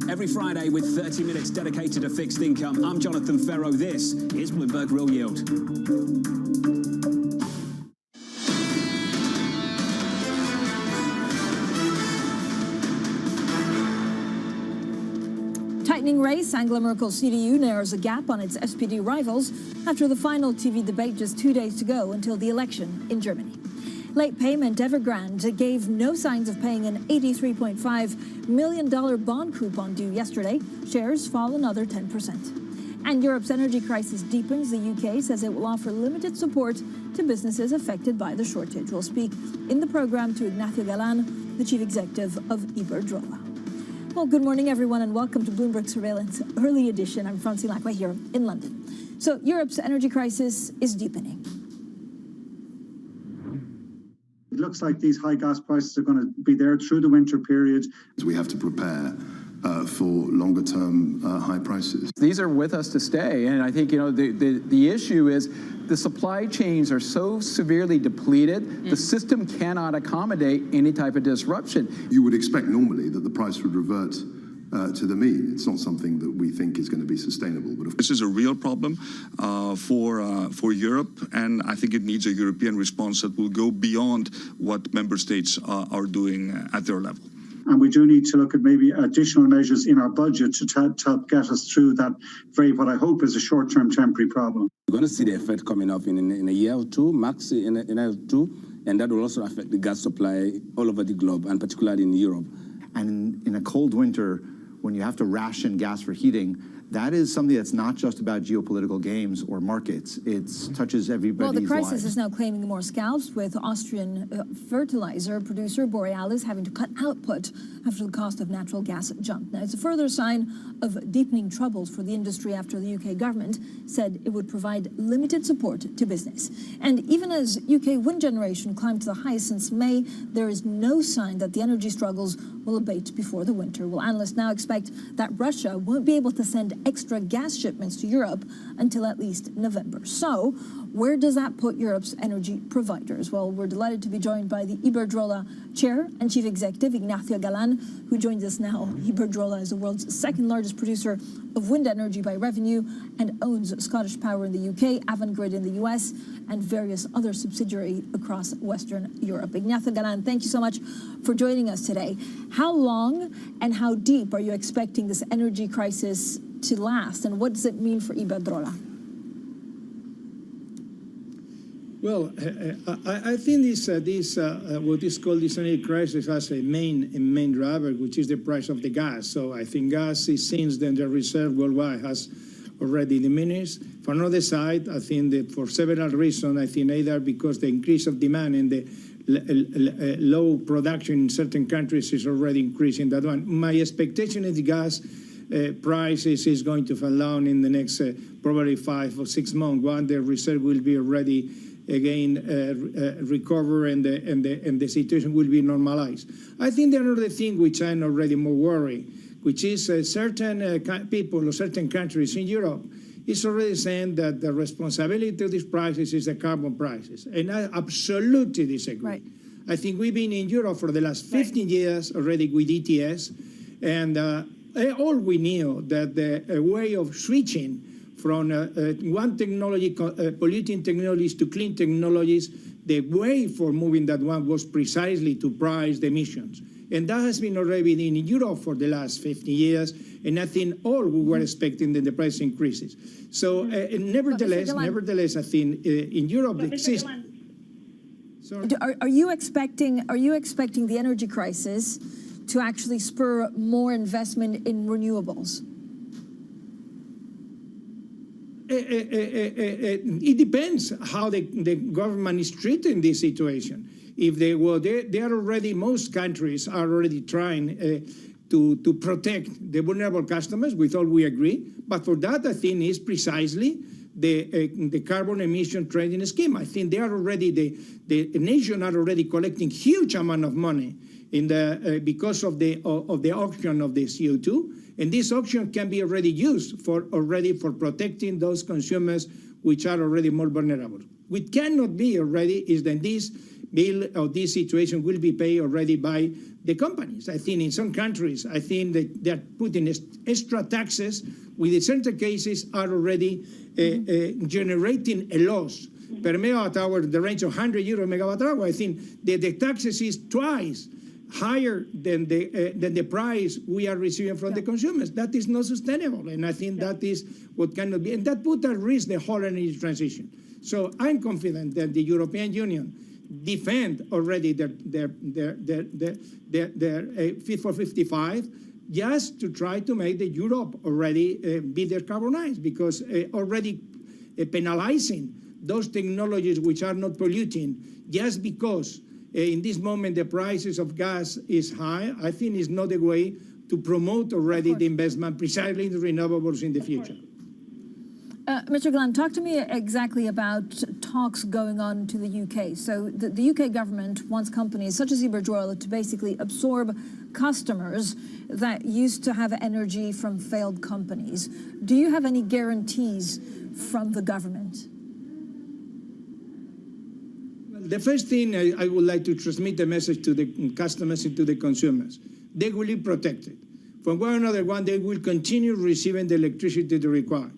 Speaker 25: Every Friday with 30 minutes dedicated to fixed income, I'm Jonathan Ferro. This is Bloomberg Real Yield.
Speaker 1: Tightening race, Angela Merkel's CDU narrows a gap on its SPD rivals after the final TV debate just 2 days to go until the election in Germany. Late payment Evergrande gave no signs of paying an $83.5 million bond coupon due yesterday. Shares fall another 10%. And Europe's energy crisis deepens. The UK says it will offer limited support to businesses affected by the shortage. We'll speak in the program to Ignacio Galan, the chief executive of Iberdrola. Well, good morning, everyone, and welcome to Bloomberg Surveillance Early Edition. I'm Francine Lacqua here in London. So Europe's energy crisis is deepening.
Speaker 26: It looks like these high gas prices are going to be there through the winter period.
Speaker 9: We have to prepare for longer-term high prices.
Speaker 27: These are with us to stay, and I think the issue is the supply chains are so severely depleted, the system cannot accommodate any type of disruption.
Speaker 9: You would expect normally that the price would revert to the mean. It's not something that we think is going to be sustainable. But
Speaker 28: this is a real problem for Europe, and I think it needs a European response that will go beyond what member states are doing at their level.
Speaker 26: And we do need to look at maybe additional measures in our budget to help get us through that what I hope is a short-term temporary problem.
Speaker 29: We're going to see the effect coming up in a year or two, max in a year or two, and that will also affect the gas supply all over the globe, and particularly in Europe.
Speaker 19: And in a cold winter, when you have to ration gas for heating, that is something that's not just about geopolitical games or markets. It touches everybody's
Speaker 1: Well, the crisis
Speaker 19: lives.
Speaker 1: is now claiming more scalps, with Austrian fertilizer producer Borealis having to cut output after the cost of natural gas jumped. Now, it's a further sign of deepening troubles for the industry after the UK government said it would provide limited support to business. And even as UK wind generation climbed to the highest since May, there is no sign that the energy struggles will abate before the winter. Well, analysts now expect that Russia won't be able to send extra gas shipments to Europe until at least November. So where does that put Europe's energy providers? Well, we're delighted to be joined by the Iberdrola chair and chief executive, Ignacio Galan, who joins us now. Iberdrola is the world's second largest producer of wind energy by revenue and owns Scottish Power in the UK, Avangrid in the US, and various other subsidiaries across Western Europe. Ignacio Galan, thank you so much for joining us today. How long and how deep are you expecting this energy crisis to last, and what does it mean for Iberdrola?
Speaker 30: Well, I think what is called this energy crisis has a main driver, which is the price of the gas. So I think gas is, since then, the reserve worldwide has already diminished. For another side, I think that for several reasons, I think either because the increase of demand and the low production in certain countries is already increasing that one. My expectation is the gas prices is going to fall down in the next probably 5 or 6 months, when the reserve will be already again recover and the situation will be normalized. I think the another thing which I'm already more worried, which is certain people or certain countries in Europe is already saying that the responsibility of these prices is the carbon prices, and I absolutely disagree. Right. I think we've been in Europe for the last 15 years already with ETS, and all we knew that the way of switching from one technology, polluting technologies to clean technologies, the way for moving that one was precisely to price the emissions. And that has been already in Europe for the last 50 years, and I think all we were expecting that the price increases. So nevertheless, I think in Europe the system.
Speaker 1: Are you expecting the energy crisis to actually spur more investment in renewables?
Speaker 30: It depends how the government is treating this situation. If they are already, most countries are already trying to protect the vulnerable customers. With all we agree, but for that, I think is precisely the carbon emission trading scheme. I think they are already the nation are already collecting huge amount of money in the because of the auction of the CO2. And this auction can be already used for protecting those consumers which are already more vulnerable. What cannot be already is that this bill or this situation will be paid already by the companies. I think in some countries, I think that they're putting extra taxes, which in certain cases are already generating a loss per megawatt hour in the range of 100 euro megawatt hour. I think that the taxes is twice higher than the price we are receiving from the consumers. That is not sustainable, and I think that is what cannot be, and that put at risk the whole energy transition. So I'm confident that the European Union defend already their Fit for 55, just to try to make the Europe already be decarbonized, because already penalizing those technologies which are not polluting just because in this moment the prices of gas is high, I think is not a way to promote already the investment precisely in the renewables in the future.
Speaker 1: Mr. Glenn, talk to me exactly about talks going on to the UK. So the UK government wants companies such as Iberdrola to basically absorb customers that used to have energy from failed companies. Do you have any guarantees from the government?
Speaker 30: The first thing I would like to transmit the message to the customers and to the consumers. They will be protected. From one another one, they will continue receiving the electricity they require.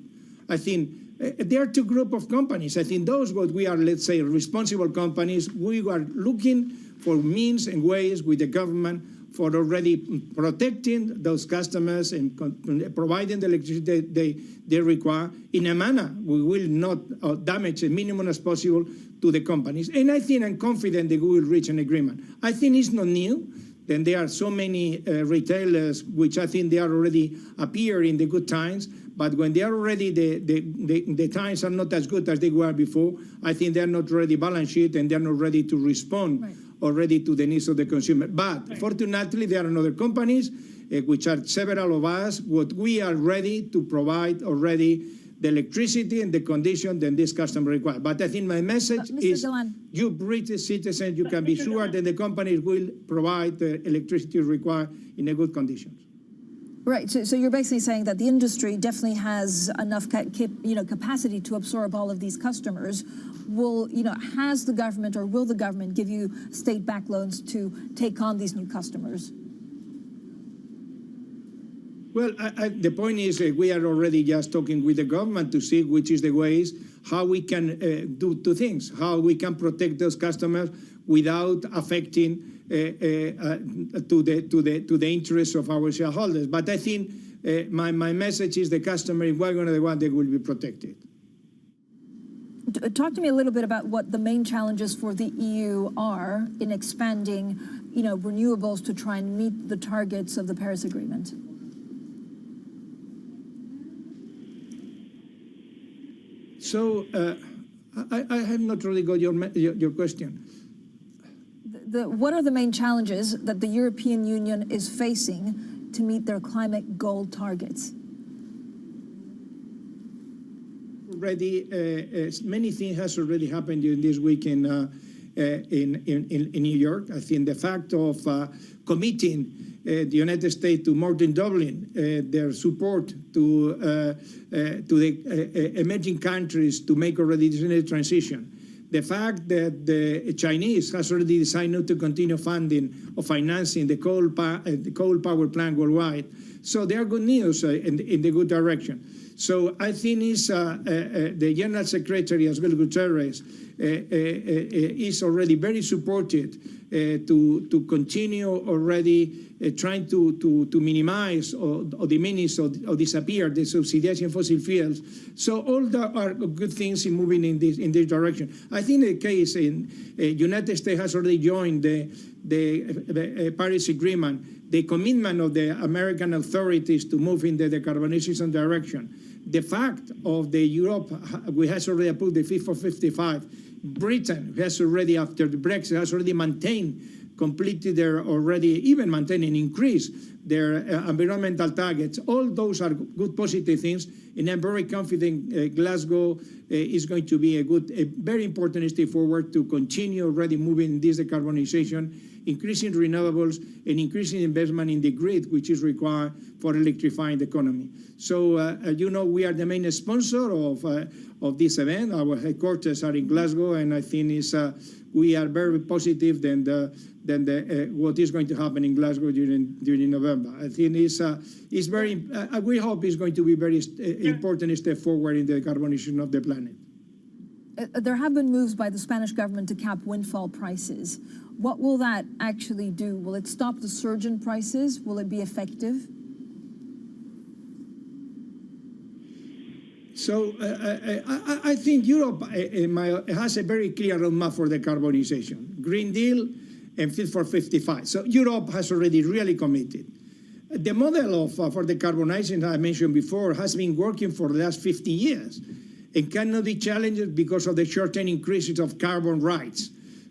Speaker 30: I think there are two groups of companies. I think those what we are, let's say, responsible companies, we are looking for means and ways with the government for already protecting those customers and providing the electricity they require in a manner we will not damage as minimum as possible to the companies. And I think I'm confident that we will reach an agreement. I think it's not new. Then there are so many retailers which I think they are already appear in the good times, but when they are already the times are not as good as they were before, I think they are not ready balance sheet and they are not ready to respond already to the needs of the consumer. But fortunately, there are other companies, which are several of us, what we are ready to provide already the electricity and the condition that this customer requires. But I think my message is, you British citizens, you can be sure that the companies will provide the electricity required in a good conditions.
Speaker 1: Right. So you're basically saying that the industry definitely has enough capacity to absorb all of these customers. Has the government or will the government give you state-backed loans to take on these new customers?
Speaker 30: Well, the point is we are already just talking with the government to see which is the ways how we can do two things, how we can protect those customers without affecting to the interests of our shareholders. But I think my message is the customer, if we're going to the one, they will be protected.
Speaker 1: Talk to me a little bit about what the main challenges for the EU are in expanding, renewables to try and meet the targets of the Paris Agreement.
Speaker 30: So I have not really got your question.
Speaker 1: What are the main challenges that the European Union is facing to meet their climate goal targets?
Speaker 30: Already, many things has already happened during this week in New York. I think the fact of committing the United States to more than doubling their support to the emerging countries to make already this energy transition. The fact that the Chinese has already decided not to continue funding or financing the coal power plant worldwide. So there are good news in the good direction. So I think the General Secretary, as well as Guterres, is already very supported to continue already trying to minimize or diminish or disappear the subsidization of fossil fuels. So all that are good things in moving in this direction. I think the case in United States has already joined the Paris Agreement the commitment of the American authorities to move in the decarbonization direction, the fact of the Europe, we has already approved the Fit for 55. Britain has already, after the Brexit, has already maintained completely their already, even maintain and increase their environmental targets. All those are good positive things, and I'm very confident Glasgow is going to be a very important step forward to continue already moving this decarbonization, increasing renewables, and increasing investment in the grid, which is required for electrifying the economy. So, you know, we are the main sponsor of this event. Our headquarters are in Glasgow, and I think we are very positive than what is going to happen in Glasgow during November. I think it's very. We hope it's going to be very important step forward in the decarbonization of the planet.
Speaker 1: There have been moves by the Spanish government to cap windfall prices. What will that actually do? Will it stop the surge in prices? Will it be effective?
Speaker 30: So I think Europe has a very clear roadmap for decarbonization. Green Deal and Fit for 55. So Europe has already really committed. The model for decarbonizing, I mentioned before, has been working for the last 50 years and cannot be challenged because of the short-term increases of carbon rights,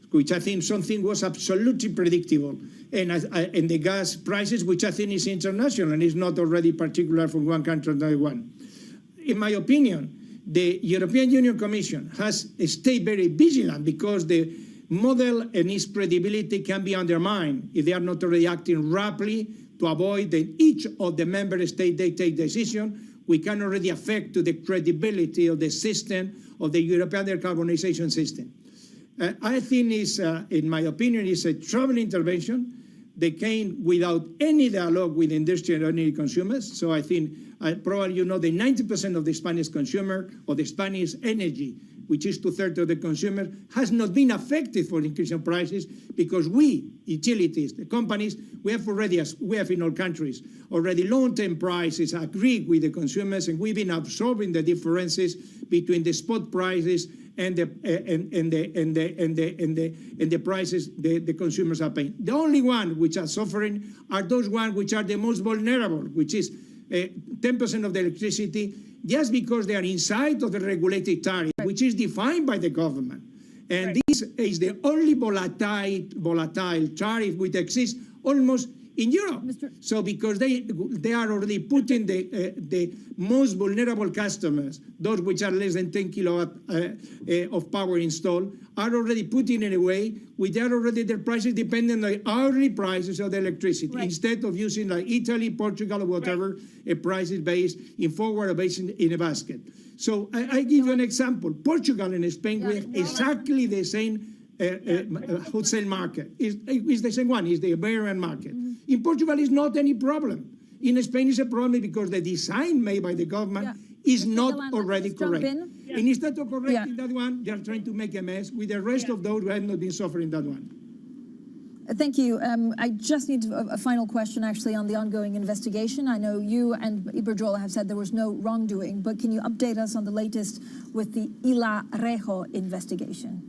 Speaker 30: which I think something was absolutely predictable. And the gas prices, which I think is international and is not already particular from one country to another one. In my opinion, the European Union Commission has stayed very vigilant because the model and its credibility can be undermined if they are not already acting rapidly to avoid that each of the member states they take decision. We can already affect to the credibility of the system, of the European decarbonization system. I think is, in my opinion, is a travel intervention. They came without any dialogue with industrial energy consumers. So I think, probably you know, the 90% of the Spanish consumer or the Spanish energy, which is 2/3 of the consumer, has not been affected for increasing prices because we, utilities, the companies, we have already, as we have in all countries, already long-term prices agreed with the consumers, and we've been absorbing the differences between the spot prices and the prices the consumers are paying. The only one which are suffering are those ones which are the most vulnerable, which is 10% of the electricity, just because they are inside of the regulated tariff, which is defined by the government. And this is the only volatile tariff which exists almost in Europe. So because they are already putting the most vulnerable customers, those which are less than 10 kilowatt of power installed, are already putting in a way where they are already their prices dependent on the hourly prices of the electricity, instead of using like Italy, Portugal, or whatever, a price is based in forward or based in a basket. So I give you an example. Portugal and Spain, we have exactly the same wholesale market. It's the same one, it's the Iberian market. In Portugal, it's not any problem. In Spain, it's a problem because the design made by the government is not already correct. And instead of correcting that one, they are trying to make a mess with the rest of those who have not been suffering that one.
Speaker 1: Thank you. I just need a final question, actually, on the ongoing investigation. I know you and Iberdrola have said there was no wrongdoing, but can you update us on the latest with the Ila Rejo investigation?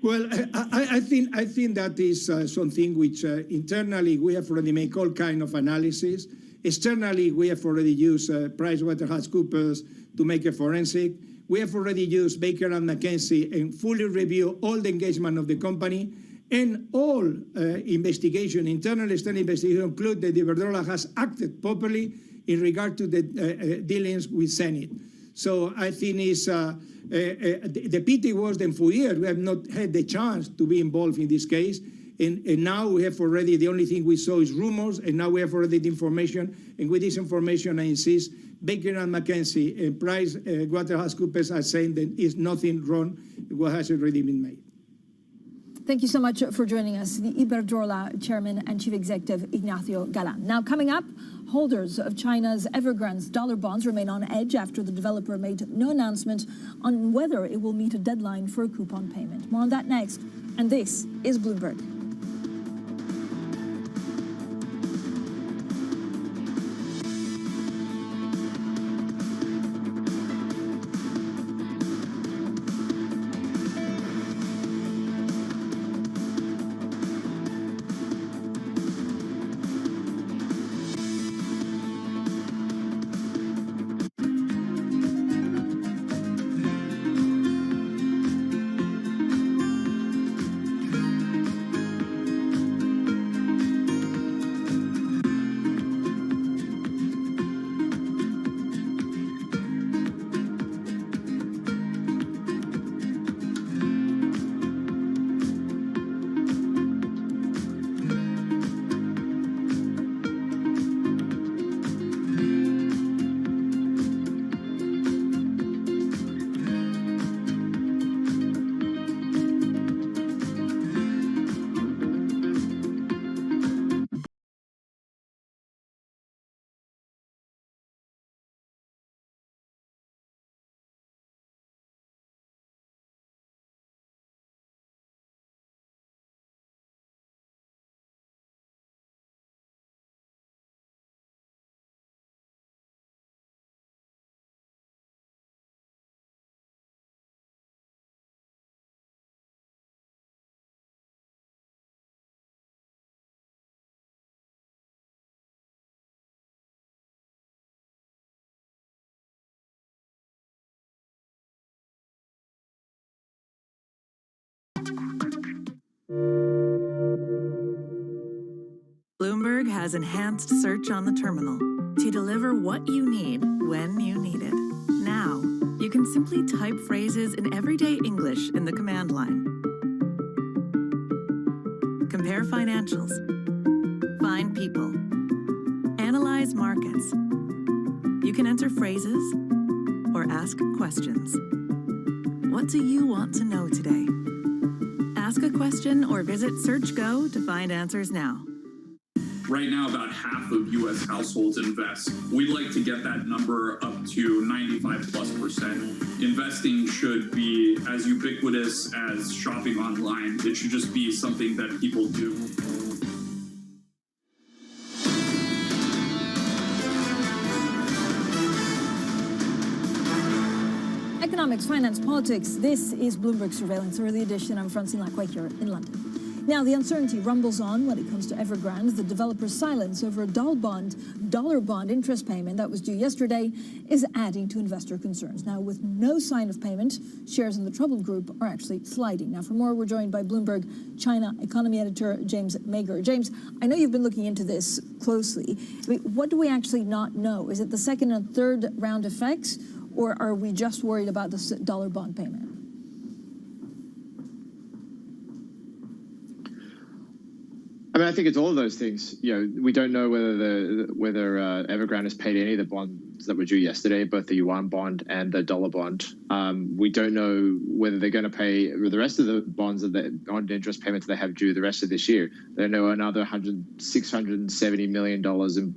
Speaker 30: Well, I think that is something which internally we have already made all kind of analysis. Externally, we have already used PricewaterhouseCoopers to make a forensic. We have already used Baker & McKenzie and fully review all the engagement of the company, and all investigation, internal, external investigation, include that Iberdrola has acted properly in regard to the dealings with Senate. So I think it's the pity was that for years we have not had the chance to be involved in this case. And now we have already, the only thing we saw is rumors, and now we have already the information. And with this information, I insist, Baker & McKenzie and PricewaterhouseCoopers are saying that is nothing wrong, what has already been made.
Speaker 1: Thank you so much for joining us, the Iberdrola Chairman and Chief Executive Ignacio Galán. Now, coming up, holders of China's Evergrande dollar bonds remain on edge after the developer made no announcement on whether it will meet a deadline for a coupon payment. More on that next. And this is Bloomberg.
Speaker 4: Bloomberg has enhanced search on the terminal to deliver what you need when you need it. Now, you can simply type phrases in everyday English in the command line. Compare financials. Find people. Analyze markets. You can enter phrases or ask questions. What do you want to know today? Ask a question or visit SearchGo to find answers now.
Speaker 5: Right now, about half of U.S. households invest. We'd like to get that number up to 95+%. Investing should be as ubiquitous as shopping online. It should just be something that people do.
Speaker 1: Economics, finance, politics. This is Bloomberg Surveillance Early Edition. I'm Francine Lacroix here in London. Now, the uncertainty rumbles on when it comes to Evergrande. The developer's silence over a dollar bond interest payment that was due yesterday is adding to investor concerns. Now, with no sign of payment, shares in the troubled group are actually sliding. Now, for more, we're joined by Bloomberg China economy editor James Mager. James, I know you've been looking into this closely. I mean, what do we actually not know? Is it the second and third round effects, or are we just worried about this dollar bond payment?
Speaker 6: I mean, I think it's all of those things. You know, we don't know whether Evergrande has paid any of the bonds that were due yesterday, both the yuan bond and the dollar bond. We don't know whether they're going to pay the rest of the bonds of the bond interest payments they have due the rest of this year. They know another $670 million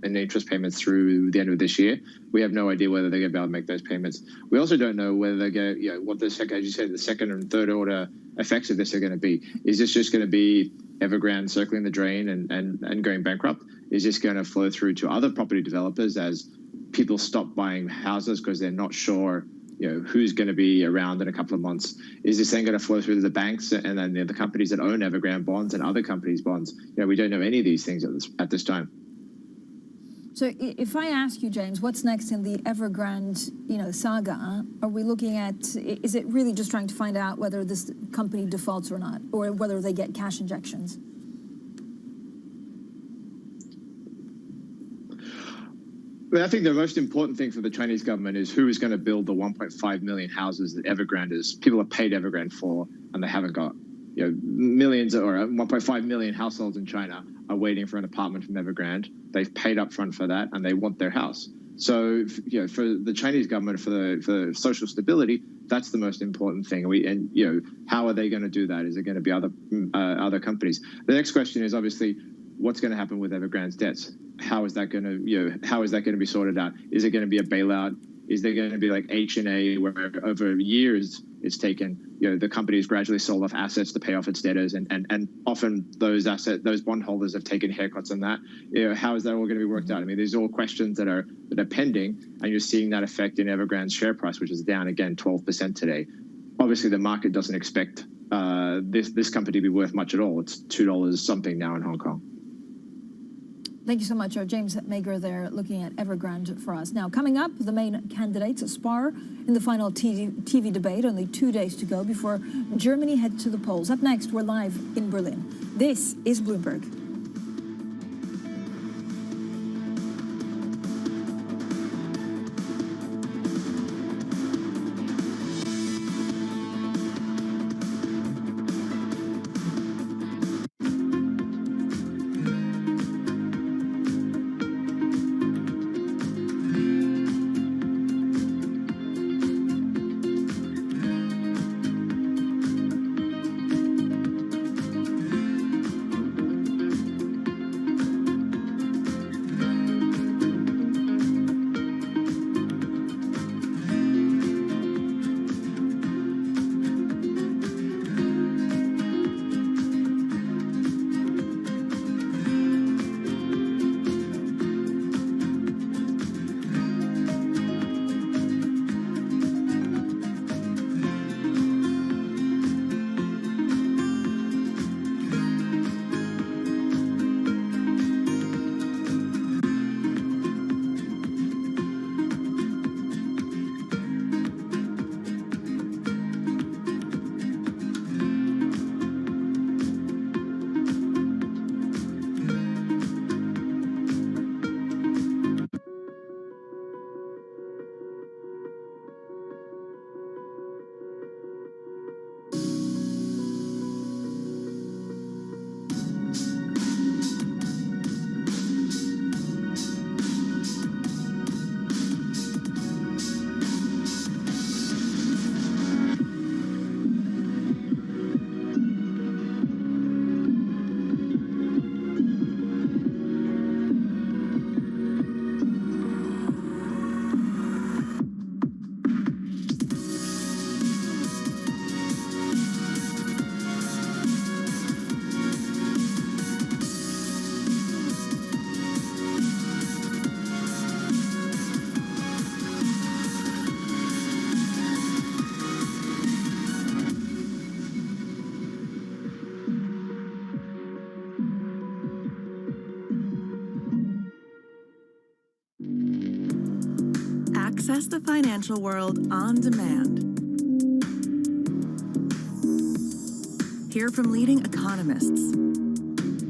Speaker 6: in interest payments through the end of this year. We have no idea whether they're going to be able to make those payments. We also don't know whether they're going to, what the second, as you said, the second and third order effects of this are going to be. Is this just going to be Evergrande circling the drain and going bankrupt? Is this going to flow through to other property developers as people stop buying houses because they're not sure, who's going to be around in a couple of months? Is this then going to flow through to the banks and then the companies that own Evergrande bonds and other companies' bonds? We don't know any of these things at this time.
Speaker 1: So if I ask you, James, what's next in the Evergrande, saga? Are we looking at, is it really just trying to find out whether this company defaults or not, or whether they get cash injections?
Speaker 6: But I think the most important thing for the Chinese government is who is going to build the 1.5 million houses that Evergrande is. People have paid Evergrande for, and they haven't got. Millions or 1.5 million households in China are waiting for an apartment from Evergrande. They've paid up front for that, and they want their house. So, for the Chinese government, for social stability, that's the most important thing. How are they going to do that? Is it going to be other companies? The next question is obviously, what's going to happen with Evergrande's debts? How is that going to be sorted out? Is it going to be a bailout? Is there going to be like H&A where over years it's taken, the company has gradually sold off assets to pay off its debtors, and often those bondholders have taken haircuts on that. How is that all going to be worked out? I mean, these are all questions that are pending, and you're seeing that effect in Evergrande's share price, which is down again 12% today. Obviously, the market doesn't expect this company to be worth much at all. It's $2 something now in Hong Kong.
Speaker 1: Thank you so much, James Mager there, looking at Evergrande for us. Now, coming up, the main candidates spar in the final TV debate. Only 2 days to go before Germany head to the polls. Up next, we're live in Berlin. This is Bloomberg.
Speaker 4: Access the financial world on demand. Hear from leading economists,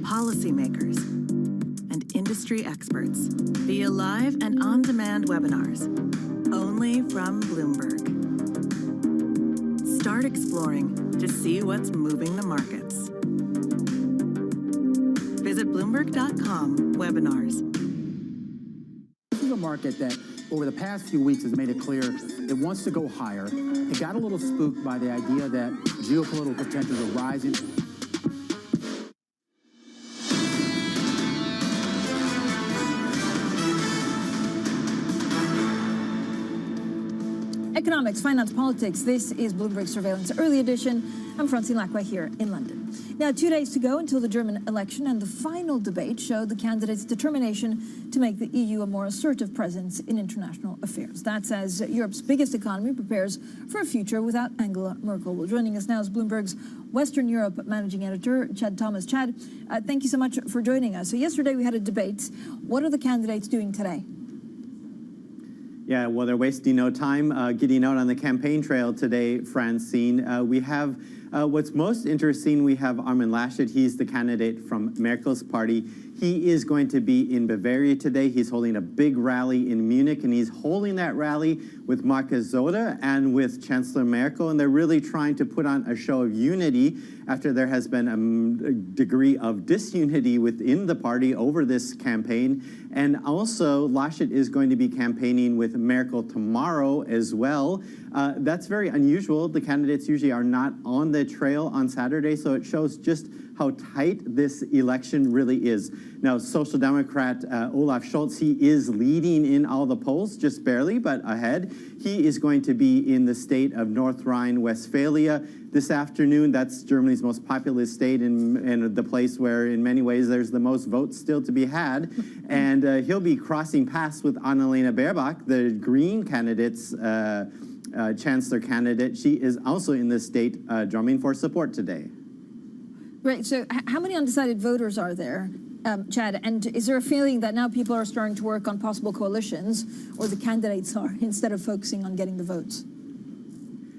Speaker 4: policymakers, and industry experts via live and on-demand webinars, only from Bloomberg. Start exploring to see what's moving the markets. Visit Bloomberg.com/webinars.
Speaker 2: This is a market that over the past few weeks has made it clear it wants to go higher. It got a little spooked by the idea that geopolitical tensions are rising.
Speaker 1: Economics, finance, politics. This is Bloomberg Surveillance Early Edition. I'm Francine Lacqua here in London. Now, 2 days to go until the German election, and the final debate showed the candidates' determination to make the EU a more assertive presence in international affairs. That's as Europe's biggest economy prepares for a future without Angela Merkel. Well, joining us now is Bloomberg's Western Europe managing editor, Chad Thomas. Chad, thank you so much for joining us. So yesterday we had a debate. What are the candidates doing today?
Speaker 7: Yeah, well, they're wasting no time getting out on the campaign trail today, Francine. We have what's most interesting, we have Armin Laschet. He's the candidate from Merkel's party. He is going to be in Bavaria today. He's holding a big rally in Munich, and he's holding that rally with Markus Söder and with Chancellor Merkel, and they're really trying to put on a show of unity after there has been a degree of disunity within the party over this campaign. And also, Laschet is going to be campaigning with Merkel tomorrow as well. That's very unusual. The candidates usually are not on the trail on Saturday, so it shows just how tight this election really is. Now, Social Democrat Olaf Scholz, he is leading in all the polls, just barely, but ahead. He is going to be in the state of North Rhine-Westphalia this afternoon. That's Germany's most populous state and the place where, in many ways, there's the most votes still to be had. And he'll be crossing paths with Annalena Baerbock, the Green candidate's chancellor candidate. She is also in the state drumming for support today.
Speaker 1: Right, so how many undecided voters are there, Chad? And is there a feeling that now people are starting to work on possible coalitions, or the candidates are, instead of focusing on getting the votes?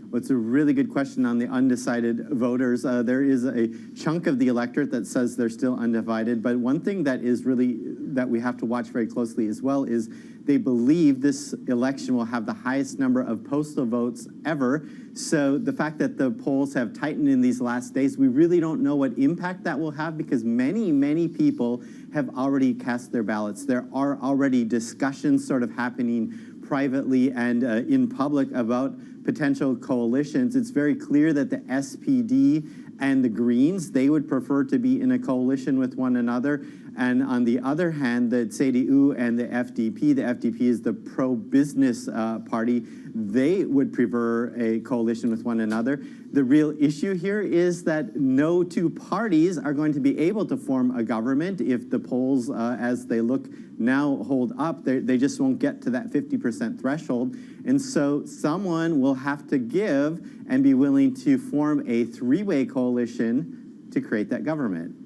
Speaker 7: Well, it's a really good question on the undecided voters. There is a chunk of the electorate that says they're still undivided, but one thing that is really, that we have to watch very closely as well is they believe this election will have the highest number of postal votes ever. So the fact that the polls have tightened in these last days, we really don't know what impact that will have, because many, many people have already cast their ballots. There are already discussions sort of happening privately and in public about potential coalitions. It's very clear that the SPD and the Greens, they would prefer to be in a coalition with one another. And on the other hand, the CDU and the FDP is the pro-business party, they would prefer a coalition with one another. The real issue here is that no two parties are going to be able to form a government if the polls, as they look now, hold up. They just won't get to that 50% threshold. And so someone will have to give and be willing to form a three-way coalition to create that government.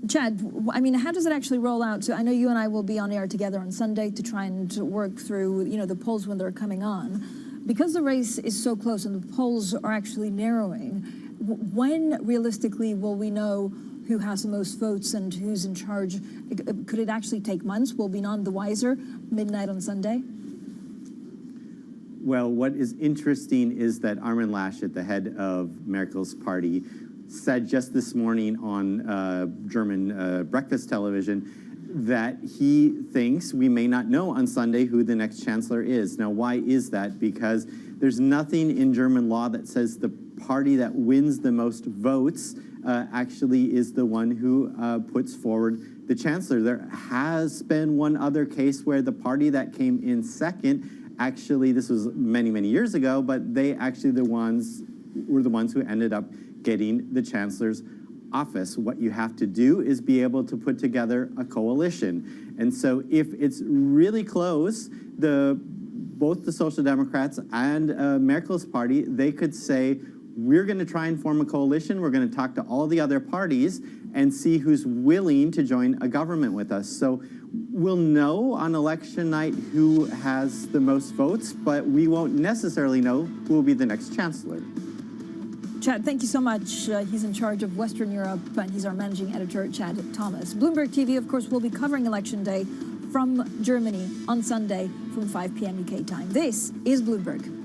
Speaker 1: Chad, I mean, how does it actually roll out? So I know you and I will be on air together on Sunday to try and work through, the polls when they're coming on. Because the race is so close and the polls are actually narrowing, when realistically will we know who has the most votes and who's in charge? Could it actually take months? Will we none the wiser midnight on Sunday?
Speaker 7: Well, what is interesting is that Armin Laschet, the head of Merkel's party, said just this morning on German breakfast television that he thinks we may not know on Sunday who the next chancellor is. Now, why is that? Because there's nothing in German law that says the party that wins the most votes actually is the one who puts forward the chancellor. There has been one other case where the party that came in second, actually, this was many, many years ago, but they actually were the ones who ended up getting the chancellor's office. What you have to do is be able to put together a coalition. And so if it's really close, both the Social Democrats and Merkel's party, they could say, we're going to try and form a coalition. We're going to talk to all the other parties. and see who's willing to join a government with us. So we'll know on election night who has the most votes, but we won't necessarily know who will be the next chancellor.
Speaker 1: Chad, thank you so much. He's in charge of Western Europe, and he's our managing editor, Chad Thomas. Bloomberg TV, of course, will be covering Election Day from Germany on Sunday from 5 p.m. UK time. This is Bloomberg.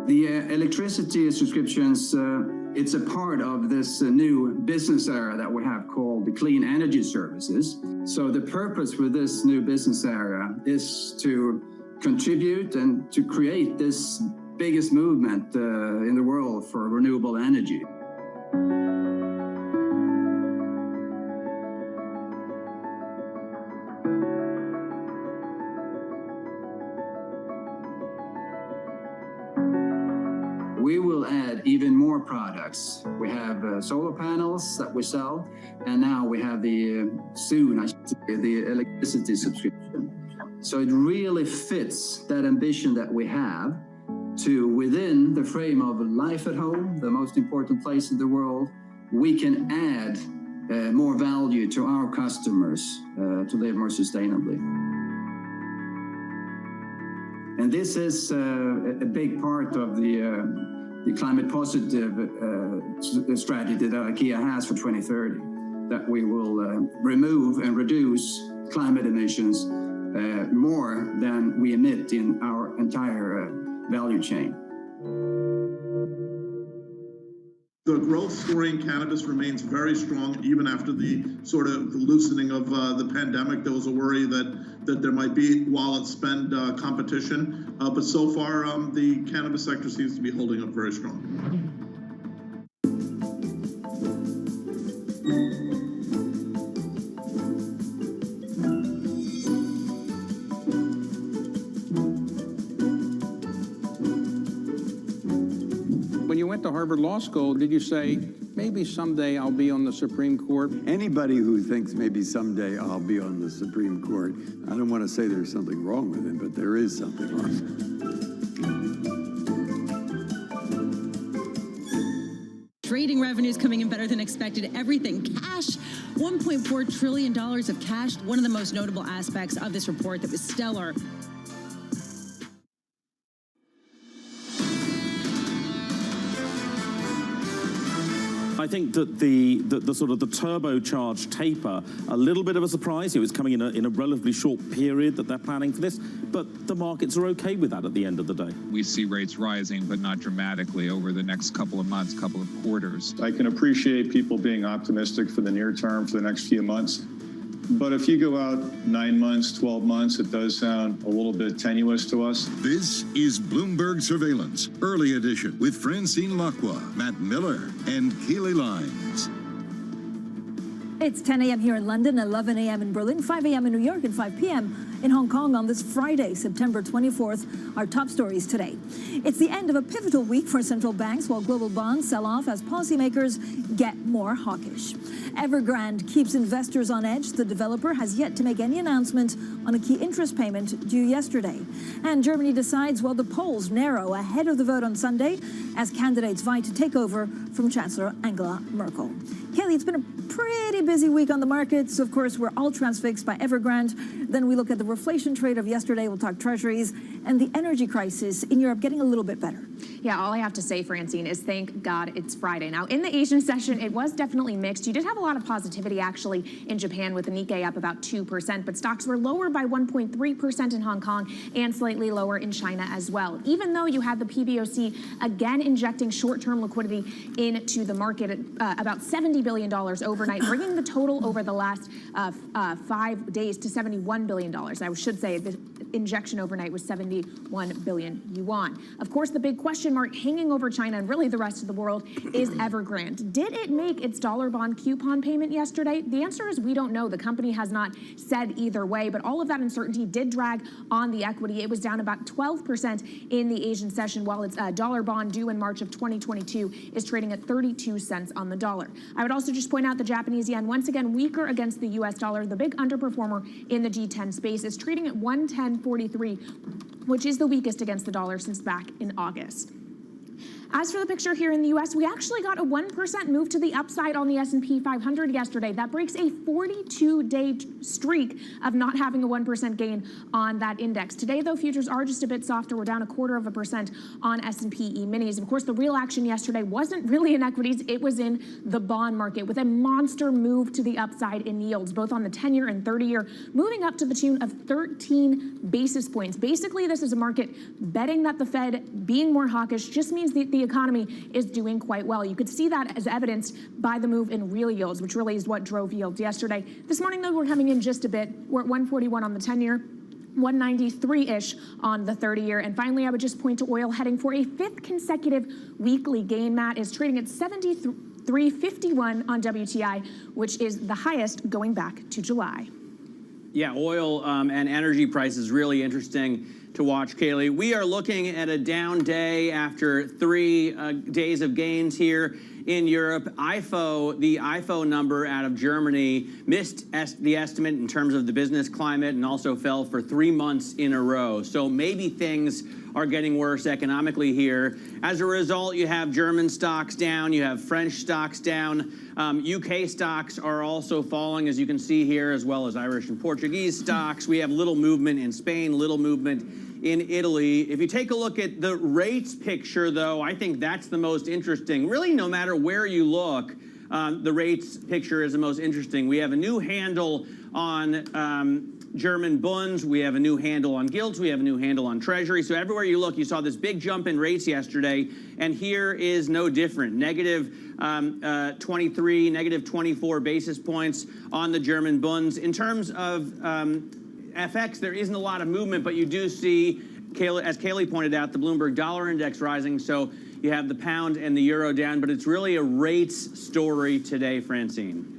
Speaker 3: The electricity subscriptions, it's a part of this new business area that we have called the clean energy services. So the purpose for this new business area is to contribute and to create this biggest movement in the world for renewable energy. We will add even more products. We have solar panels that we sell, and now we have the soon, I should say, the electricity subscription. So it really fits that ambition that we have to, within the frame of life at home, the most important place in the world, we can add more value to our customers to live more sustainably. And this is a big part of the climate positive strategy that IKEA has for 2030, that we will remove and reduce climate emissions more than we emit in our entire value chain.
Speaker 8: The growth story in cannabis remains very strong, even after the sort of loosening of the pandemic. There was a worry that there might be wallet spend competition, but so far the cannabis sector seems to be holding up very strong.
Speaker 10: When you went to Harvard Law School, did you say, maybe someday I'll be on the Supreme Court?
Speaker 11: Anybody who thinks maybe someday I'll be on the Supreme Court, I don't want to say there's something wrong with him, but there is something wrong.
Speaker 12: Trading revenues coming in better than expected. Everything cash, $1.4 trillion of cash. One of the most notable aspects of this report that was stellar.
Speaker 13: I think that the sort of the turbocharged taper, a little bit of a surprise. It was coming in a relatively short period that they're planning for this, but the markets are okay with that at the end of the day.
Speaker 20: We see rates rising, but not dramatically over the next couple of months, couple of quarters.
Speaker 21: I can appreciate people being optimistic for the near term, for the next few months. But if you go out 9 months, 12 months, it does sound a little bit tenuous to us.
Speaker 17: This is Bloomberg Surveillance, early edition, with Francine Lacqua, Matt Miller, and Keely Lines.
Speaker 1: It's 10 a.m. here in London, 11 a.m. in Berlin, 5 a.m. in New York, and 5 p.m. in Hong Kong on this Friday, September 24th. Our top stories today. It's the end of a pivotal week for central banks while global bonds sell off as policymakers get more hawkish. Evergrande keeps investors on edge. The developer has yet to make any announcement on a key interest payment due yesterday. And Germany decides while the polls narrow ahead of the vote on Sunday as candidates vie to take over from Chancellor Angela Merkel. Kaylee, it's been a pretty busy week on the markets. Of course, we're all transfixed by Evergrande. Then we look at the reflation trade of yesterday. We'll talk treasuries and the energy crisis in Europe getting a little bit better.
Speaker 9: Yeah, all I have to say, Francine, is thank God it's Friday. Now, in the Asian session, it was definitely mixed. You did have a lot of positivity, actually, in Japan with the Nikkei up about 2%, but stocks were lower by 1.3% in Hong Kong and slightly lower in China as well. Even though you had the PBOC again injecting short-term liquidity into the market at about $70 billion overnight, bringing the total over the last 5 days to $71 billion. I should say the injection overnight was 71 billion yuan. Of course, the big question mark hanging over China and really the rest of the world is Evergrande. Did it make its dollar bond coupon payment yesterday? The answer is we don't know. The company has not said either way, but all of that uncertainty did drag on the equity. It was down about 12% in the Asian session, while its dollar bond due in March of 2022 is trading at 32 cents on the dollar. I would also just point out the Japanese yen, once again weaker against the US dollar. The big underperformer in the G10 space is trading at 110.43, which is the weakest against the dollar since back in August. As for the picture here in the U.S., we actually got a 1% move to the upside on the S&P 500 yesterday. That breaks a 42-day streak of not having a 1% gain on that index. Today, though, futures are just a bit softer. We're down 0.25% on S&P E-minis. Of course, the real action yesterday wasn't really in equities. It was in the bond market with a monster move to the upside in yields, both on the 10-year and 30-year, moving up to the tune of 13 basis points. Basically, this is a market betting that the Fed being more hawkish just means the economy is doing quite well. You could see that as evidenced by the move in real yields, which really is what drove yields yesterday. This morning, though, we're coming in just a bit. We're at 141 on the 10-year. 193-ish on the 30-year. And finally, I would just point to oil heading for a 5th consecutive weekly gain. Matt is trading at 73.51 on WTI, which is the highest going back to July.
Speaker 14: Yeah, oil and energy prices really interesting to watch, Kaylee. We are looking at a down day after 3 days of gains here in Europe. The IFO number out of Germany missed the estimate in terms of the business climate and also fell for 3 months in a row. So maybe things are getting worse economically here. As a result, you have German stocks down, you have French stocks down. UK stocks are also falling, as you can see here, as well as Irish and Portuguese stocks. We have little movement in Spain, little movement in Italy. If you take a look at the rates picture, though, I think that's the most interesting. Really, no matter where you look, the rates picture is the most interesting. We have a new handle on German bonds. We have a new handle on gilts. We have a new handle on treasury. So everywhere you look, you saw this big jump in rates yesterday, and here is no different. Negative 23, negative 24 basis points on the German bonds. In terms of FX, there isn't a lot of movement, but you do see, as Kaylee pointed out, the Bloomberg Dollar Index rising. So you have the pound and the euro down, but it's really a rates story today, Francine.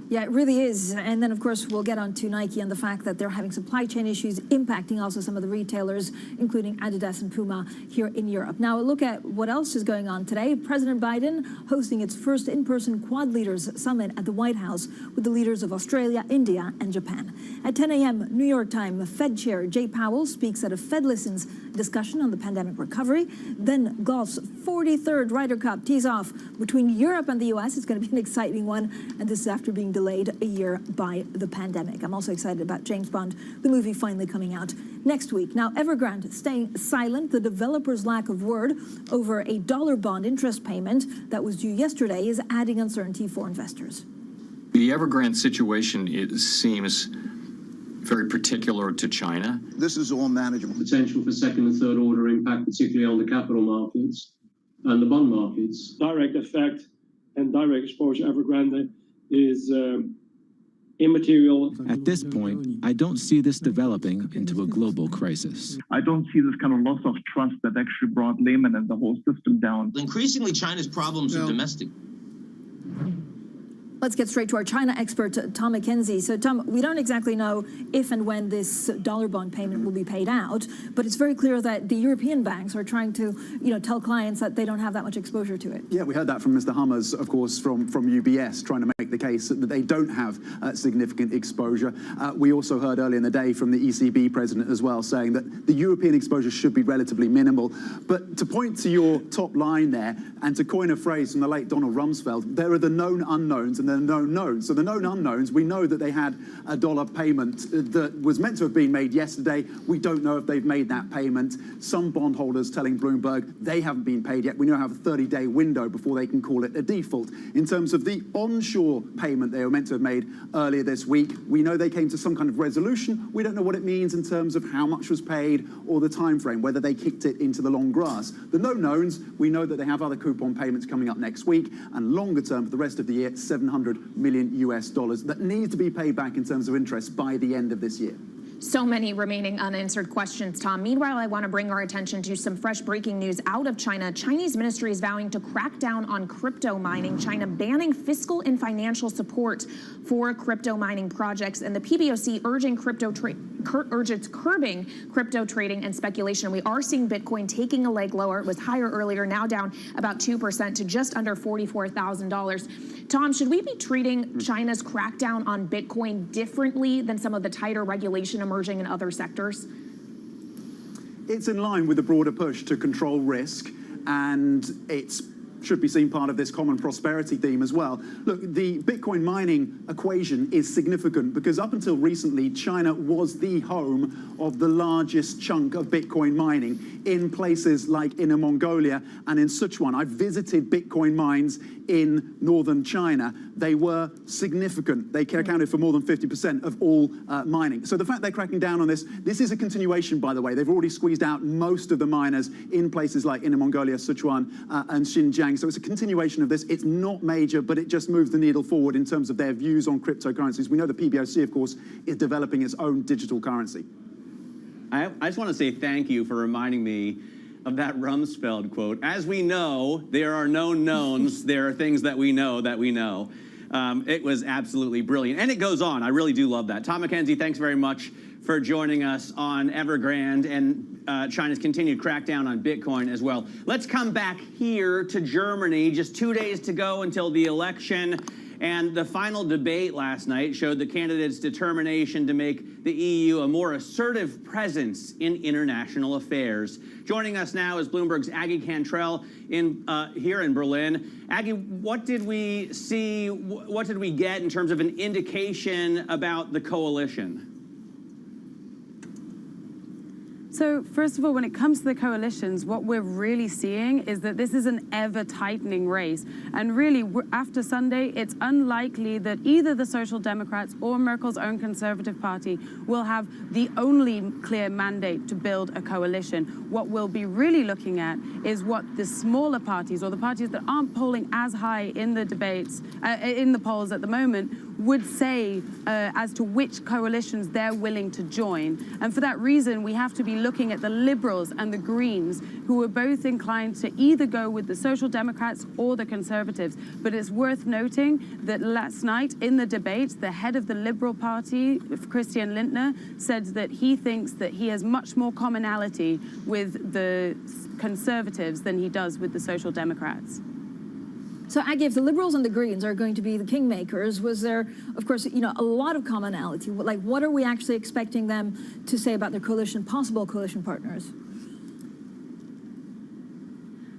Speaker 1: Yeah, it really is. And then, of course, we'll get on to Nike and the fact that they're having supply chain issues impacting also some of the retailers, including Adidas and Puma here in Europe. Now, a look at what else is going on today. President Biden hosting its first in-person Quad Leaders Summit at the White House with the leaders of Australia, India, and Japan. At 10 a.m. New York time, Fed Chair Jay Powell speaks at a Fed Listens discussion on the pandemic recovery. Then golf's 43rd Ryder Cup tees off between Europe and the U.S. It's going to be an exciting one, and this is after being delayed a year by the pandemic. I'm also excited about James Bond, the movie finally coming out next week. Now, Evergrande staying silent. The developer's lack of word over a dollar bond interest payment that was due yesterday is adding uncertainty for investors.
Speaker 15: The Evergrande situation, it seems very particular to China.
Speaker 16: This is all manageable.
Speaker 18: Potential for second and third order impact, particularly on the capital markets and the bond markets.
Speaker 22: Direct effect and direct exposure Evergrande is immaterial.
Speaker 23: At this point, I don't see this developing into a global crisis.
Speaker 24: I don't see this kind of loss of trust that actually brought Lehman and the whole system down.
Speaker 25: Increasingly, China's problems are domestic.
Speaker 1: Let's get straight to our China expert, Tom McKenzie. So, Tom, we don't exactly know if and when this dollar bond payment will be paid out, but it's very clear that the European banks are trying to, tell clients that they don't have that much exposure to it.
Speaker 5: Yeah, we heard that from Mr. Hummers, of course, from UBS, trying to make the case that they don't have significant exposure. We also heard earlier in the day from the ECB president as well, saying that the European exposure should be relatively minimal. But to point to your top line there, and to coin a phrase from the late Donald Rumsfeld, there are the known unknowns and the known knowns. So the known unknowns, we know that they had a dollar payment that was meant to have been made yesterday. We don't know if they've made that payment. Some bondholders telling Bloomberg they haven't been paid yet. We now have a 30-day window before they can call it a default. In terms of the onshore payment they were meant to have made earlier this week, we know they came to some kind of resolution. We don't know what it means in terms of how much was paid or the time frame, whether they kicked it into the long grass. The known knowns, we know that they have other coupon payments coming up next week, and longer term for the rest of the year, $700 million that need to be paid back in terms of interest by the end of this year.
Speaker 9: So many remaining unanswered questions, Tom. Meanwhile, I want to bring our attention to some fresh breaking news out of China. Chinese ministry is vowing to crack down on crypto mining. China banning fiscal and financial support for crypto mining projects, and the PBOC urging curbing crypto trading and speculation. We are seeing Bitcoin taking a leg lower. It was higher earlier, now down about 2% to just under $44,000. Tom, should we be treating China's crackdown on Bitcoin differently than some of the tighter regulation emerging in other sectors?
Speaker 5: It's in line with the broader push to control risk, and it's should be seen part of this common prosperity theme as well. Look, the Bitcoin mining equation is significant because up until recently, China was the home of the largest chunk of Bitcoin mining in places like Inner Mongolia and in Sichuan. I've visited Bitcoin mines in northern China. They were significant. They accounted for more than 50% of all mining. So the fact they're cracking down on this is a continuation, by the way. They've already squeezed out most of the miners in places like Inner Mongolia, Sichuan, and Xinjiang. So it's a continuation of this. It's not major, but it just moves the needle forward in terms of their views on cryptocurrencies. We know the PBOC, of course, is developing its own digital currency.
Speaker 14: I just want to say thank you for reminding me of that Rumsfeld quote. As we know, there are known knowns. There are things that we know that we know. It was absolutely brilliant. And it goes on. I really do love that. Tom McKenzie, thanks very much for joining us on Evergrande and China's continued crackdown on Bitcoin as well. Let's come back here to Germany. Just 2 days to go until the election. And the final debate last night showed the candidates' determination to make the EU a more assertive presence in international affairs. Joining us now is Bloomberg's Aggie Cantrell here in Berlin. Aggie, what did we see, what did we get in terms of an indication about the coalition?
Speaker 6: So first of all, when it comes to the coalitions, what we're really seeing is that this is an ever-tightening race. And really, after Sunday, it's unlikely that either the Social Democrats or Merkel's own Conservative Party will have the only clear mandate to build a coalition. What we'll be really looking at is what the smaller parties, or the parties that aren't polling as high in the debates, in the polls at the moment, would say as to which coalitions they're willing to join. And for that reason, we have to be looking at the Liberals and the Greens, who are both inclined to either go with the Social Democrats or the Conservatives. But it's worth noting that last night in the debate, the head of the Liberal Party, Christian Lindner, said that he thinks that he has much more commonality with the Conservatives than he does with the Social Democrats.
Speaker 1: So, Aggie, if the Liberals and the Greens are going to be the kingmakers, was there, of course, a lot of commonality? Like, what are we actually expecting them to say about their coalition, possible coalition partners?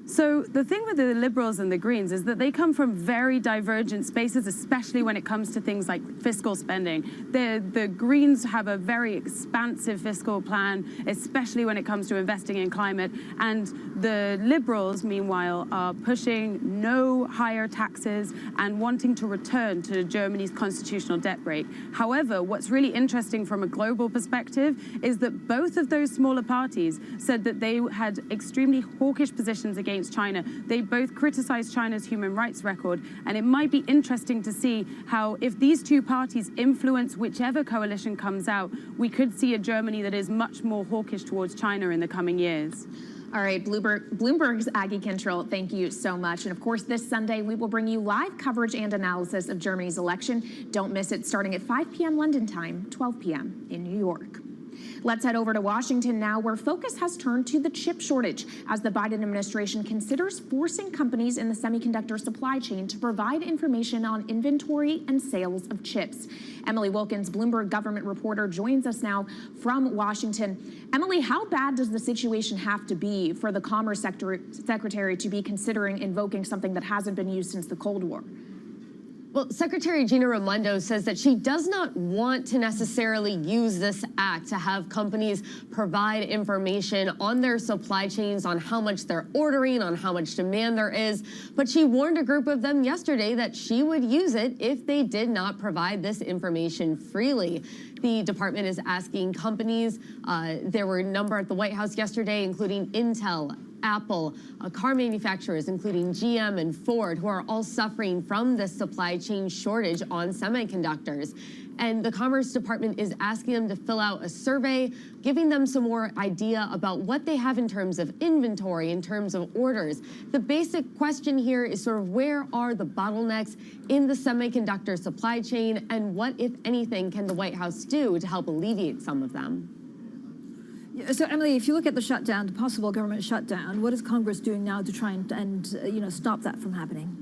Speaker 6: So the thing with the Liberals and the Greens is that they come from very divergent spaces, especially when it comes to things like fiscal spending. The Greens have a very expansive fiscal plan, especially when it comes to investing in climate. And the Liberals, meanwhile, are pushing no higher taxes and wanting to return to Germany's constitutional debt break. However, what's really interesting from a global perspective is that both of those smaller parties said that they had extremely hawkish positions against China. They both criticized China's human rights record, and it might be interesting to see how, if these two parties influence whichever coalition comes out, we could see a Germany that is much more hawkish towards China in the coming years.
Speaker 9: All All right, Bloomberg's Aggie Control, thank you so much. And of course, this Sunday, we will bring you live coverage and analysis of Germany's election. Don't miss it, starting at 5 p.m. London time, 12 p.m. in New York. Let's head over to Washington now, where focus has turned to the chip shortage as the Biden administration considers forcing companies in the semiconductor supply chain to provide information on inventory and sales of chips. Emily Wilkins, Bloomberg government reporter, joins us now from Washington. Emily, how bad does the situation have to be for the Commerce Secretary to be considering invoking something that hasn't been used since the Cold War?
Speaker 2: Well, Secretary Gina Raimondo says that she does not want to necessarily use this act to have companies provide information on their supply chains, on how much they're ordering, on how much demand there is. But she warned a group of them yesterday that she would use it if they did not provide this information freely. The department is asking companies, there were a number at the White House yesterday, including Intel, Apple, car manufacturers, including GM and Ford, who are all suffering from this supply chain shortage on semiconductors. And the Commerce Department is asking them to fill out a survey, giving them some more idea about what they have in terms of inventory, in terms of orders. The basic question here is sort of where are the bottlenecks in the semiconductor supply chain, and what, if anything, can the White House do to help alleviate some of them?
Speaker 1: So, Emily, if you look at the shutdown, the possible government shutdown, what is Congress doing now to try and stop that from happening?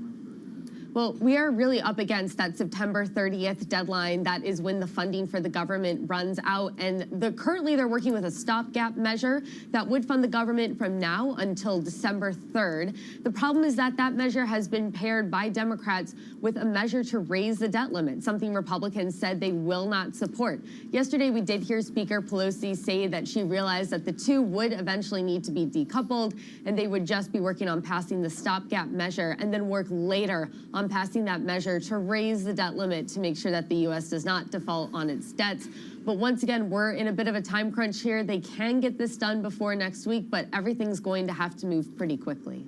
Speaker 2: Well, we are really up against that September 30th deadline. That is when the funding for the government runs out. And currently they're working with a stopgap measure that would fund the government from now until December 3rd. The problem is that that measure has been paired by Democrats with a measure to raise the debt limit, something Republicans said they will not support. Yesterday, we did hear Speaker Pelosi say that she realized that the two would eventually need to be decoupled, and they would just be working on passing the stopgap measure and then work later on passing that measure to raise the debt limit to make sure that the U.S. does not default on its debts. But once again, we're in a bit of a time crunch here. They can get this done before next week, but everything's going to have to move pretty quickly.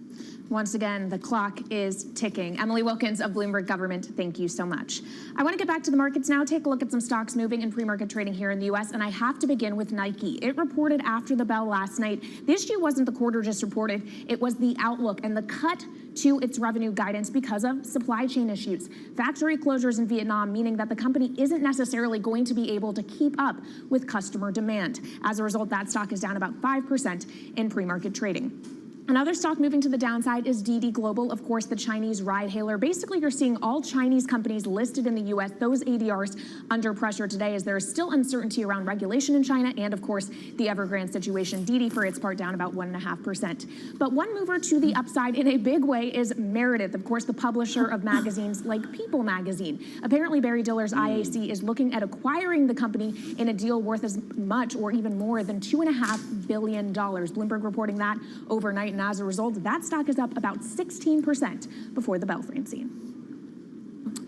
Speaker 9: Once again, the clock is ticking. Emily Wilkins of Bloomberg Government, thank you so much. I want to get back to the markets now, take a look at some stocks moving in pre-market trading here in the U.S., and I have to begin with Nike. It reported after the bell last night. The issue wasn't the quarter just reported, it was the outlook and the cut to its revenue guidance because of supply chain issues. Factory closures in Vietnam, meaning that the company isn't necessarily going to be able to keep up with customer demand. As a result, that stock is down about 5% in pre-market trading. Another stock moving to the downside is DD Global, of course, the Chinese ride hailer. Basically, you're seeing all Chinese companies listed in the U.S., those ADRs under pressure today as there is still uncertainty around regulation in China and, of course, the Evergrande situation. DD, for its part, down about 1.5%. But one mover to the upside in a big way is Meredith, of course, the publisher of magazines like People magazine. Apparently, Barry Diller's IAC is looking at acquiring the company in a deal worth as much or even more than $2.5 billion. Bloomberg reporting that overnight. And as a result, that stock is up about 16% before the bell, Francine.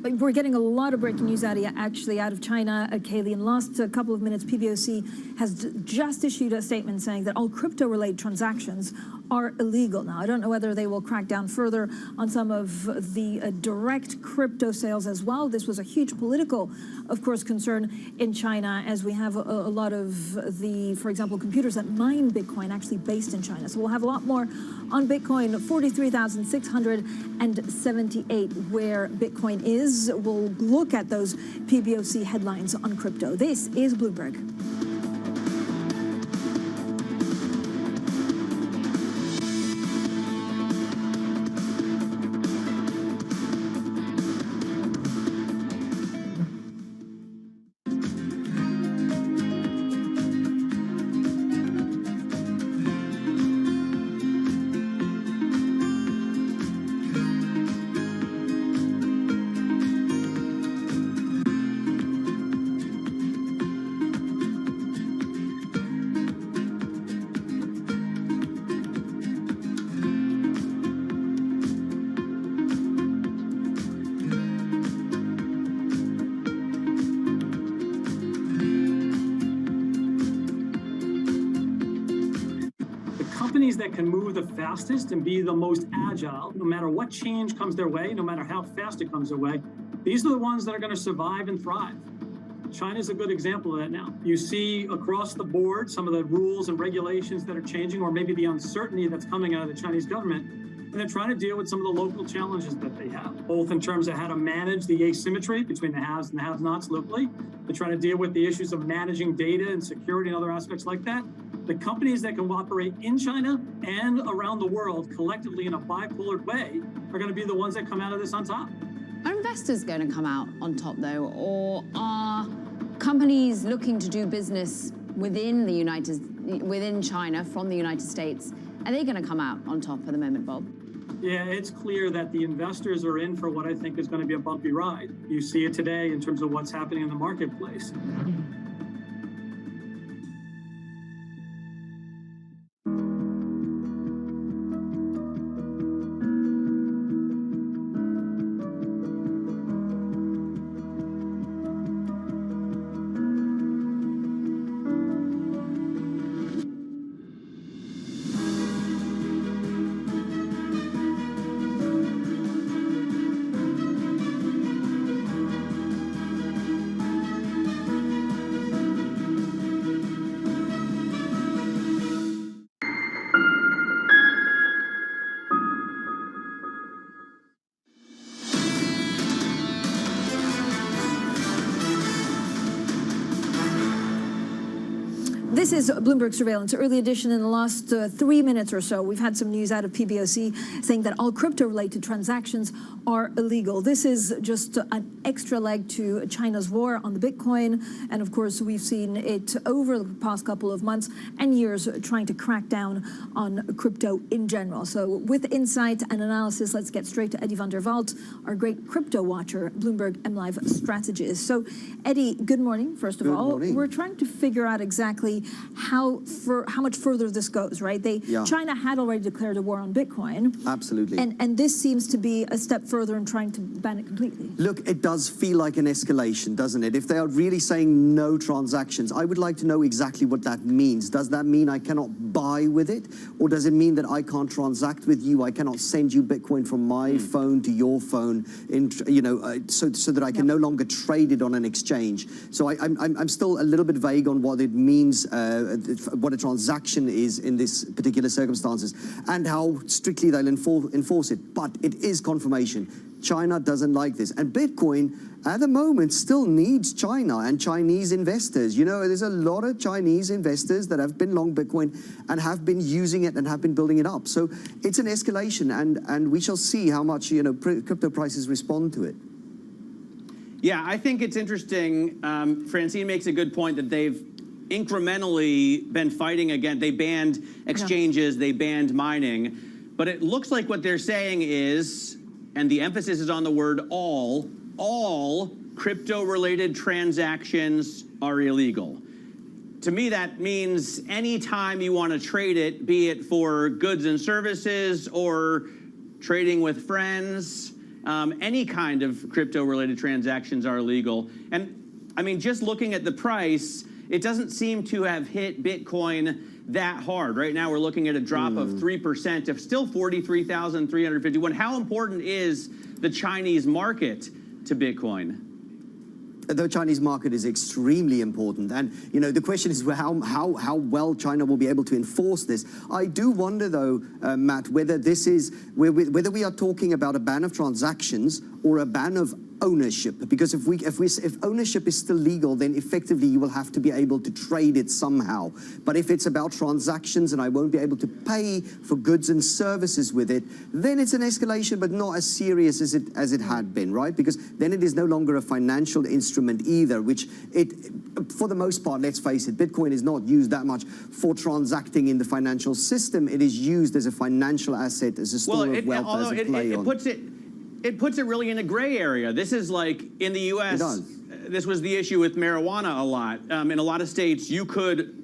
Speaker 1: We're getting a lot of breaking news out of China. Kaylee, in the last couple of minutes, PBOC has just issued a statement saying that all crypto-related transactions are illegal. Now, I don't know whether they will crack down further on some of the direct crypto sales as well. This was a huge political, of course, concern in China, as we have a lot of the, for example, computers that mine Bitcoin actually based in China. So we'll have a lot more on Bitcoin, 43,678 where Bitcoin is. We'll look at those PBOC headlines on crypto. This is Bloomberg.
Speaker 4: That can move the fastest and be the most agile, no matter what change comes their way, no matter how fast it comes their way. These are the ones that are going to survive and thrive. China's a good example of that now. You see across the board some of the rules and regulations that are changing, or maybe the uncertainty that's coming out of the Chinese government. And they're trying to deal with some of the local challenges that they have, both in terms of how to manage the asymmetry between the haves and the have-nots locally. They're trying to deal with the issues of managing data and security and other aspects like that. The companies that can operate in China and around the world collectively in a bipolar way are going to be the ones that come out of this on top.
Speaker 3: Are investors going to come out on top, though, or are companies looking to do business within China from the United States? Are they going to come out on top at the moment, Bob?
Speaker 4: Yeah, it's clear that the investors are in for what I think is going to be a bumpy ride. You see it today in terms of what's happening in the marketplace.
Speaker 1: This is Bloomberg Surveillance, early edition. In the last 3 minutes or so, we've had some news out of PBOC saying that all crypto-related transactions are illegal. This is just an extra leg to China's war on the Bitcoin. And of course, we've seen it over the past couple of months and years trying to crack down on crypto in general. So with insight and analysis, let's get straight to Eddie van der Walt, our great crypto watcher, Bloomberg MLive strategist. So Eddie, good morning, first of all. Good morning. We're trying to figure out exactly how much further this goes, right? China had already declared a war on Bitcoin.
Speaker 7: Absolutely.
Speaker 1: And this seems to be a step further in trying to ban it completely.
Speaker 7: Look, it does feel like an escalation, doesn't it? If they are really saying no transactions, I would like to know exactly what that means. Does that mean I cannot buy with it? Or does it mean that I can't transact with you? I cannot send you Bitcoin from my phone to your phone, so that I can no longer trade it on an exchange. So I'm still a little bit vague on what it means, what a transaction is in this particular circumstances, and how strictly they'll enforce it. But it is confirmation. China doesn't like this. And Bitcoin, at the moment, still needs China and Chinese investors. You know, there's a lot of Chinese investors that have been long Bitcoin and have been using it and have been building it up. So it's an escalation, and we shall see how much, crypto prices respond to it.
Speaker 14: Yeah, I think it's interesting. Francine makes a good point that they've incrementally been fighting again. They banned exchanges, they banned mining. But it looks like what they're saying is, and the emphasis is on the word all crypto-related transactions are illegal. To me, that means anytime you want to trade it, be it for goods and services or trading with friends, any kind of crypto-related transactions are illegal. And I mean, just looking at the price, it doesn't seem to have hit Bitcoin that hard. Right now, we're looking at a drop of 3% to still 43,351. How important is the Chinese market to Bitcoin?
Speaker 7: The Chinese market is extremely important. And, the question is how well China will be able to enforce this. I do wonder, though, Matt, whether whether we are talking about a ban of transactions or a ban of ownership. Because if ownership is still legal, then effectively you will have to be able to trade it somehow. But if it's about transactions and I won't be able to pay for goods and services with it, then it's an escalation, but not as serious as it had been, right? Because then it is no longer a financial instrument either, which for the most part, let's face it, Bitcoin is not used that much for transacting in the financial system. It is used as a financial asset, as a store of wealth, as a play on.
Speaker 14: It puts it really in a gray area. This is like in the U.S., this was the issue with marijuana a lot. In a lot of states, you could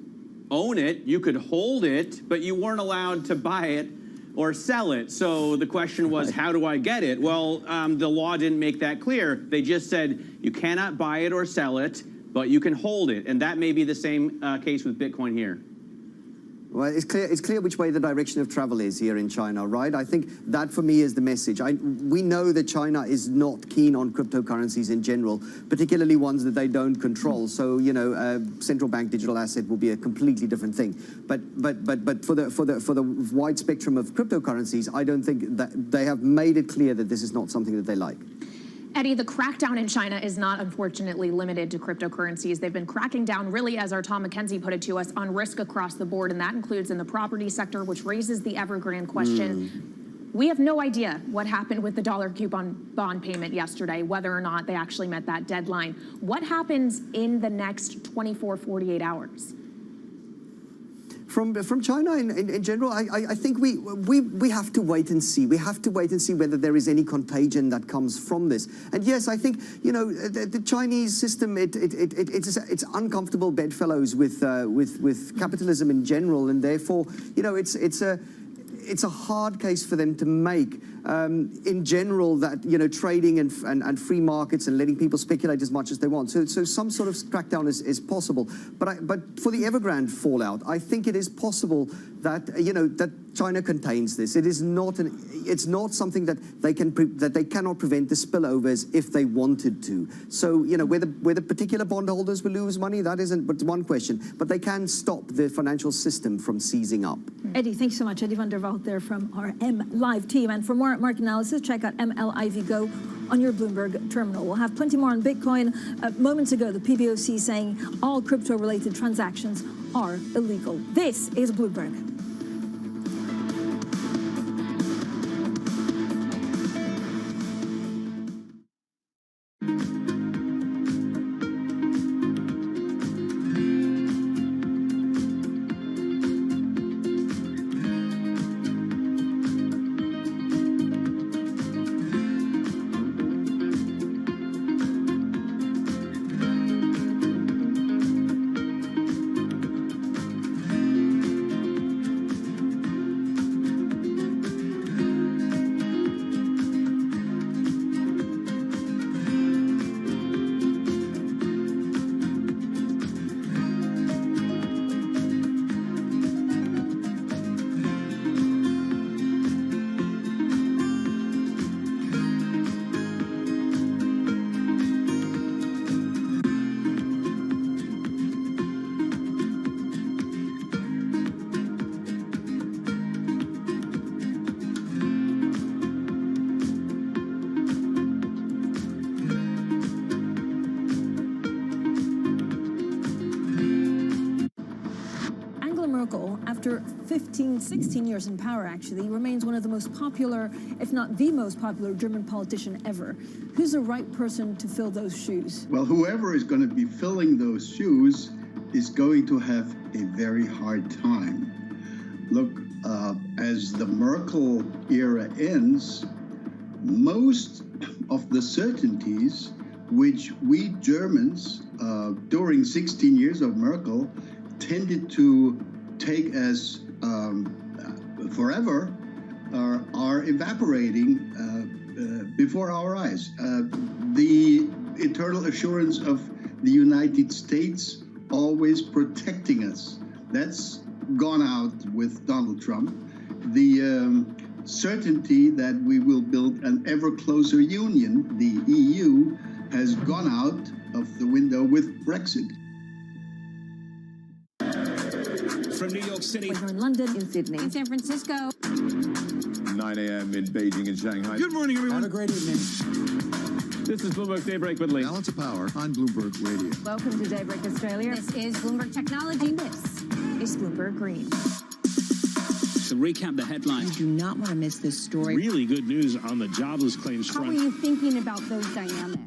Speaker 14: own it, you could hold it, but you weren't allowed to buy it or sell it. So the question was, how do I get it? Well, the law didn't make that clear. They just said you cannot buy it or sell it, but you can hold it. And that may be the same case with Bitcoin here.
Speaker 7: Well, it's clear which way the direction of travel is here in China, right? I think that for me is the message. We know that China is not keen on cryptocurrencies in general, particularly ones that they don't control. So, you know, central bank digital asset will be a completely different thing. But for the wide spectrum of cryptocurrencies, I don't think that they have made it clear that this is not something that they like.
Speaker 9: Eddie, the crackdown in China is not unfortunately limited to cryptocurrencies. They've been cracking down, really, as our Tom McKenzie put it to us, on risk across the board, and that includes in the property sector, which raises the evergrande question. We have no idea what happened with the dollar coupon bond payment yesterday, whether or not they actually met that deadline. What happens in the next 24, 48 hours?
Speaker 7: From China in general, I think we have to wait and see. We have to wait and see whether there is any contagion that comes from this. And yes, I think, you know, the Chinese system, it's uncomfortable bedfellows with capitalism in general, and therefore, you know, it's a hard case for them to make. In general, that, you know, trading and free markets and letting people speculate as much as they want. So some sort of crackdown is possible. But for the Evergrande fallout, I think it is possible that, you know, that China contains this. It is not it's not something that they cannot prevent the spillovers if they wanted to. So, you know, whether particular bondholders will lose money, that isn't but one question. But they can stop the financial system from seizing up.
Speaker 1: Eddie, thanks so much. Eddie van der Walt there from our M Live team. And for more market analysis, check out MLIV Go on your Bloomberg terminal. We'll have plenty more on Bitcoin. Moments ago, the PBOC saying all crypto-related transactions are illegal. This is Bloomberg. After 16 years in power, actually, remains one of the most popular, if not the most popular, German politician ever. Who's the right person to fill those shoes?
Speaker 8: Well, whoever is going to be filling those shoes is going to have a very hard time. Look, as the Merkel era ends, most of the certainties which we Germans, during 16 years of Merkel, tended to take as forever are evaporating before our eyes. The eternal assurance of the United States always protecting us, that's gone out with Donald Trump. The certainty that we will build an ever closer union, the EU, has gone out of the window with Brexit.
Speaker 10: From New York City.
Speaker 1: We're in London, in Sydney, in San Francisco.
Speaker 11: 9 a.m. in Beijing and Shanghai.
Speaker 10: Good morning, everyone.
Speaker 11: Have a great evening.
Speaker 10: This is Bloomberg Daybreak with Lee.
Speaker 17: Balance of Power on Bloomberg Radio.
Speaker 1: Welcome to Daybreak Australia.
Speaker 9: This is Bloomberg Technology.
Speaker 1: And this is Bloomberg Green.
Speaker 10: To recap the headlines.
Speaker 16: You do not want to miss this story.
Speaker 10: Really good news on the jobless claims front.
Speaker 16: How are you thinking about those dynamics?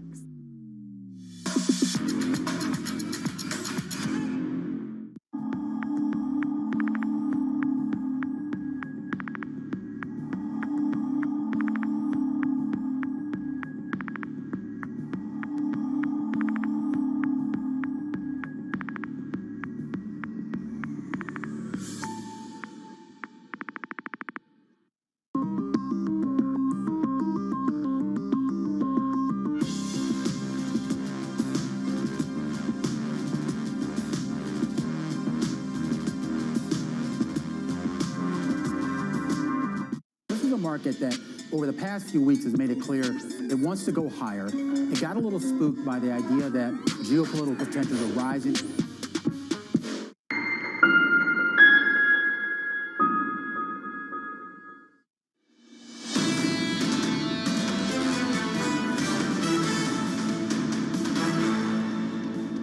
Speaker 12: is a market that over the past few weeks has made it clear it wants to go higher. It got a little spooked by the idea that geopolitical tensions are rising.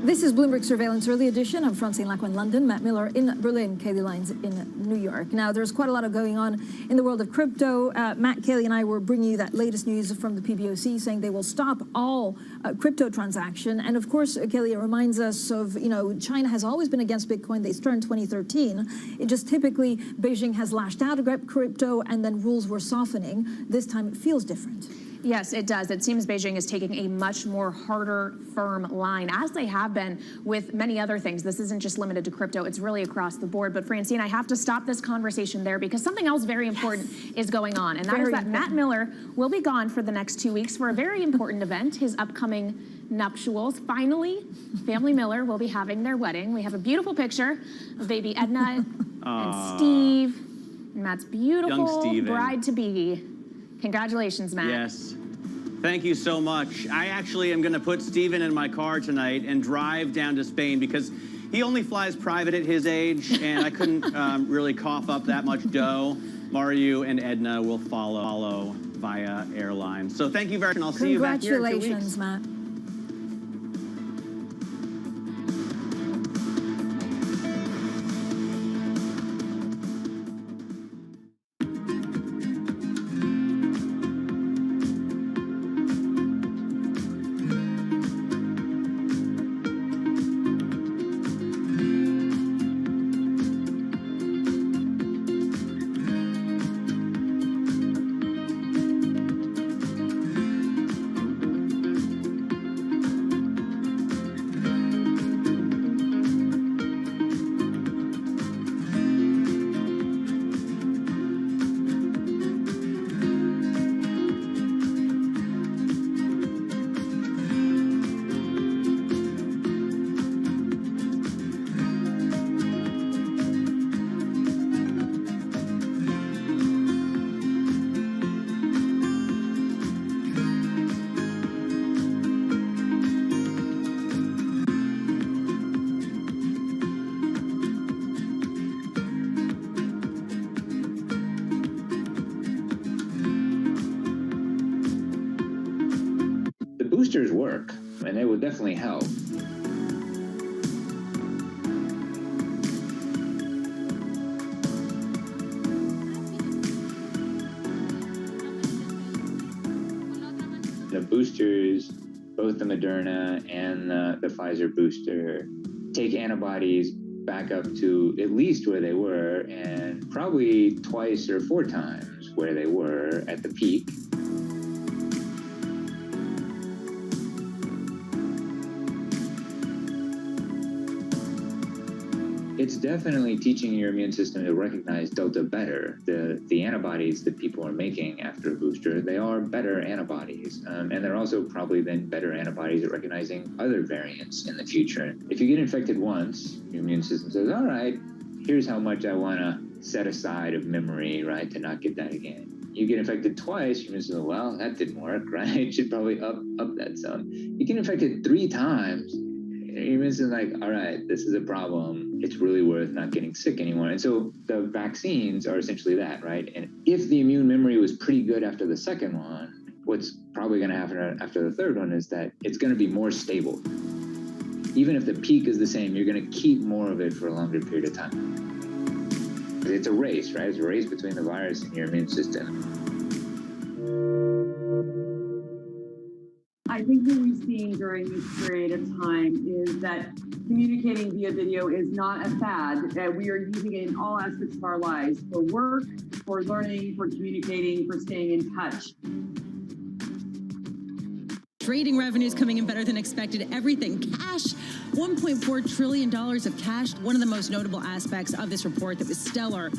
Speaker 1: This is Bloomberg Surveillance Early Edition. I'm Francine Lacqua in London, Matt Miller in Berlin, Kaylee Lyons in New York. Now, there's quite a lot of going on in the world of crypto. Matt, Kaylee, and I were bringing you that latest news from the PBOC saying they will stop all crypto transaction. And of course, Kaylee, it reminds us of, China has always been against Bitcoin. They started in 2013. It just typically, Beijing has lashed out against crypto and then rules were softening. This time it feels different.
Speaker 9: Yes, it does. It seems Beijing is taking a much more harder, firm line, as they have been with many other things. This isn't just limited to crypto. It's really across the board. But Francine, I have to stop this conversation there because something else very important is going on. And that is that Matt Miller will be gone for the next 2 weeks for a very important event, his upcoming nuptials. Finally, family Miller will be having their wedding. We have a beautiful picture of baby Edna and Steve, Matt's beautiful bride-to-be. Congratulations, Matt.
Speaker 14: Yes. Thank you so much. I actually am going to put Steven in my car tonight and drive down to Spain because he only flies private at his age, and I couldn't really cough up that much dough. Mario and Edna will follow via airline. So thank you very much, and I'll see you back here in 2 weeks.
Speaker 1: Congratulations, Matt.
Speaker 13: Boosters work, and they will definitely help. The boosters, both the Moderna and the Pfizer booster, take antibodies back up to at least where they were, and probably twice or 4 times where they were at the peak. It's definitely teaching your immune system to recognize Delta better. The antibodies that people are making after a booster, they are better antibodies. And they're also probably then better antibodies at recognizing other variants in the future. If you get infected once, your immune system says, all right, here's how much I want to set aside of memory, right, to not get that again. You get infected twice, your immune system says, well, that didn't work, right? Should probably up that some. You get infected 3 times, your immune system is like, all right, this is a problem. It's really worth not getting sick anymore. And so the vaccines are essentially that, right? And if the immune memory was pretty good after the second one, what's probably going to happen after the third one is that it's going to be more stable. Even if the peak is the same, you're going to keep more of it for a longer period of time. It's a race, right? It's a race between the virus and your immune system.
Speaker 19: I think what we're seeing during this period of time is that communicating via video is not a fad. We are using it in all aspects of our lives, for work, for learning, for communicating, for staying in touch.
Speaker 20: Trading revenues coming in better than expected. Everything cash, $1.4 trillion of cash. One of the most notable aspects of this report that was stellar.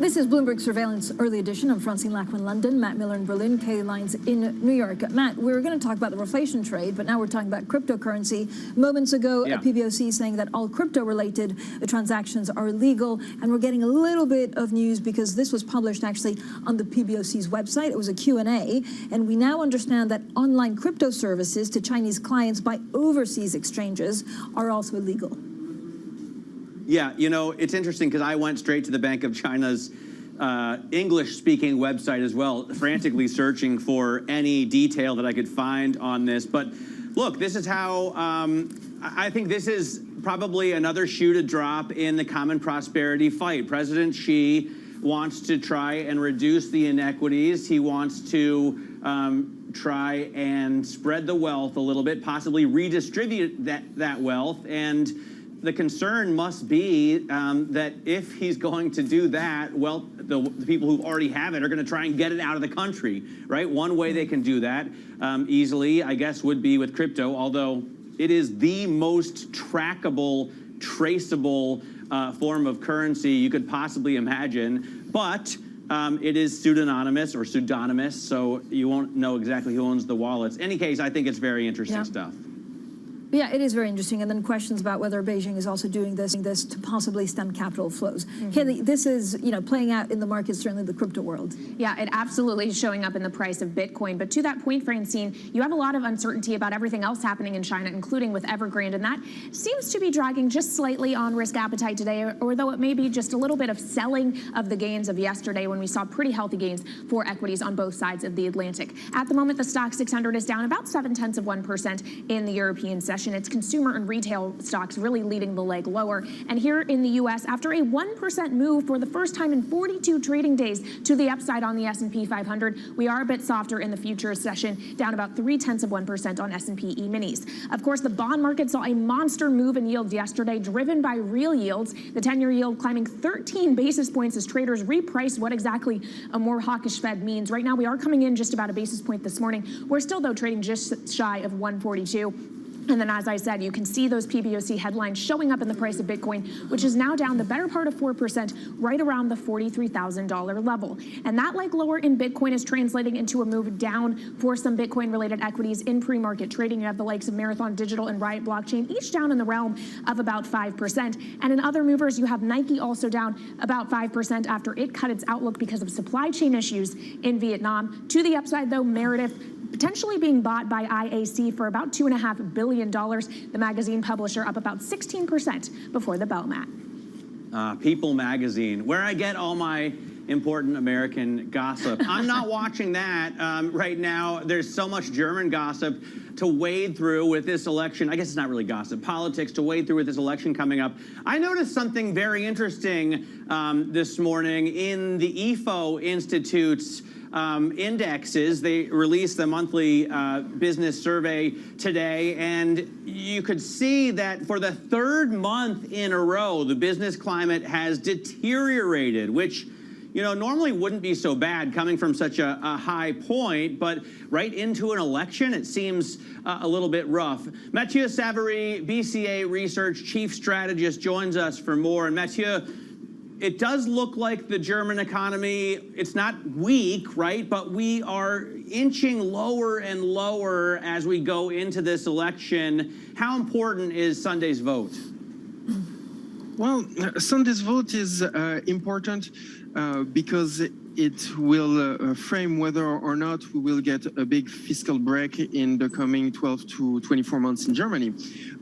Speaker 1: This This is Bloomberg Surveillance Early Edition. I'm Francine Lachman, London, Matt Miller in Berlin, Kay Lyons in New York. Matt, we were going to talk about the reflation trade, but now we're talking about cryptocurrency. Moments ago, PBOC saying that all crypto-related transactions are illegal, and we're getting a little bit of news because this was published actually on the PBOC's website. It was a Q&A, and we now understand that online crypto services to Chinese clients by overseas exchanges are also illegal.
Speaker 14: Yeah, you know, it's interesting because I went straight to the Bank of China's English-speaking website as well, frantically searching for any detail that I could find on this. But look, this is how I think this is probably another shoe to drop in the common prosperity fight. President Xi wants to try and reduce the inequities. He wants to try and spread the wealth a little bit, possibly redistribute that wealth. And the concern must be that if he's going to do that, well, the people who already have it are going to try and get it out of the country, right? One way they can do that easily, I guess, would be with crypto, although it is the most trackable, traceable form of currency you could possibly imagine. But it is pseudonymous or pseudonymous, so you won't know exactly who owns the wallets. In any case, I think it's very interesting stuff.
Speaker 1: Yeah, it is very interesting. And then questions about whether Beijing is also doing this to possibly stem capital flows. Haley, this is, you know, playing out in the markets, certainly the crypto world.
Speaker 9: Yeah, it absolutely is showing up in the price of Bitcoin. But to that point, Francine, you have a lot of uncertainty about everything else happening in China, including with Evergrande. And that seems to be dragging just slightly on risk appetite today, although it may be just a little bit of selling of the gains of yesterday when we saw pretty healthy gains for equities on both sides of the Atlantic. At the moment, the stock 600 is down about 0.7% in the European session. It's consumer and retail stocks really leading the leg lower. And here in the U.S., after a 1% move for the first time in 42 trading days to the upside on the S&P 500, we are a bit softer in the futures session, down about 0.3% on S&P E-minis. Of course, the bond market saw a monster move in yields yesterday, driven by real yields. The 10-year yield climbing 13 basis points as traders repriced what exactly a more hawkish Fed means. Right now, we are coming in just about a basis point this morning. We're still, though, trading just shy of 142. And then, as I said, you can see those PBOC headlines showing up in the price of Bitcoin, which is now down the better part of 4%, right around the $43,000 level. And that leg lower in Bitcoin is translating into a move down for some Bitcoin-related equities in pre-market trading. You have the likes of Marathon Digital and Riot Blockchain, each down in the realm of about 5%. And in other movers, you have Nike also down about 5% after it cut its outlook because of supply chain issues in Vietnam. To the upside, though, Meredith potentially being bought by IAC for about $2.5 billion. The magazine publisher up about 16% before the bell, Matt.
Speaker 14: People magazine, where I get all my important American gossip. I'm not watching that right now. There's so much German gossip to wade through with this election. I guess it's not really gossip, politics to wade through with this election coming up. I noticed something very interesting this morning in the IFO Institute's indexes. They released the monthly business survey today, and you could see that for the third month in a row, the business climate has deteriorated, which, you know, normally wouldn't be so bad coming from such a high point, but right into an election, it seems a little bit rough. Mathieu Savary, BCA Research Chief Strategist, joins us for more. And Mathieu, it does look like the German economy, it's not weak, right? But we are inching lower and lower as we go into this election. How important is Sunday's vote?
Speaker 15: Well, Sunday's vote is important because it will frame whether or not we will get a big fiscal break in the coming 12 to 24 months in Germany.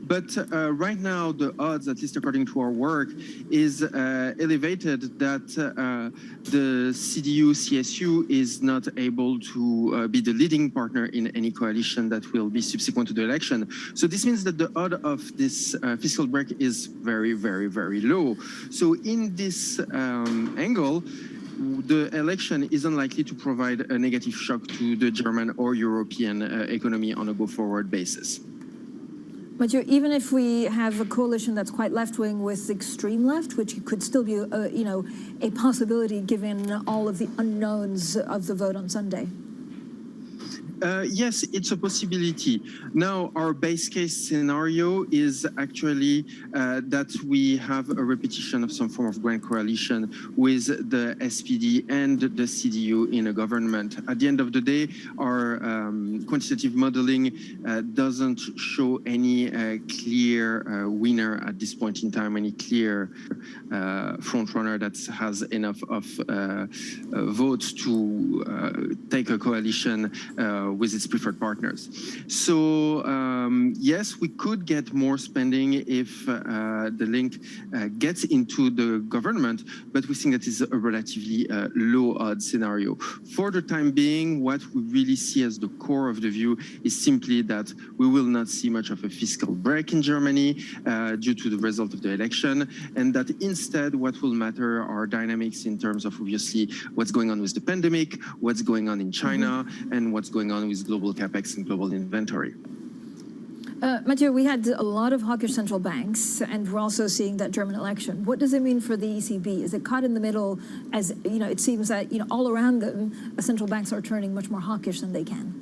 Speaker 15: But right now, the odds, at least according to our work, is elevated that the CDU-CSU is not able to be the leading partner in any coalition that will be subsequent to the election. So this means that the odds of this fiscal break is very, very, very low. So in this angle, the election is unlikely to provide a negative shock to the German or European economy on a go-forward basis.
Speaker 1: But even if we have a coalition that's quite left-wing with extreme left, which could still be, a possibility given all of the unknowns of the vote on Sunday.
Speaker 15: Yes, it's a possibility. Now, our base case scenario is actually that we have a repetition of some form of grand coalition with the SPD and the CDU in a government. At the end of the day, our quantitative modeling doesn't show any clear winner at this point in time, any clear front runner that has enough of votes to take a coalition with its preferred partners. So yes, we could get more spending if the link gets into the government, but we think that is a relatively low odds scenario. For the time being, what we really see as the core of the view is simply that we will not see much of a fiscal break in Germany due to the result of the election, and that instead what will matter are dynamics in terms of obviously what's going on with the pandemic, what's going on in China, and what's going on with global capex and global inventory.
Speaker 1: Mathieu, we had a lot of hawkish central banks, and we're also seeing that German election. What does it mean for the ECB? Is it caught in the middle? As you know, it seems that all around them, central banks are turning much more hawkish than they can.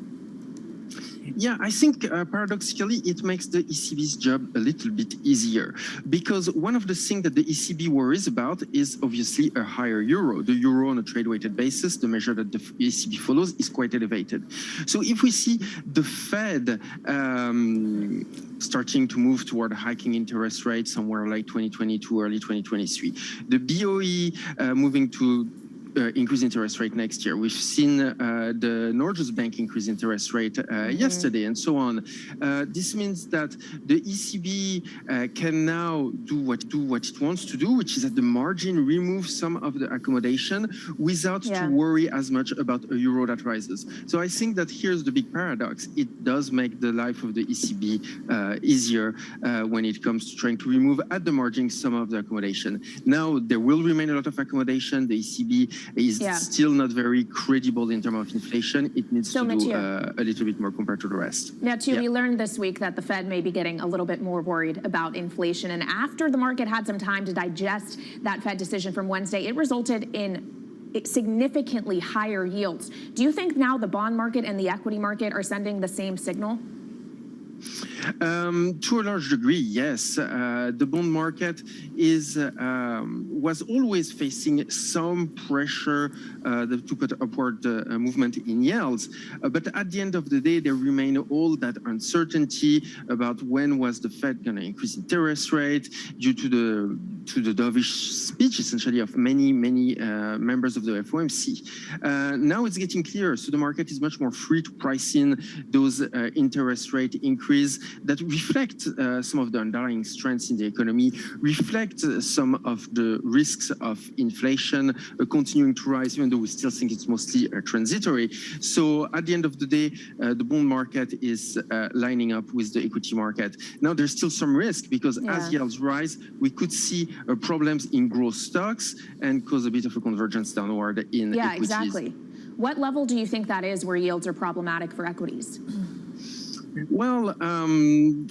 Speaker 15: Yeah, I think paradoxically, it makes the ECB's job a little bit easier, because one of the things that the ECB worries about is obviously a higher euro. The euro on a trade-weighted basis, the measure that the ECB follows, is quite elevated. So if we see the Fed starting to move toward a hiking interest rate somewhere like 2022, early 2023, the BOE moving to increase interest rate next year. We've seen the Norges Bank increase interest rate yesterday, and so on. This means that the ECB can now do what it wants to do, which is at the margin remove some of the accommodation without to worry as much about a euro that rises. So I think that here's the big paradox. It does make the life of the ECB easier when it comes to trying to remove at the margin some of the accommodation. Now, there will remain a lot of accommodation. The ECB is still not very credible in terms of inflation. It needs to do a little bit more compared to the rest.
Speaker 9: Now, too, we learned this week that the Fed may be getting a little bit more worried about inflation. And after the market had some time to digest that Fed decision from Wednesday, it resulted in significantly higher yields. Do you think now the bond market and the equity market are sending the same signal?
Speaker 15: To a large degree, yes. The bond market was always facing some pressure to put upward movement in yields. But at the end of the day, there remain all that uncertainty about when was the Fed going to increase interest rate due to the dovish speech, essentially, of many members of the FOMC. Now it's getting clearer, so the market is much more free to price in those interest rate increase that reflect some of the underlying strengths in the economy, reflect some of the risks of inflation continuing to rise, even though we still think it's mostly transitory. So at the end of the day, the bond market is lining up with the equity market. Now, there's still some risk because as yields rise, we could see problems in growth stocks and cause a bit of a convergence downward in equities.
Speaker 9: Yeah, exactly. What level do you think that is where yields are problematic for equities?
Speaker 15: Well,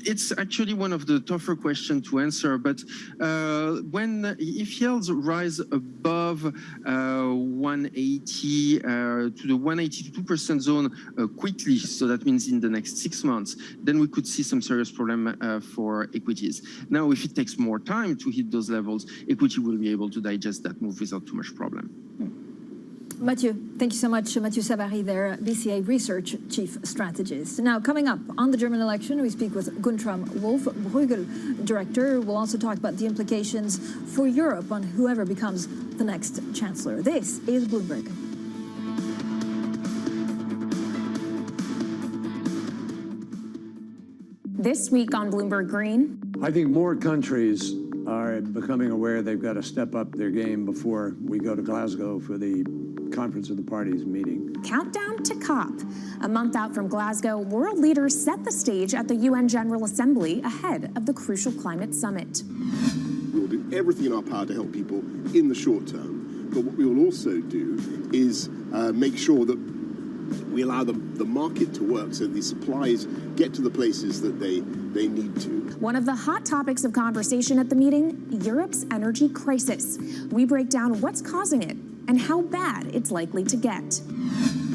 Speaker 15: it's actually one of the tougher questions to answer, but if yields rise above 180 to the 180 to 2% zone quickly, so that means in the next 6 months, then we could see some serious problem for equities. Now, if it takes more time to hit those levels, equity will be able to digest that move without too much problem.
Speaker 1: Mathieu, thank you so much. Mathieu Savary there, BCA Research Chief Strategist. Now, coming up on the German election, we speak with Guntram Wolf, Bruegel Director. We'll also talk about the implications for Europe on whoever becomes the next chancellor. This is Bloomberg.
Speaker 9: This week on Bloomberg Green.
Speaker 11: I think more countries are becoming aware they've got to step up their game before we go to Glasgow for the Conference of the Parties meeting.
Speaker 9: Countdown to COP. A month out from Glasgow, world leaders set the stage at the UN General Assembly ahead of the crucial climate summit.
Speaker 18: We'll do everything in our power to help people in the short term. But what we will also do is make sure that we allow the market to work so the supplies get to the places that they need to.
Speaker 9: One of the hot topics of conversation at the meeting, Europe's energy crisis. We break down what's causing it and how bad it's likely to get.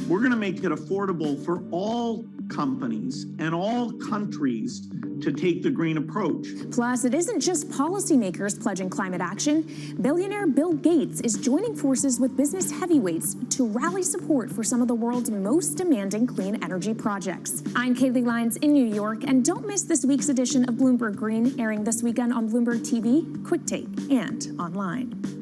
Speaker 21: We're going to make it affordable for all companies and all countries to take the green approach.
Speaker 9: Plus, it isn't just policymakers pledging climate action. Billionaire Bill Gates is joining forces with business heavyweights to rally support for some of the world's most demanding clean energy projects. I'm Kaylee Lyons in New York, and don't miss this week's edition of Bloomberg Green, airing this weekend on Bloomberg TV, Quick Take, and online.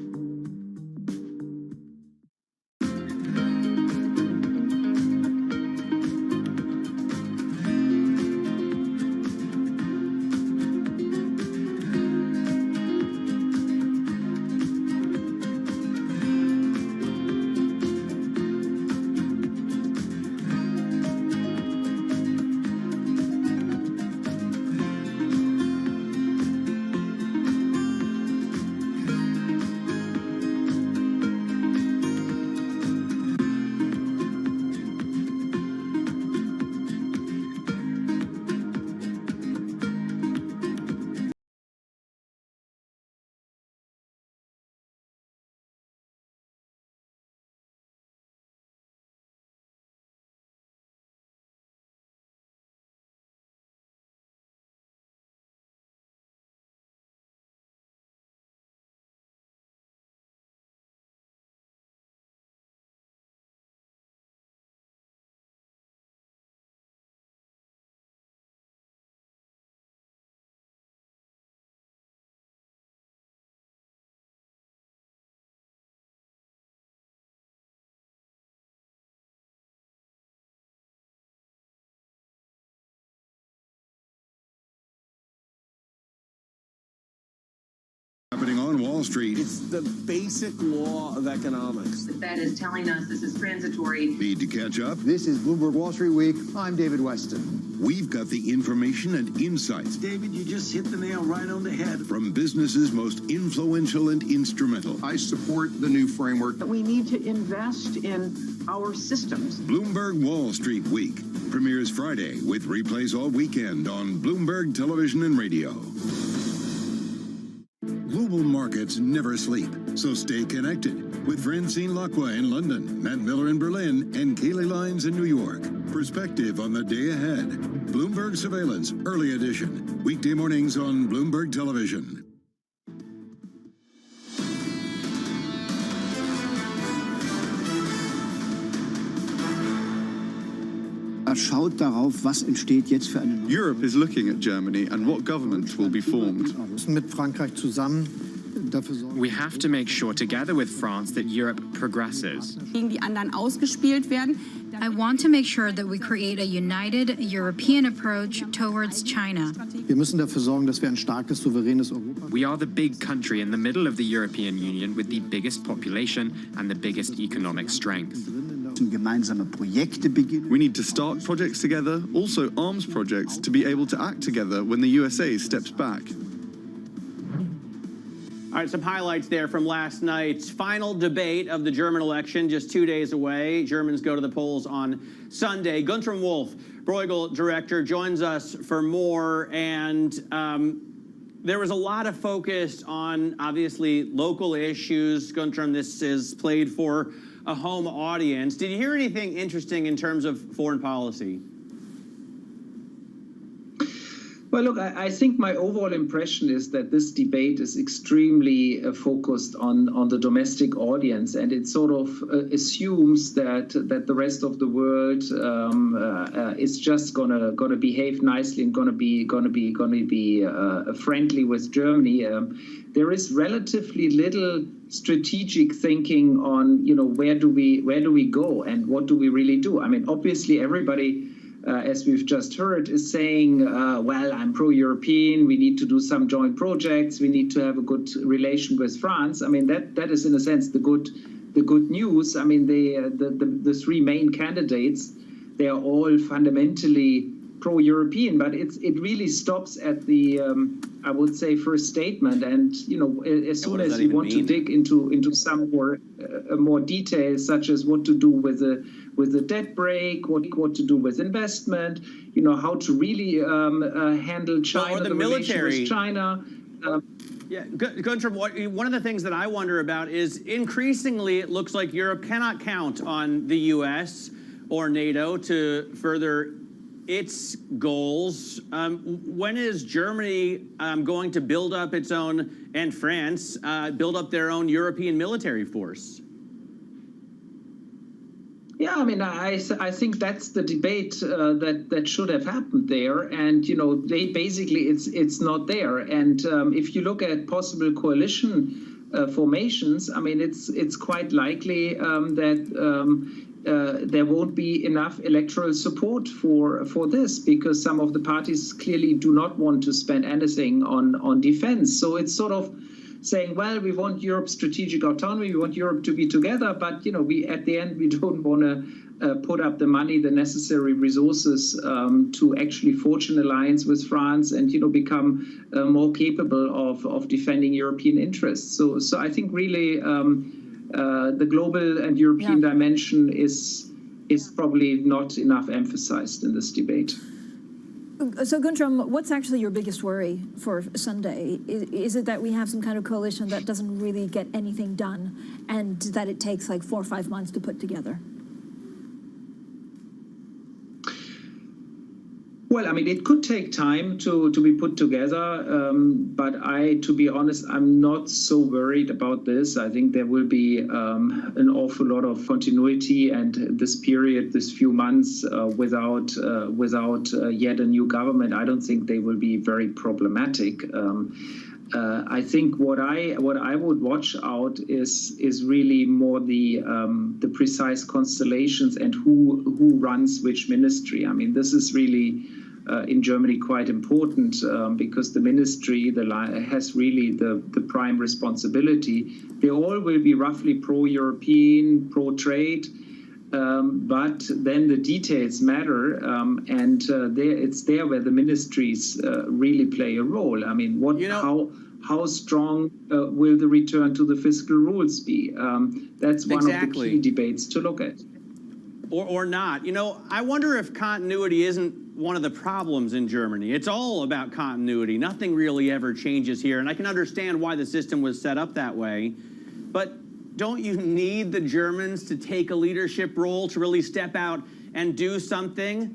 Speaker 17: Happening on Wall Street.
Speaker 11: It's the basic law of economics.
Speaker 22: The Fed is telling us this is transitory.
Speaker 17: Need to catch up?
Speaker 23: This is Bloomberg Wall Street Week. I'm David Weston.
Speaker 17: We've got the information and insights.
Speaker 11: David, you just hit the nail right on the head.
Speaker 17: From businesses most influential and instrumental.
Speaker 23: I support the new framework.
Speaker 24: We need to invest in our systems.
Speaker 17: Bloomberg Wall Street Week premieres Friday with replays all weekend on Bloomberg Television and Radio. Global markets never sleep, so stay connected with Francine Lacqua in London, Matt Miller in Berlin, and Kaylee Lyons in New York. Perspective on the day ahead. Bloomberg Surveillance, Early Edition. Weekday mornings on Bloomberg Television.
Speaker 23: Schaut darauf, was entsteht jetzt für eine
Speaker 25: Europe is looking at Germany and what government will be formed.
Speaker 23: Mit Frankreich zusammen dafür sorgen.
Speaker 26: We have to make sure together with France that Europe progresses.
Speaker 27: Gegen die anderen ausgespielt werden.
Speaker 28: I want to make sure that we create a united European approach towards China.
Speaker 23: Wir müssen dafür sorgen, dass wir ein starkes, souveränes Europa.
Speaker 26: We are the big country in the middle of the European Union with the biggest population and the biggest economic strength.
Speaker 23: Gemeinsame Projekte beginnen.
Speaker 25: We need to start projects together, also arms projects, to be able to act together when the USA steps back.
Speaker 14: All right, some highlights there from last night's final debate of the German election, just 2 days away. Germans go to the polls on Sunday. Guntram Wolf, Bruegel director, joins us for more. And there was a lot of focus on, obviously, local issues. Guntram, this is played for a home audience. Did you hear anything interesting in terms of foreign policy?
Speaker 29: Well, look, I think my overall impression is that this debate is extremely focused on the domestic audience, and it sort of assumes that the rest of the world is just gonna behave nicely and gonna be friendly with Germany. There is relatively little strategic thinking on, you know, where do we go and what do we really do. I mean, obviously everybody, as we've just heard, is saying, well, I'm pro-European, we need to do some joint projects, we need to have a good relation with France. I mean, that is in a sense the good news. I mean, the three main candidates, they are all fundamentally pro-European, but it really stops at the I would say first statement. And you know, as soon as you want to dig into some more details, such as what to do with the debt break, what to do with investment, you know, how to really handle China,
Speaker 14: or the
Speaker 29: military with China.
Speaker 14: Yeah, Guntram, one of the things that I wonder about is increasingly it looks like Europe cannot count on the U.S. or NATO to further its goals. When is Germany going to build up its own, and France, build up their own European military force?
Speaker 29: Yeah, I mean, I think that's the debate that should have happened there, and they basically it's not there. And if you look at possible coalition formations, I mean, it's quite likely that there won't be enough electoral support for this, because some of the parties clearly do not want to spend anything on defense. So it's sort of saying, well, we want Europe's strategic autonomy, we want Europe to be together, but we at the end we don't want to put up the money, the necessary resources to actually forge an alliance with France and become more capable of defending European interests. So I think really the global and European dimension is probably not enough emphasized in this debate.
Speaker 1: So, Guntram, what's actually your biggest worry for Sunday? Is it that we have some kind of coalition that doesn't really get anything done, and that it takes like 4 or 5 months to put together?
Speaker 29: Well, I mean, it could take time to be put together, but to be honest, I'm not so worried about this. I think there will be an awful lot of continuity, and this period, this few months without yet a new government, I don't think they will be very problematic. I think what I would watch out is really more the precise constellations and who runs which ministry. I mean, this is really in Germany quite important because the ministry has really the prime responsibility. They all will be roughly pro-European, pro-trade, but then the details matter, and it's there where the ministries really play a role. I mean, how strong will the return to the fiscal rules be? That's one of the key debates to look at.
Speaker 14: Or not. I wonder if continuity isn't one of the problems in Germany. It's all about continuity. Nothing really ever changes here, and I can understand why the system was set up that way. But don't you need the Germans to take a leadership role, to really step out and do something?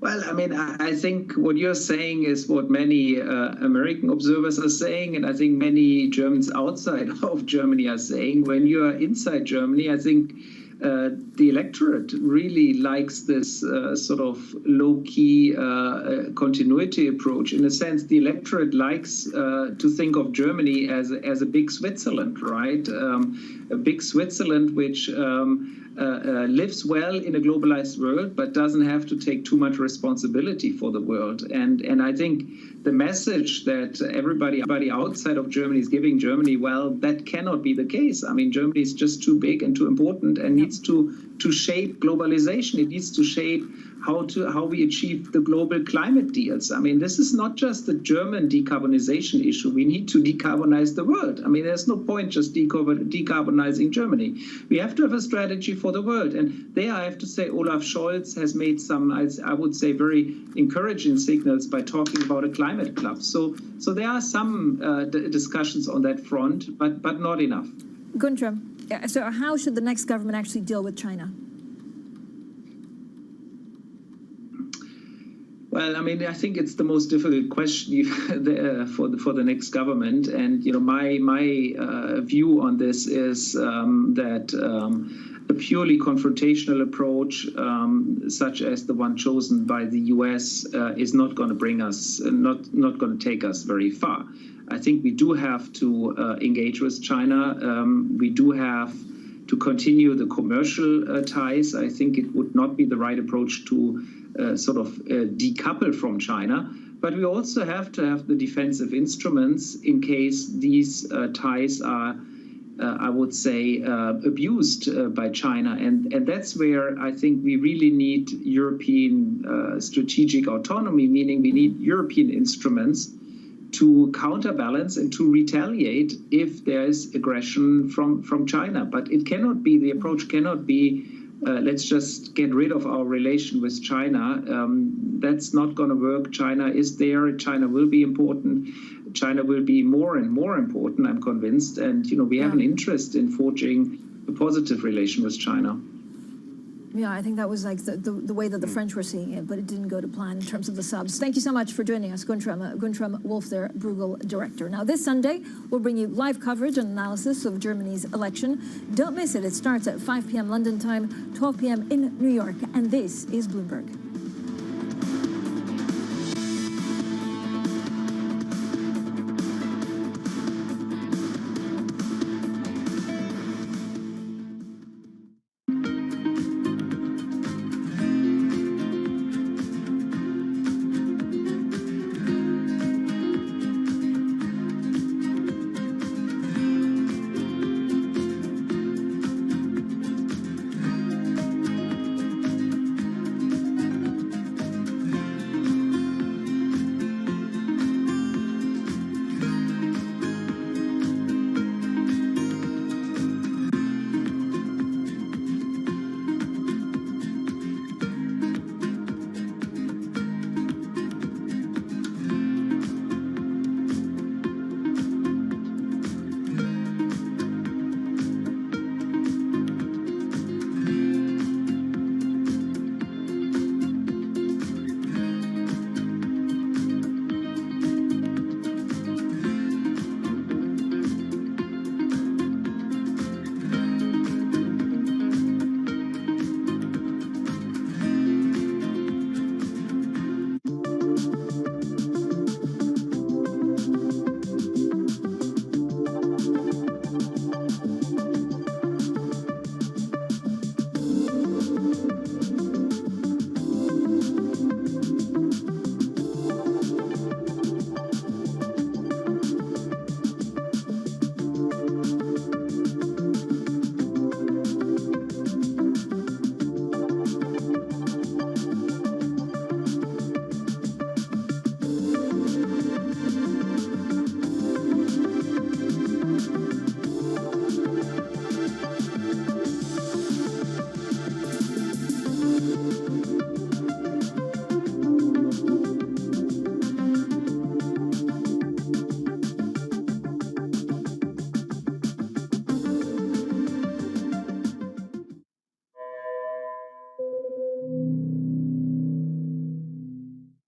Speaker 29: Well, I mean, I think what you're saying is what many American observers are saying, and I think many Germans outside of Germany are saying. When you're inside Germany, I think the electorate really likes this sort of low-key continuity approach. In a sense, the electorate likes to think of Germany as a big Switzerland, right? A big Switzerland which lives well in a globalized world, but doesn't have to take too much responsibility for the world. And I think the message that everybody outside of Germany is giving Germany, well, that cannot be the case. I mean, Germany is just too big and too important and needs to shape globalization. It needs to shape how we achieve the global climate deals. I mean, this is not just a German decarbonization issue. We need to decarbonize the world. I mean, there's no point just decarbonizing Germany. We have to have a strategy for the world. And there I have to say Olaf Scholz has made some, I would say, very encouraging signals by talking about a climate club. So there are some discussions on that front, but not enough.
Speaker 1: Guntram, so how should the next government actually deal with China?
Speaker 29: Well, I mean, I think it's the most difficult question for the next government, and my view on this is that a purely confrontational approach, such as the one chosen by the U.S., is not going to bring us, not going to take us very far. I think we do have to engage with China. We do have to continue the commercial ties. I think it would not be the right approach to sort of decouple from China, but we also have to have the defensive instruments in case these ties are, I would say, abused by China. And that's where I think we really need European strategic autonomy, meaning we need European instruments to counterbalance and to retaliate if there is aggression from China. But it cannot be, the approach cannot be, let's just get rid of our relation with China. That's not going to work. China is there. China will be important. China will be more and more important, I'm convinced. And, we have an interest in forging positive relation with China.
Speaker 1: Yeah, I think that was like the way that the French were seeing it, but it didn't go to plan in terms of the subs. Thank you so much for joining us, Guntram Wolf, their Bruegel director. Now, this Sunday, we'll bring you live coverage and analysis of Germany's election. Don't miss it. It starts at 5 p.m. London time, 12 p.m. in New York. And this is Bloomberg.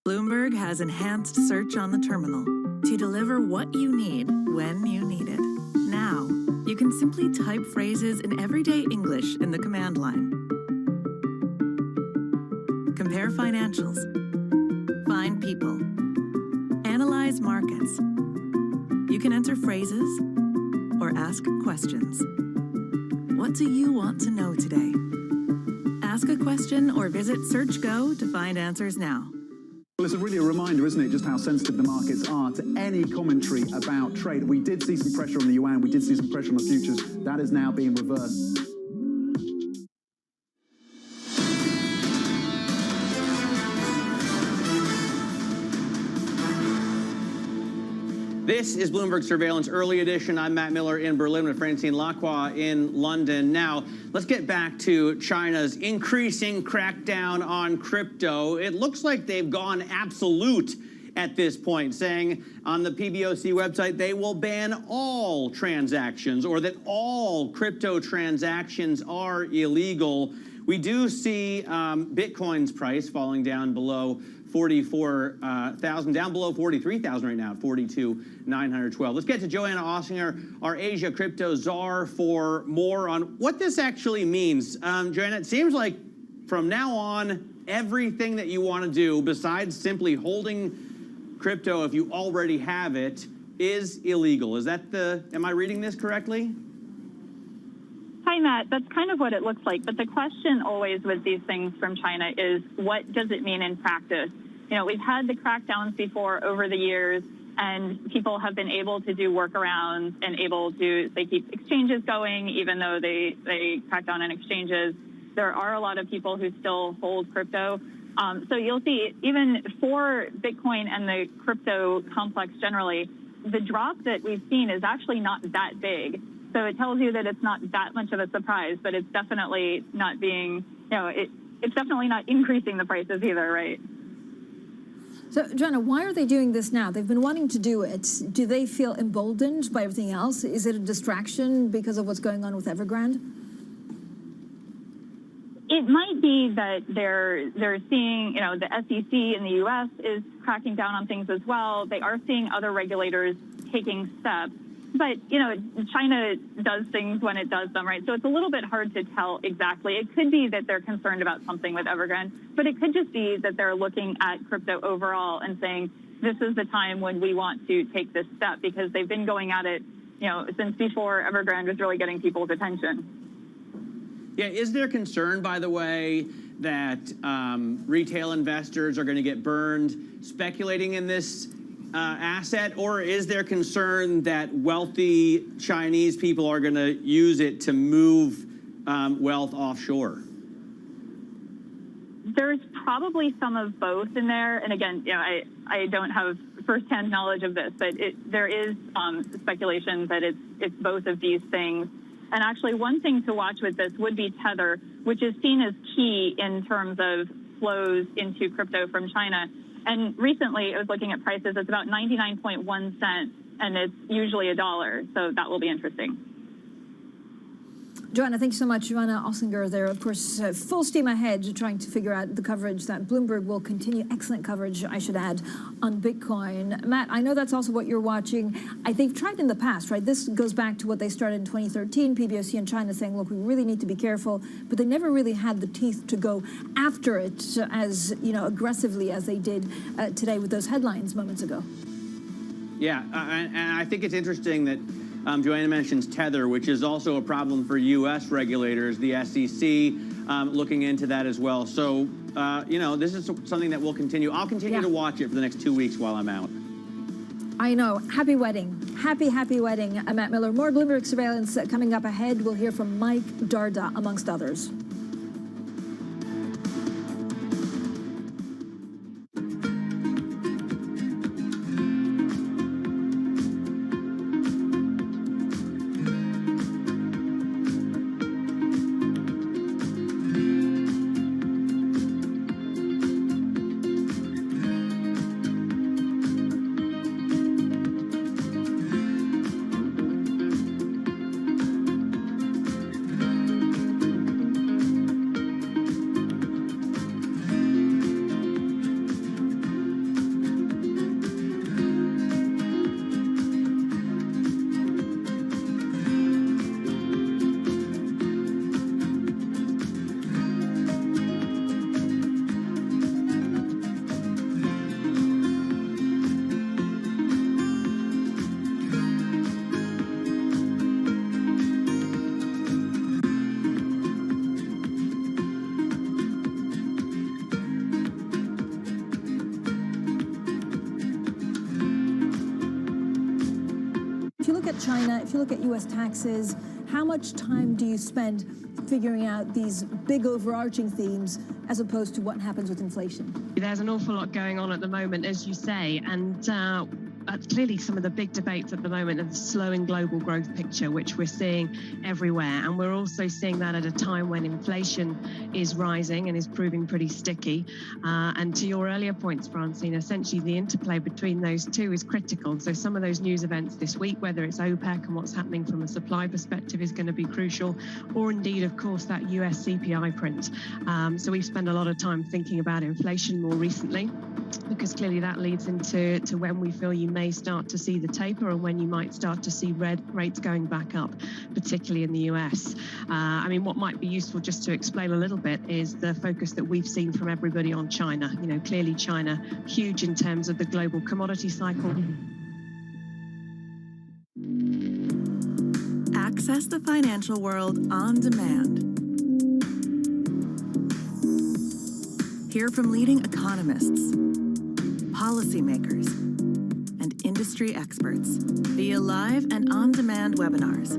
Speaker 2: Bloomberg has enhanced search on the terminal to deliver what you need when you need it. Now, you can simply type phrases in everyday English in the command line. Compare financials. Find people. Analyze markets. You can enter phrases or ask questions. What do you want to know today? Ask a question or visit SearchGo to find answers now.
Speaker 3: Well, it's really a reminder, isn't it, just how sensitive the markets are to any commentary about trade. We did see some pressure on the yuan, we did see some pressure on the futures. That is now being reversed.
Speaker 14: This is Bloomberg Surveillance Early Edition. I'm Matt Miller in Berlin with Francine Lacroix in London. Now, let's get back to China's increasing crackdown on crypto. It looks like they've gone absolute at this point, saying on the PBOC website they will ban all transactions, or that all crypto transactions are illegal. We do see Bitcoin's price falling down below 44,000, down below 43,000 right now, 42,912. Let's get to Joanna Ossinger, our Asia crypto czar, for more on what this actually means. Joanna, it seems like from now on, everything that you want to do, besides simply holding crypto if you already have it, is illegal. Is that am I reading this correctly?
Speaker 4: Hi, Matt. That's kind of what it looks like. But the question always with these things from China is, what does it mean in practice? You know, we've had the crackdowns before over the years, and people have been able to do workarounds and they keep exchanges going, even though they crack down on exchanges. There are a lot of people who still hold crypto. So you'll see, even for Bitcoin and the crypto complex generally, the drop that we've seen is actually not that big. So it tells you that it's not that much of a surprise, but it's definitely not being, it's definitely not increasing the prices either, right?
Speaker 1: So, Joanna, why are they doing this now? They've been wanting to do it. Do they feel emboldened by everything else? Is it a distraction because of what's going on with Evergrande?
Speaker 4: It might be that they're seeing, the SEC in the U.S. is cracking down on things as well. They are seeing other regulators taking steps. But, China does things when it does them, right? So it's a little bit hard to tell exactly. It could be that they're concerned about something with Evergrande, but it could just be that they're looking at crypto overall and saying, this is the time when we want to take this step, because they've been going at it, since before Evergrande was really getting people's attention.
Speaker 14: Yeah, is there concern, by the way, that retail investors are going to get burned speculating in this asset, or is there concern that wealthy Chinese people are going to use it to move wealth offshore?
Speaker 4: There's probably some of both in there. And again, I don't have firsthand knowledge of this, but there is speculation that it's both of these things. And actually, one thing to watch with this would be Tether, which is seen as key in terms of flows into crypto from China. And recently, I was looking at prices. It's about 99.1 cents, and it's usually $1. So that will be interesting.
Speaker 1: Joanna, thank you so much. Joanna Ossinger there, of course, full steam ahead trying to figure out the coverage that Bloomberg will continue. Excellent coverage, I should add, on Bitcoin. Matt, I know that's also what you're watching. They've tried in the past, right? This goes back to what they started in 2013, PBOC in China saying, look, we really need to be careful, but they never really had the teeth to go after it as, aggressively as they did today with those headlines moments ago.
Speaker 14: Yeah, and I think it's interesting that Joanna mentions Tether, which is also a problem for U.S. regulators, the SEC looking into that as well. So, this is something that will continue. I'll continue to watch it for the next 2 weeks while I'm out.
Speaker 1: I know. Happy wedding. Happy wedding, Matt Miller. More Bloomberg surveillance coming up ahead. We'll hear from Mike Darda, amongst others. China, if you look at U.S. taxes, how much time do you spend figuring out these big overarching themes as opposed to what happens with inflation?
Speaker 5: There's an awful lot going on at the moment, as you say, and clearly some of the big debates at the moment are the slowing global growth picture, which we're seeing everywhere. And we're also seeing that at a time when inflation is rising and is proving pretty sticky. And to your earlier points, Francine, essentially the interplay between those two is critical. So some of those news events this week, whether it's OPEC and what's happening from a supply perspective, is going to be crucial, or indeed, of course, that US CPI print. So we've spent a lot of time thinking about inflation more recently, because clearly that leads into when we feel you may start to see the taper and when you might start to see rates going back up, particularly in the US. I mean, what might be useful just to explain a little bit is the focus that we've seen from everybody on China. You know, clearly China, huge in terms of the global commodity cycle.
Speaker 2: Access the financial world on demand. Hear from leading economists, policymakers, and industry experts via live and on-demand webinars,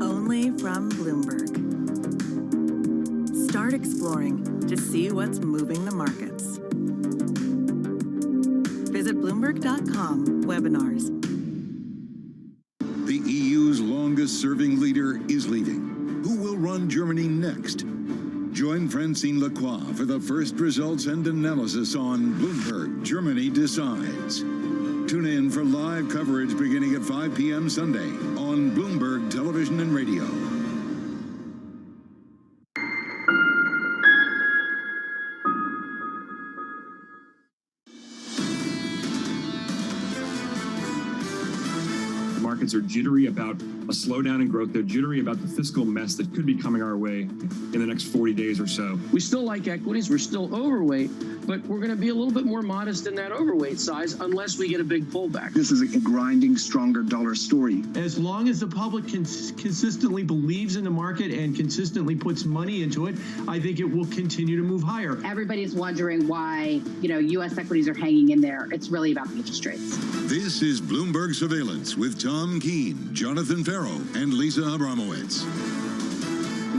Speaker 2: only from Bloomberg. Start exploring to see what's moving the markets. Visit Bloomberg.com/webinars.
Speaker 17: The EU's longest-serving leader is leaving. Who will run Germany next? Join Francine Lacroix for the first results and analysis on Bloomberg Germany Decides. Tune in for live coverage beginning at 5 p.m. Sunday on Bloomberg Television and Radio.
Speaker 6: markets are jittery about a slowdown in growth. They're jittery about the fiscal mess that could be coming our way in the next 40 days or so.
Speaker 7: We still like equities. We're still overweight, but we're going to be a little bit more modest in that overweight size unless we get a big pullback.
Speaker 23: This is a grinding, stronger dollar story.
Speaker 8: As long as the public consistently believes in the market and consistently puts money into it, I think it will continue to move higher.
Speaker 22: Everybody's wondering why, U.S. equities are hanging in there. It's really about the interest rates.
Speaker 17: This is Bloomberg Surveillance with Tom Keene, Jonathan Farrow, and Lisa Abramowitz.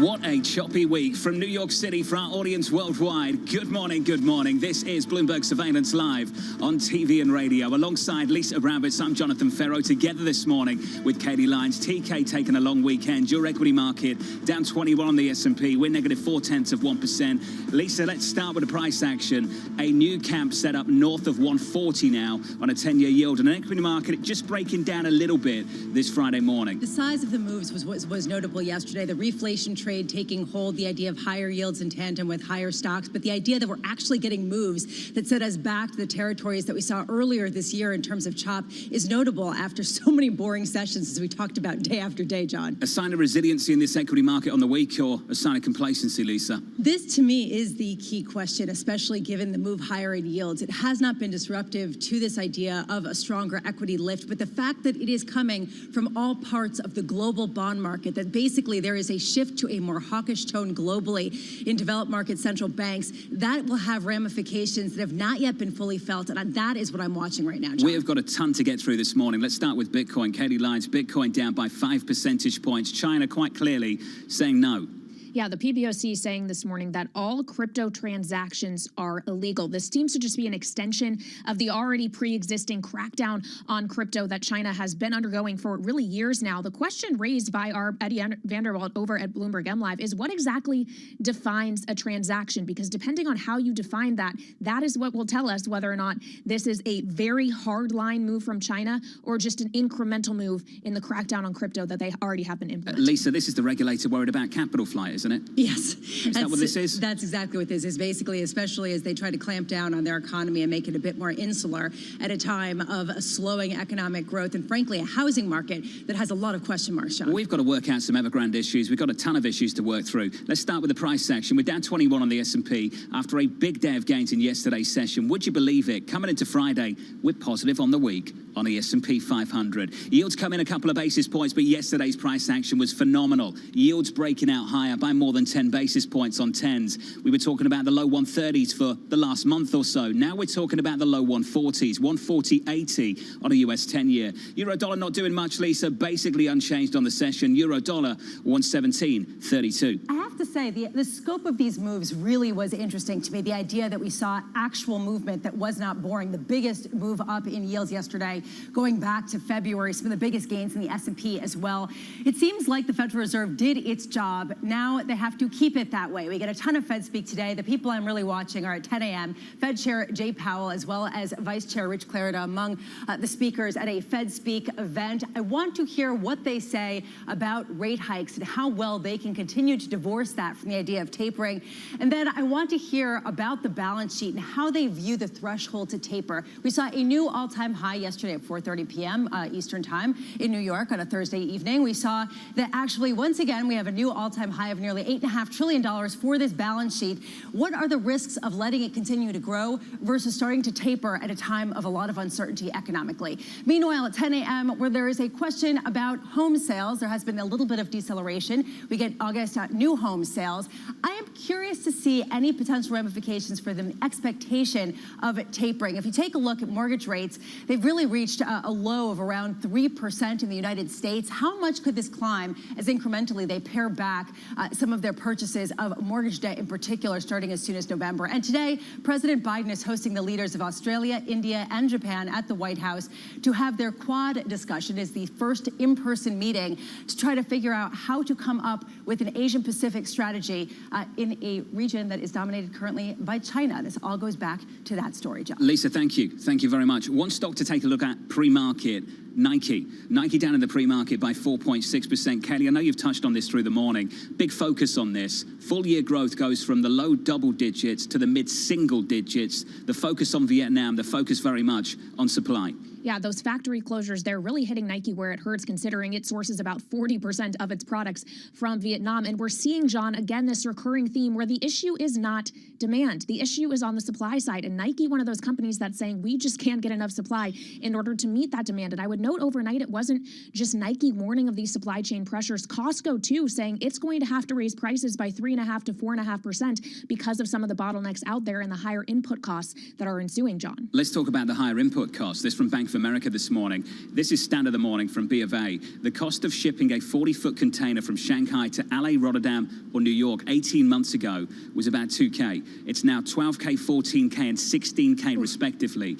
Speaker 10: What a choppy week from New York City for our audience worldwide. Good morning, good morning. This is Bloomberg Surveillance Live on TV and radio. Alongside Lisa Abramowitz, I'm Jonathan Farrow, together this morning with Katie Lyons. TK taking a long weekend. Your equity market down 21 on the S&P. We're negative 0.4%. Lisa, let's start with the price action. A new camp set up north of 140 now on a 10-year yield, and an equity market just breaking down a little bit this Friday morning.
Speaker 12: The size of the moves was notable yesterday. The reflation trade taking hold, the idea of higher yields in tandem with higher stocks, but the idea that we're actually getting moves that set us back to the territories that we saw earlier this year in terms of chop is notable after so many boring sessions, as we talked about day after day, John.
Speaker 10: A sign of resiliency in this equity market on the week, or a sign of complacency, Lisa?
Speaker 12: This, to me, is the key question, especially given the move higher in yields. It has not been disruptive to this idea of a stronger equity lift, but the fact that it is coming from all parts of the global bond market, that basically there is a shift to a more hawkish tone globally in developed market central banks, that will have ramifications that have not yet been fully felt, and that is what I'm watching right now, John.
Speaker 10: We have got a ton to get through this morning. Let's start with Bitcoin. Katie Lyons, Bitcoin down by 5 percentage points. China quite clearly saying no.
Speaker 9: Yeah, the PBOC saying this morning that all crypto transactions are illegal. This seems to just be an extension of the already pre-existing crackdown on crypto that China has been undergoing for really years now. The question raised by our Eddie Vanderwalt over at Bloomberg MLive is what exactly defines a transaction? Because depending on how you define that, that is what will tell us whether or not this is a very hard line move from China or just an incremental move in the crackdown on crypto that they already have been implementing.
Speaker 10: Lisa, this is the regulator worried about capital flight, isn't it?
Speaker 12: Yes.
Speaker 10: Is that what this is?
Speaker 12: That's exactly what this is. Basically, especially as they try to clamp down on their economy and make it a bit more insular at a time of a slowing economic growth and, frankly, a housing market that has a lot of question marks, Sean.
Speaker 10: Well, we've got to work out some Evergrande issues. We've got a ton of issues to work through. Let's start with the price section. We're down 21 on the S&P after a big day of gains in yesterday's session. Would you believe it? Coming into Friday, we're positive on the week on the S&P 500. Yields come in a couple of basis points, but yesterday's price action was phenomenal. Yields breaking out higher by more than 10 basis points on 10s. We were talking about the low 130s for the last month or so. Now we're talking about the low 140s, 140.80 on a US 10-year. Euro dollar not doing much, Lisa, basically unchanged on the session. Euro dollar 117.32.
Speaker 12: I have to say, the scope of these moves really was interesting to me. The idea that we saw actual movement that was not boring. The biggest move up in yields yesterday, going back to February, some of the biggest gains in the S&P as well. It seems like the Federal Reserve did its job. Now they have to keep it that way. We get a ton of Fed speak today. The people I'm really watching are at 10 a.m. Fed Chair Jay Powell, as well as Vice Chair Rich Clarida, among the speakers at a Fed Speak event. I want to hear what they say about rate hikes and how well they can continue to divorce that from the idea of tapering. And then I want to hear about the balance sheet and how they view the threshold to taper. We saw a new all-time high yesterday at 4:30 p.m. Eastern time in New York on a Thursday evening. We saw that actually, once again, we have a new all-time high of nearly $8.5 trillion for this balance sheet. What are the risks of letting it continue to grow versus starting to taper at a time of a lot of uncertainty economically? Meanwhile, at 10 a.m., where there is a question about home sales, there has been a little bit of deceleration. We get August new home sales. I am curious to see any potential ramifications for the expectation of it tapering. If you take a look at mortgage rates, they've really reached a low of around 3% in the United States. How much could this climb as incrementally they pare back some of their purchases of mortgage debt in particular starting as soon as November? And today, President Biden is hosting the leaders of Australia, India, and Japan at the White House to have their Quad discussion. It's the first in-person meeting to try to figure out how to come up with an Asian-Pacific strategy in a region that is dominated currently by China. This all goes back to that story, John.
Speaker 10: Lisa, thank you. Thank you very much. One stock to take a look at pre-market, Nike down in the pre-market by 4.6%. Kelly, I know you've touched on this through the morning. Big focus on this. Full year growth goes from the low double digits to the mid single digits. The focus on Vietnam, the focus very much on supply.
Speaker 9: Yeah, those factory closures, they're really hitting Nike where it hurts, considering it sources about 40% of its products from Vietnam. And we're seeing, John, again, this recurring theme where the issue is not demand. The issue is on the supply side. And Nike, one of those companies that's saying we just can't get enough supply in order to meet that demand. And I would note overnight, it wasn't just Nike warning of these supply chain pressures. Costco, too, saying it's going to have to raise prices by 3.5% to 4.5% because of some of the bottlenecks out there and the higher input costs that are ensuing, John.
Speaker 10: Let's talk about the higher input costs. This from Bank of America this morning. This is Stand of the Morning from B of A. The cost of shipping a 40-foot container from Shanghai to LA, Rotterdam, or New York 18 months ago was about $2K. It's now $12K, $14K, and $16K respectively.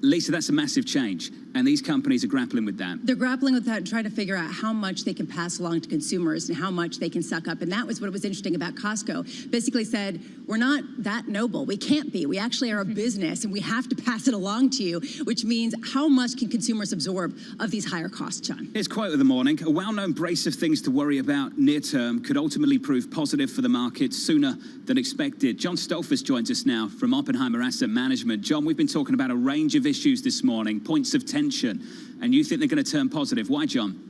Speaker 10: Lisa, that's a massive change, and these companies are grappling with that.
Speaker 12: They're grappling with that and trying to figure out how much they can pass along to consumers and how much they can suck up. And that was what was interesting about Costco. Basically said, we're not that noble. We can't be. We actually are a business, and we have to pass it along to you, which means how much can consumers absorb of these higher costs, John?
Speaker 10: Here's quote of the morning. A well-known brace of things to worry about near term could ultimately prove positive for the market sooner than expected. John Stolfus joins us now from Oppenheimer Asset Management. John, we've been talking about a range of issues this morning, points of tension, and you think they're going to turn positive. Why, John?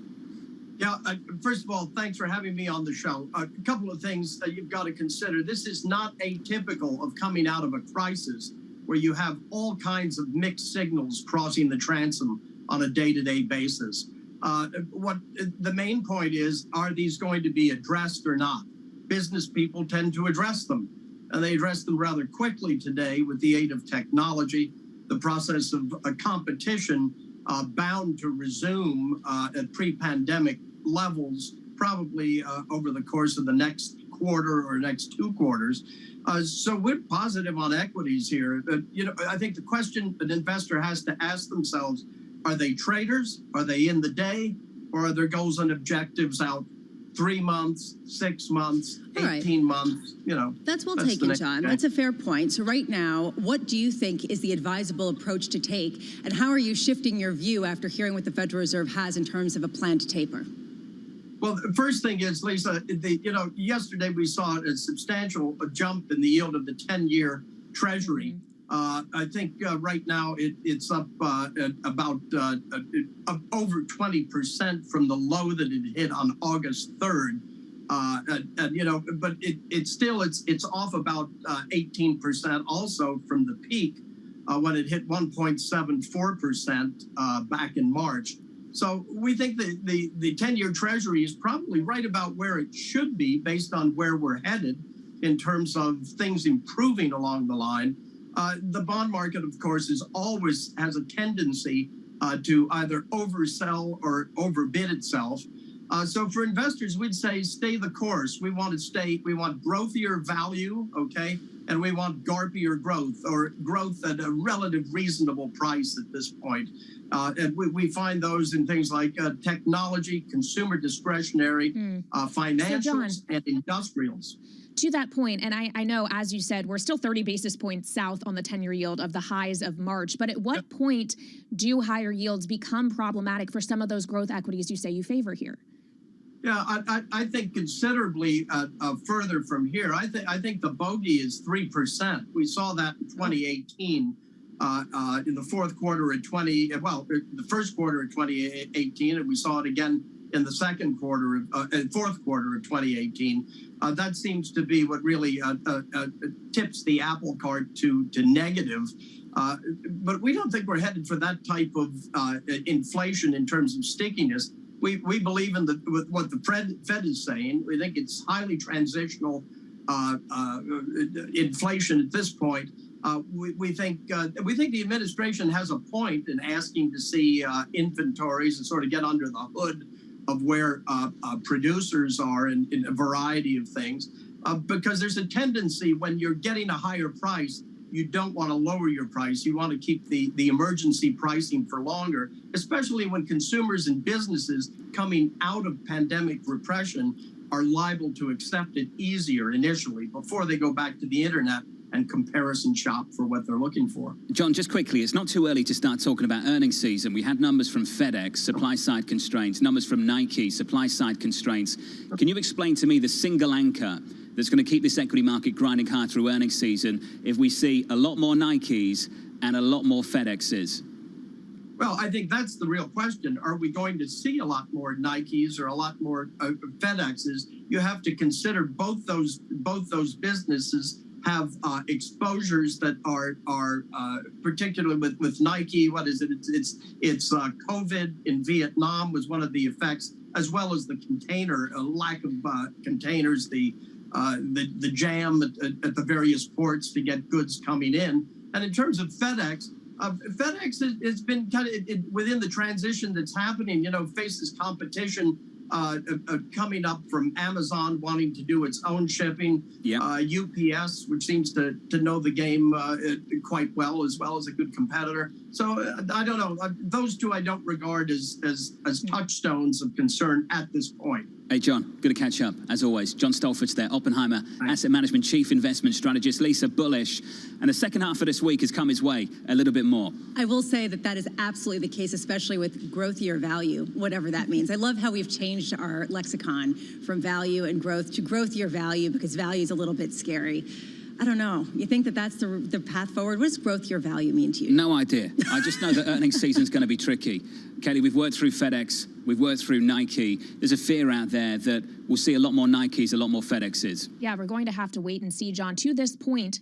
Speaker 11: Yeah, first of all, thanks for having me on the show. A couple of things that you've got to consider. This is not atypical of coming out of a crisis where you have all kinds of mixed signals crossing the transom on a day-to-day basis. What the main point is, are these going to be addressed or not? Business people tend to address them, and they address them rather quickly today with the aid of technology. The process of a competition bound to resume at pre-pandemic levels, probably over the course of the next quarter or next 2 quarters. So we're positive on equities here. I think the question an investor has to ask themselves, are they traders? Are they in the day? Or are their goals and objectives out 3 months, 6 months, 18 months,
Speaker 12: That's well taken, John. That's a fair point. So right now, what do you think is the advisable approach to take? And how are you shifting your view after hearing what the Federal Reserve has in terms of a plan to taper?
Speaker 11: Well, the first thing is, Lisa, yesterday we saw a substantial jump in the yield of the 10-year Treasury. I think right now it's up about over 20% from the low that it hit on August 3rd. But it's off about 18% also from the peak when it hit 1.74% back in March. So we think that the 10-year Treasury is probably right about where it should be based on where we're headed in terms of things improving along the line. The bond market, of course, always has a tendency to either oversell or overbid itself. So for investors, we'd say stay the course. We want growthier value, okay? And we want GARPier growth, or growth at a relative reasonable price at this point. And we find those in things like technology, consumer discretionary, financials, and industrials.
Speaker 9: To that point, and I know, as you said, we're still 30 basis points south on the 10-year yield of the highs of March. But at what point do higher yields become problematic for some of those growth equities you say you favor here?
Speaker 11: Yeah, I think considerably further from here. I think the bogey is 3%. We saw that in 2018, in the fourth quarter of the first quarter of 2018, and we saw it again in the fourth quarter of 2018. That seems to be what really tips the apple cart to negative. But we don't think we're headed for that type of inflation in terms of stickiness. We believe in what the Fed is saying. We think it's highly transitional inflation at this point. We think the administration has a point in asking to see inventories and sort of get under the hood of where producers are in a variety of things, because there's a tendency when you're getting a higher price, you don't want to lower your price. You want to keep the emergency pricing for longer, especially when consumers and businesses coming out of pandemic repression are liable to accept it easier initially before they go back to the internet and comparison shop for what they're looking for.
Speaker 10: John, just quickly, it's not too early to start talking about earnings season. We had numbers from FedEx, supply-side constraints, numbers from Nike, supply-side constraints. Can you explain to me the single anchor that's going to keep this equity market grinding hard through earnings season if we see a lot more Nikes and a lot more FedExes?
Speaker 11: Well, I think that's the real question. Are we going to see a lot more Nikes or a lot more FedExes? You have to consider both those businesses have exposures that are particularly with Nike. What is it? It's COVID in Vietnam was one of the effects, as well as the container lack of containers, the jam at the various ports to get goods coming in. And in terms of FedEx, FedEx has been kind of within the transition that's happening, faces competition coming up from Amazon wanting to do its own shipping, UPS, which seems to know the game quite well as a good competitor. So I don't know. Those two I don't regard as touchstones of concern at this point.
Speaker 10: Hey, John, good to catch up, as always. John Stolford's there, Oppenheimer, Asset Management Chief Investment Strategist. Lisa, bullish. And the second half of this week has come his way a little bit more.
Speaker 12: I will say that is absolutely the case, especially with growthier value, whatever that means. I love how we've changed our lexicon from value and growth to growthier value, because value is a little bit scary. I don't know. You think that's the path forward? What does growthier value mean to you?
Speaker 10: No idea. I just know that earnings season's going to be tricky. Kelly, we've worked through FedEx, we've worked through Nike. There's a fear out there that we'll see a lot more Nikes, a lot more FedExes.
Speaker 9: Yeah, we're going to have to wait and see, John. To this point,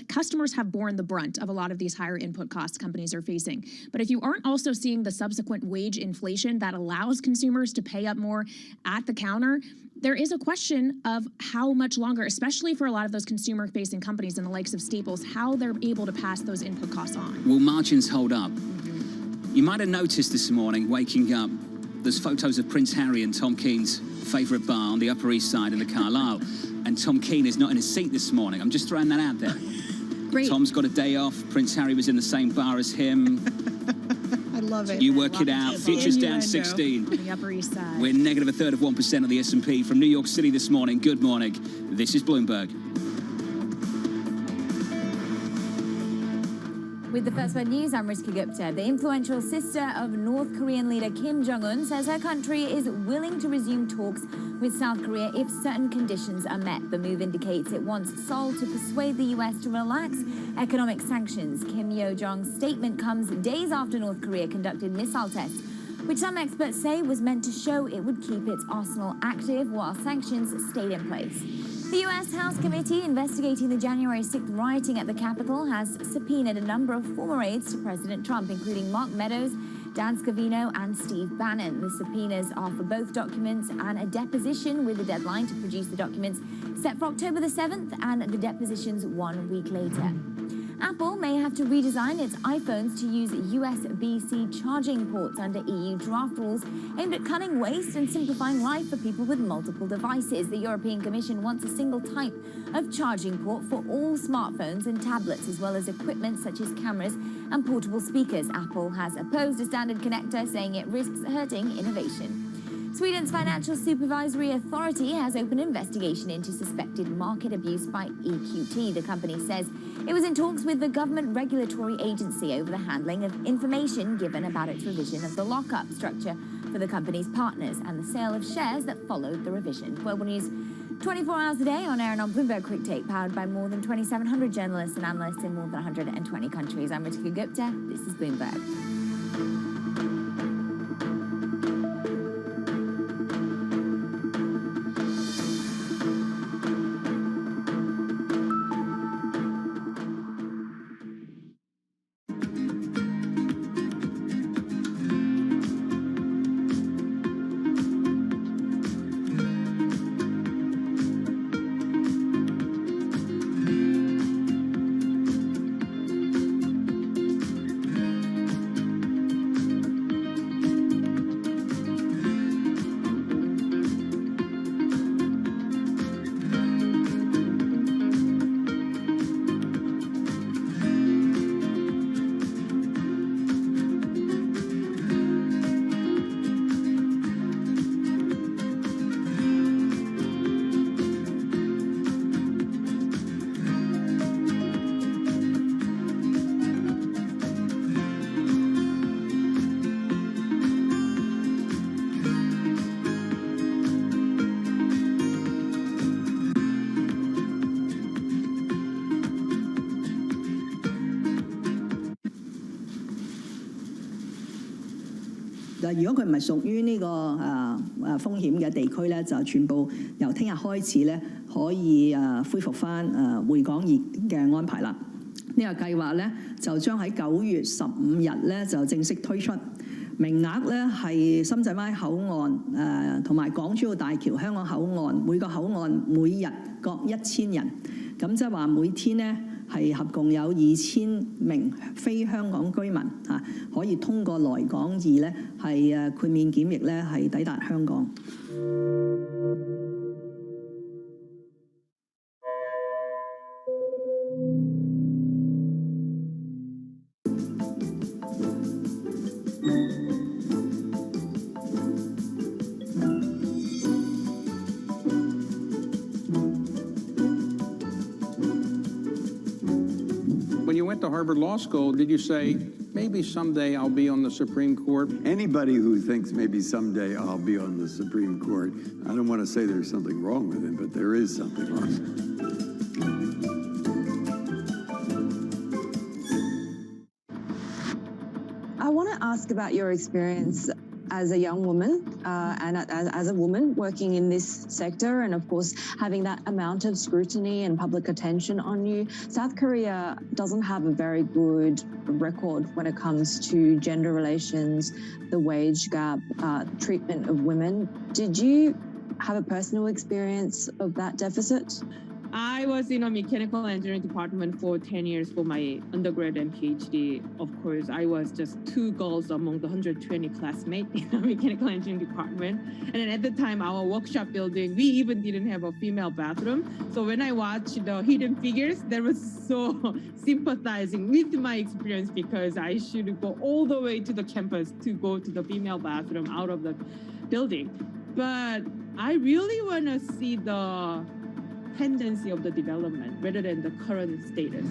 Speaker 9: customers have borne the brunt of a lot of these higher input costs companies are facing. But if you aren't also seeing the subsequent wage inflation that allows consumers to pay up more at the counter, there is a question of how much longer, especially for a lot of those consumer-facing companies and the likes of Staples, how they're able to pass those input costs on.
Speaker 10: Will margins hold up? You might have noticed this morning, waking up, there's photos of Prince Harry and Tom Keen's favourite bar on the Upper East Side in the Carlisle. And Tom Keen is not in his seat this morning. I'm just throwing that out there.
Speaker 12: Great.
Speaker 10: Tom's got a day off. Prince Harry was in the same bar as him.
Speaker 12: I love it.
Speaker 10: You work it out. Futures down 16.
Speaker 9: On the Upper East Side.
Speaker 10: We're negative a third of 1% on the S&P. From New York City this morning, good morning. This is Bloomberg.
Speaker 13: With the First Word News, I'm Ritika Gupta. The influential sister of North Korean leader Kim Jong-un says her country is willing to resume talks with South Korea if certain conditions are met. The move indicates it wants Seoul to persuade the U.S. to relax economic sanctions. Kim Yo-jong's statement comes days after North Korea conducted missile tests, which some experts say was meant to show it would keep its arsenal active while sanctions stayed in place. The U.S. House Committee investigating the January 6th rioting at the Capitol has subpoenaed a number of former aides to President Trump, including Mark Meadows, Dan Scavino, and Steve Bannon. The subpoenas are for both documents and a deposition, with a deadline to produce the documents set for October the 7th and the depositions 1 week later. Apple may have to redesign its iPhones to use USB-C charging ports under EU draft rules aimed at cutting waste and simplifying life for people with multiple devices. The European Commission wants a single type of charging port for all smartphones and tablets, as well as equipment such as cameras and portable speakers. Apple has opposed a standard connector, saying it risks hurting innovation. Sweden's Financial Supervisory Authority has opened an investigation into suspected market abuse by EQT. The company says it was in talks with the government regulatory agency over the handling of information given about its revision of the lockup structure for the company's partners and the sale of shares that followed the revision. Global News 24 hours a day on air and on Bloomberg Quick Take, powered by more than 2,700 journalists and analysts in more than 120 countries. I'm Ritika Gupta. This is Bloomberg.
Speaker 15: 如果佢唔係屬於呢個風險嘅地區咧，就全部由聽日開始咧可以恢復翻回港易嘅安排啦。呢個計劃咧就將喺9月15日咧就正式推出，名額咧係深圳灣口岸同埋港珠澳大橋香港口岸每個口岸每日各1000人，咁即係話每天咧係合共有2000名非香港居民可以通過來港易咧係豁免檢疫咧係抵達香港。
Speaker 16: When you went to Harvard Law School, did you say, maybe someday I'll be on the Supreme Court?
Speaker 18: Anybody who thinks maybe someday I'll be on the Supreme Court, I don't want to say there's something wrong with him, but there is something wrong.
Speaker 19: I want to ask about your experience as a young woman and as a woman working in this sector, and of course having that amount of scrutiny and public attention on you. South Korea doesn't have a very good record when it comes to gender relations, the wage gap, treatment of women. Did you have a personal experience of that deficit?
Speaker 20: I was in a mechanical engineering department for 10 years for my undergrad and PhD. Of course, I was just 2 girls among the 120 classmates in the mechanical engineering department. And then at the time, our workshop building, we even didn't have a female bathroom. So when I watched the Hidden Figures, that was so sympathizing with my experience, because I should go all the way to the campus to go to the female bathroom out of the building. But I really want to see the tendency of the development rather than the current status.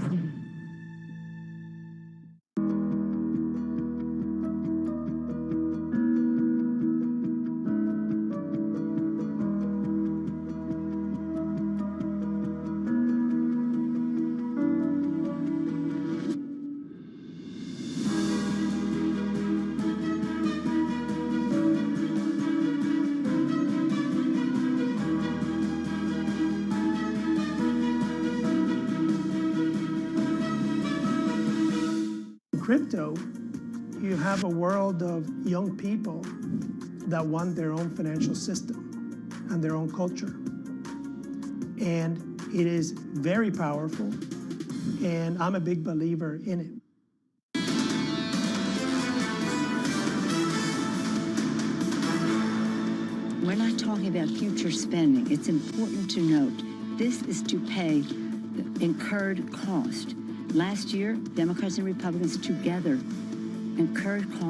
Speaker 21: Crypto, you have a world of young people that want their own financial system and their own culture. And it is very powerful, and I'm a big believer in it.
Speaker 24: We're not talking about future spending. It's important to note this is to pay the incurred cost. Last year, Democrats and Republicans together incurred costs